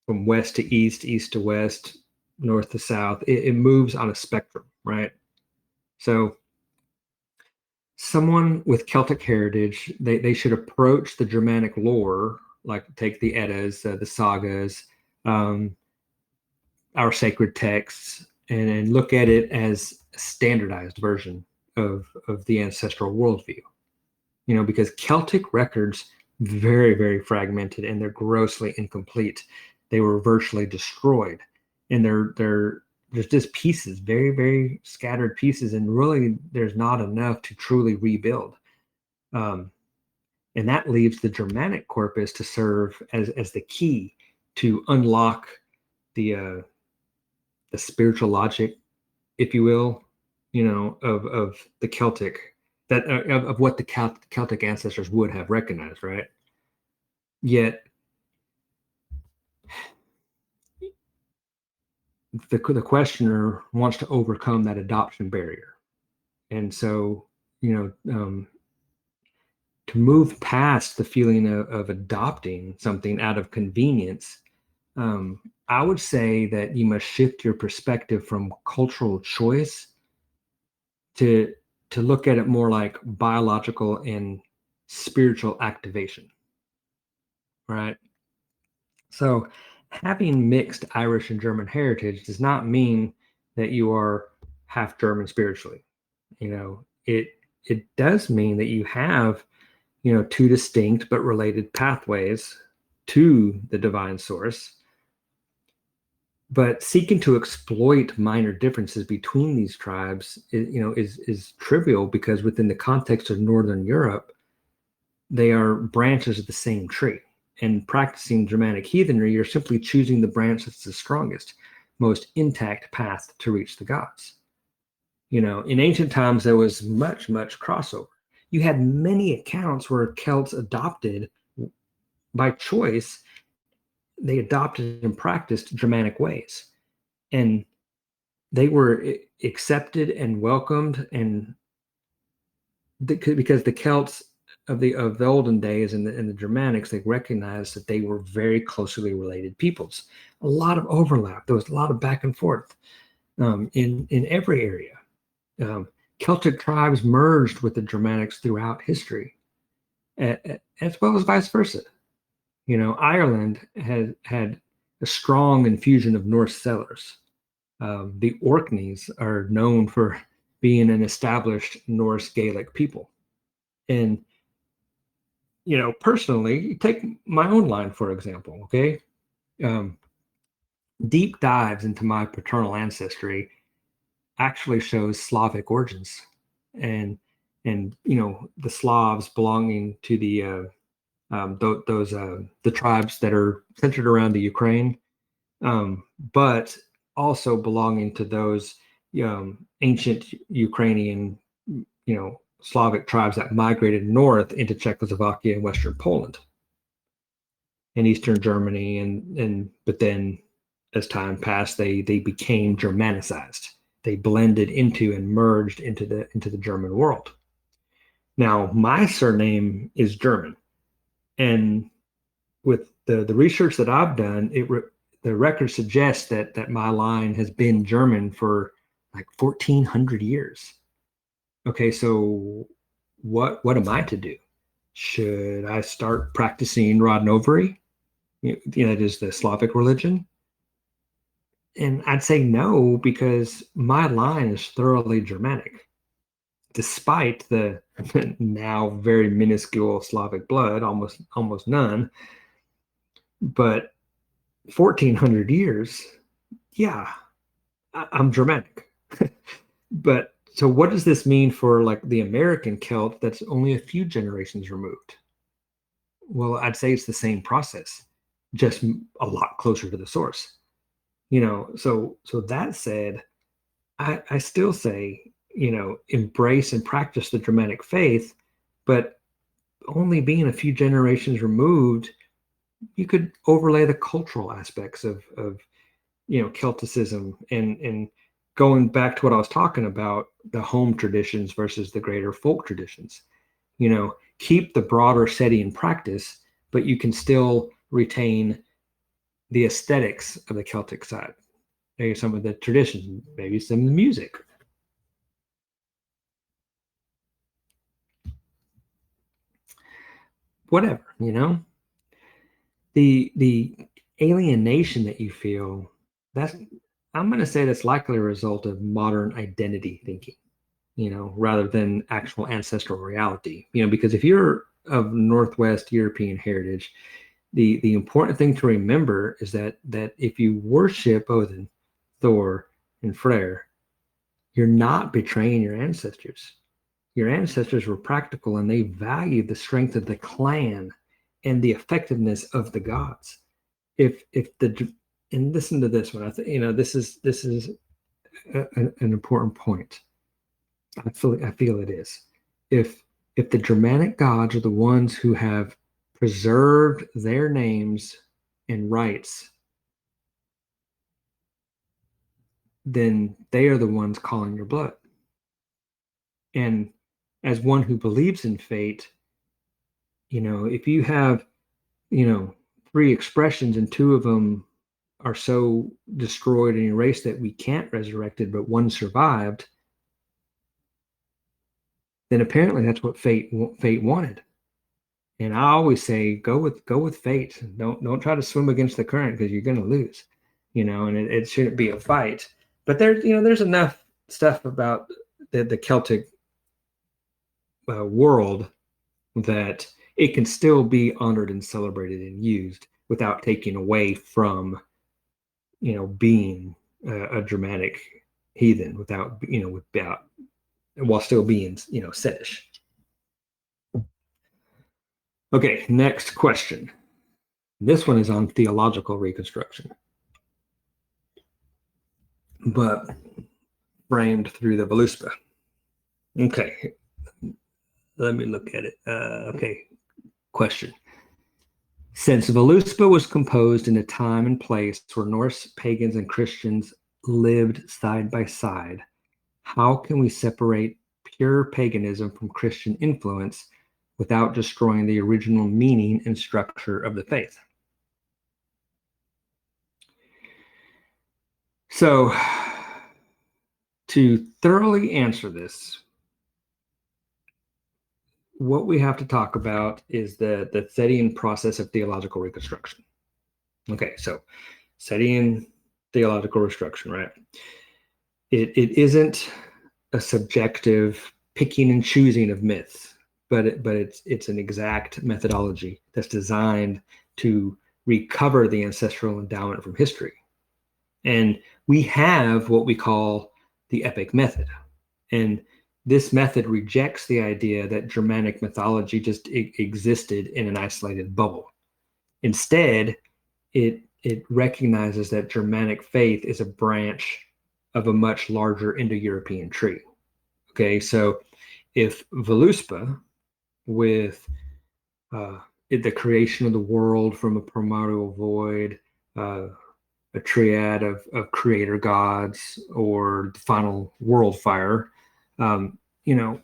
from west to east, east to west, north to south, it moves on a spectrum, right? So someone with Celtic heritage, they should approach the Germanic lore, like take the Eddas, the sagas, um, our sacred texts, and look at it as a standardized version of the ancestral worldview. Because Celtic records very, very fragmented and they're grossly incomplete. They were virtually destroyed, and there's just pieces, very, very scattered pieces, and really there's not enough to truly rebuild. Um, and that leaves the Germanic corpus to serve as the key to unlock the spiritual logic, if you will, of the Celtic, that of what the Celtic ancestors would have recognized, right? Yet the questioner wants to overcome that adoption barrier, and so to move past the feeling of adopting something out of convenience, I would say that you must shift your perspective from cultural choice to look at it more like biological and spiritual activation, right? So having mixed Irish and German heritage does not mean that you are half German spiritually. It does mean that you have, two distinct but related pathways to the divine source. But seeking to exploit minor differences between these tribes is trivial, because within the context of Northern Europe, they are branches of the same tree. And practicing Germanic heathenry, you're simply choosing the branch that's the strongest, most intact path to reach the gods. In ancient times, there was much, much crossover. You had many accounts where Celts adopted by choice, they adopted and practiced Germanic ways. And they were accepted and welcomed, and because the Celts of the olden days and the Germanics, they recognized that they were very closely related peoples. A lot of overlap. There was a lot of back and forth in every area. Celtic tribes merged with the Germanics throughout history, as well as vice versa. Ireland had a strong infusion of Norse settlers. The Orkneys are known for being an established Norse Gaelic people. And, personally, take my own line, for example, okay? Deep dives into my paternal ancestry actually shows Slavic origins, and the Slavs belonging to the tribes that are centered around the Ukraine, but also belonging to those ancient Ukrainian Slavic tribes that migrated north into Czechoslovakia and Western Poland and Eastern Germany, but then as time passed, they became Germanicized. They blended into and merged into the German world. Now, my surname is German, and with the research that I've done, the record suggests that my line has been German for like 1,400 years. Okay, so what am I to do? Should I start practicing Rodnovery? That is the Slavic religion. And I'd say no, because my line is thoroughly Germanic, despite the now very minuscule Slavic blood, almost none. But 1,400 years, yeah, I'm Germanic. But so what does this mean for like the American Celt that's only a few generations removed? Well, I'd say it's the same process, just a lot closer to the source. So that said, I still say, embrace and practice the Germanic faith, but only being a few generations removed, you could overlay the cultural aspects of Celticism and going back to what I was talking about, the home traditions versus the greater folk traditions. Keep the broader Setian practice, but you can still retain the aesthetics of the Celtic side. Maybe some of the traditions, maybe some of the music. Whatever, the alienation that you feel, I'm going to say that's likely a result of modern identity thinking, rather than actual ancestral reality. Because if you're of Northwest European heritage, the important thing to remember is that if you worship Odin, Thor, and Freyr, you're not betraying your ancestors. Your ancestors were practical and they valued the strength of the clan and the effectiveness of the gods. If the and listen to this one, this is an important point. I feel it is. If the Germanic gods are the ones who have preserved their names and rights, then they are the ones calling your blood. And as one who believes in fate, if you have, three expressions and two of them are so destroyed and erased that we can't resurrect it, but one survived, then apparently that's what fate wanted. And I always say, go with fate. Don't try to swim against the current because you're going to lose, and it shouldn't be a fight. But there's enough stuff about the Celtic world that it can still be honored and celebrated and used without taking away from, being a Germanic heathen, without while still being, Setish. Okay, next question. This one is on theological reconstruction, but framed through the Voluspa. Okay, let me look at it. Okay, question. Since Voluspa was composed in a time and place where Norse pagans and Christians lived side by side, how can we separate pure paganism from Christian influence without destroying the original meaning and structure of the faith? So, to thoroughly answer this, what we have to talk about is the Setian process of theological reconstruction. Okay, so Setian theological reconstruction, right? It isn't a subjective picking and choosing of myths, but it's an exact methodology that's designed to recover the ancestral endowment from history. And we have what we call the epic method. And this method rejects the idea that Germanic mythology just existed in an isolated bubble. Instead, it recognizes that Germanic faith is a branch of a much larger Indo-European tree. Okay, so if Voluspa, with the creation of the world from a primordial void, a triad of creator gods, or the final world fire, you know,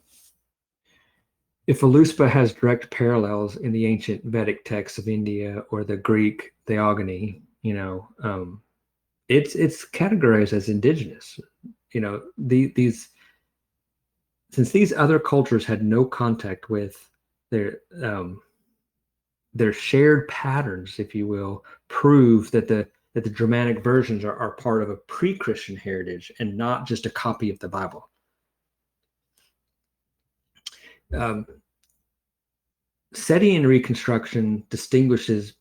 if Voluspa has direct parallels in the ancient Vedic texts of India or the Greek theogony, it's categorized as indigenous. These since these other cultures had no contact with their shared patterns, if you will, prove that the Germanic versions are part of a pre-Christian heritage and not just a copy of the Bible. Setting reconstruction distinguishes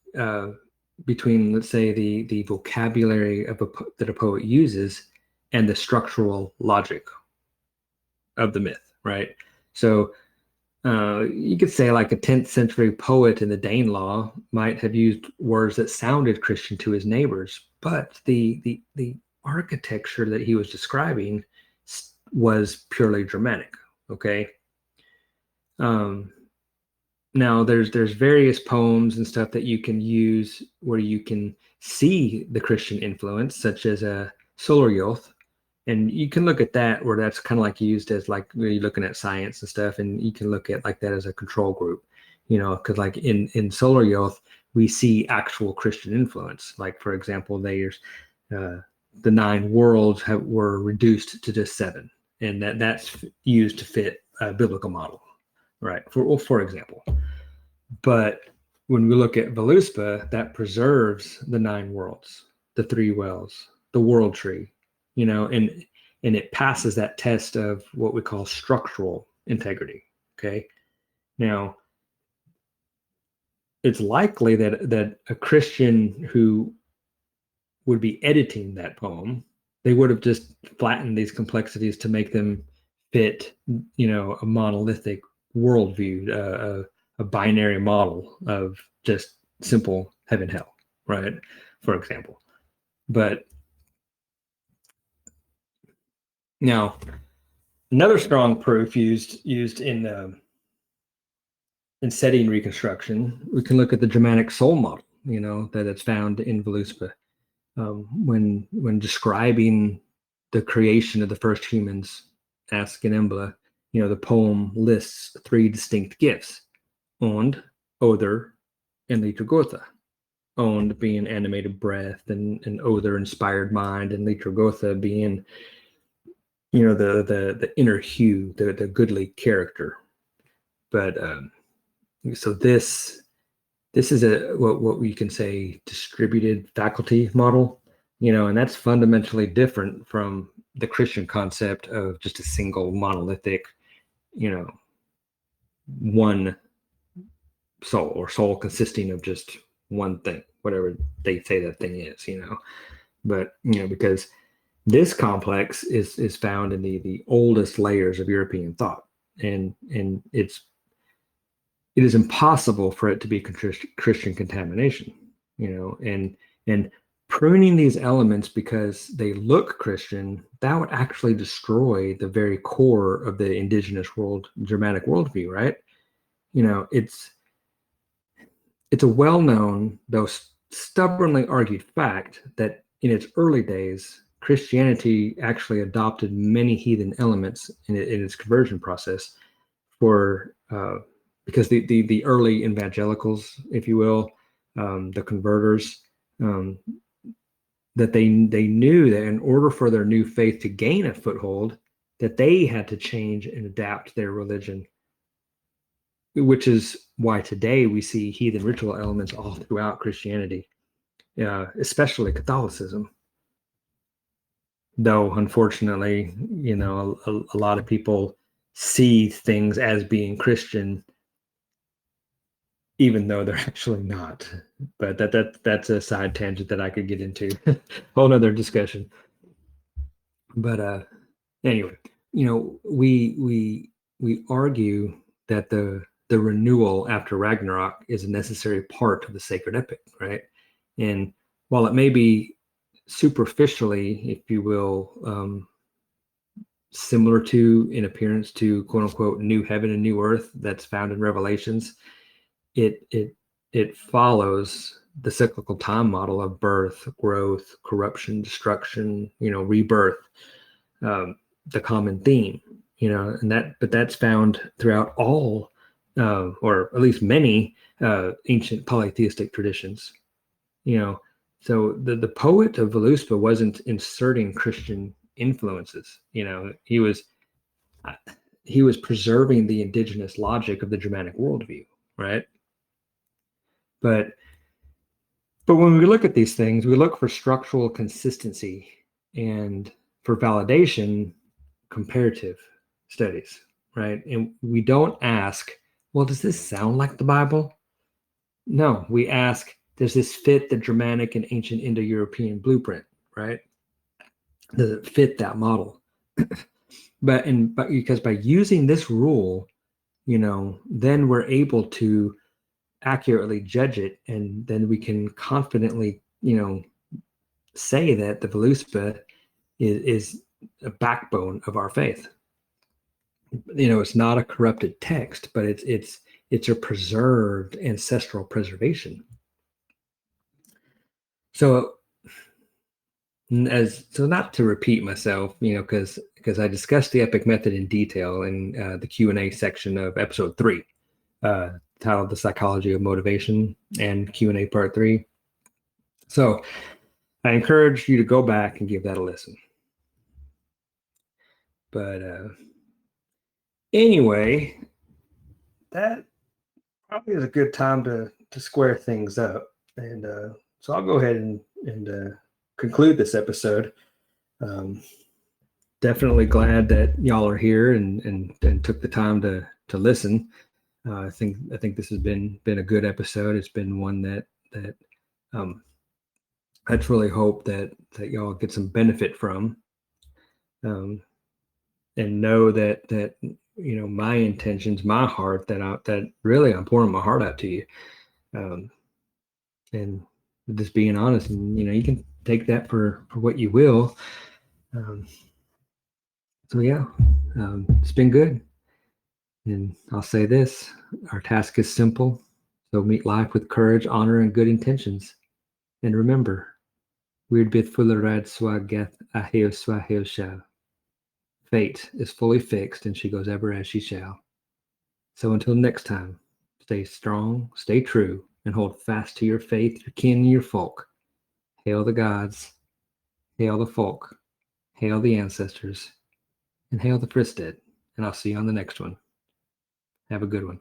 between, let's say, the vocabulary that a poet uses and the structural logic of the myth, right? So you could say like a 10th century poet in the Danelaw might have used words that sounded Christian to his neighbors, but the architecture that he was describing was purely Germanic, okay? Now there's various poems and stuff that you can use where you can see the Christian influence, such as a Solar Youth, and you can look at that where that's kind of like used as like you're looking at science and stuff, and you can look at like that as a control group, because like in Solar Youth we see actual Christian influence. Like for example, there's the 9 worlds were reduced to just 7, and that's used to fit a biblical model, right? For example. But when we look at Voluspa, that preserves the 9 worlds, the 3 wells, the world tree, and it passes that test of what we call structural integrity. Okay. Now, it's likely that a Christian who would be editing that poem, they would have just flattened these complexities to make them fit, a monolithic worldview, a binary model of just simple heaven, hell, right? For example. But now, another strong proof used in setting reconstruction, we can look at the Germanic soul model, that it's found in Voluspa. When describing the creation of the first humans, Ask and Embla, the poem lists 3 distinct gifts: Und, Other, and Liturgotha. Und being animated breath, and Other inspired mind, and Liturgotha being, the inner hue, the goodly character. But so this is what we can say distributed faculty model, and that's fundamentally different from the Christian concept of just a single monolithic, one soul, or soul consisting of just one thing, whatever they say that thing is, but because this complex is found in the oldest layers of European thought, and it is impossible for it to be Christian contamination, and pruning these elements because they look Christian, that would actually destroy the very core of the indigenous Germanic worldview, right? It's a well-known, though stubbornly argued fact that in its early days, Christianity actually adopted many heathen elements in its conversion process because the early evangelicals, if you will, the converters, that they knew that in order for their new faith to gain a foothold, that they had to change and adapt their religion, which is why today we see heathen ritual elements all throughout Christianity, especially Catholicism. Though, unfortunately, a lot of people see things as being Christian, even though they're actually not. But that's a side tangent that I could get into. Whole nother discussion. But anyway, we argue that the renewal after Ragnarok is a necessary part of the sacred epic, right? And while it may be superficially, if you will, similar to in appearance to quote unquote new heaven and new earth that's found in Revelations. It follows the cyclical time model of birth, growth, corruption, destruction, rebirth, the common theme, but that's found throughout all, or at least many ancient polytheistic traditions. So the poet of Voluspa wasn't inserting Christian influences. He was preserving the indigenous logic of the Germanic worldview, right? But when we look at these things, we look for structural consistency and for validation, comparative studies, right? And we don't ask, well, does this sound like the Bible? No, we ask, does this fit the Germanic and ancient Indo-European blueprint, right? Does it fit that model? but because by using this rule, then we're able to accurately judge it, and then we can confidently, say that the Voluspa is a backbone of our faith. It's not a corrupted text, but it's a preserved ancestral preservation. So not to repeat myself, because I discussed the epic method in detail in the Q&A section of episode 3, titled "The Psychology of Motivation" and Q&A part 3. So I encourage you to go back and give that a listen. But anyway, that probably is a good time to square things up, and so I'll go ahead and conclude this episode. Definitely glad that y'all are here and took the time to listen. I think this has been a good episode. It's been one that I truly hope that y'all get some benefit from, and know that my intentions, my heart, that really I'm pouring my heart out to you, and just being honest, and you can take that for what you will. So yeah, it's been good. And I'll say this, our task is simple. So meet life with courage, honor, and good intentions. And remember, weird bit fuller rad swageth aheo swaheo shall. Fate is fully fixed, and she goes ever as she shall. So until next time, stay strong, stay true, and hold fast to your faith, your kin, and your folk. Hail the gods, hail the folk, hail the ancestors, and hail the Frithstead. And I'll see you on the next one. Have a good one.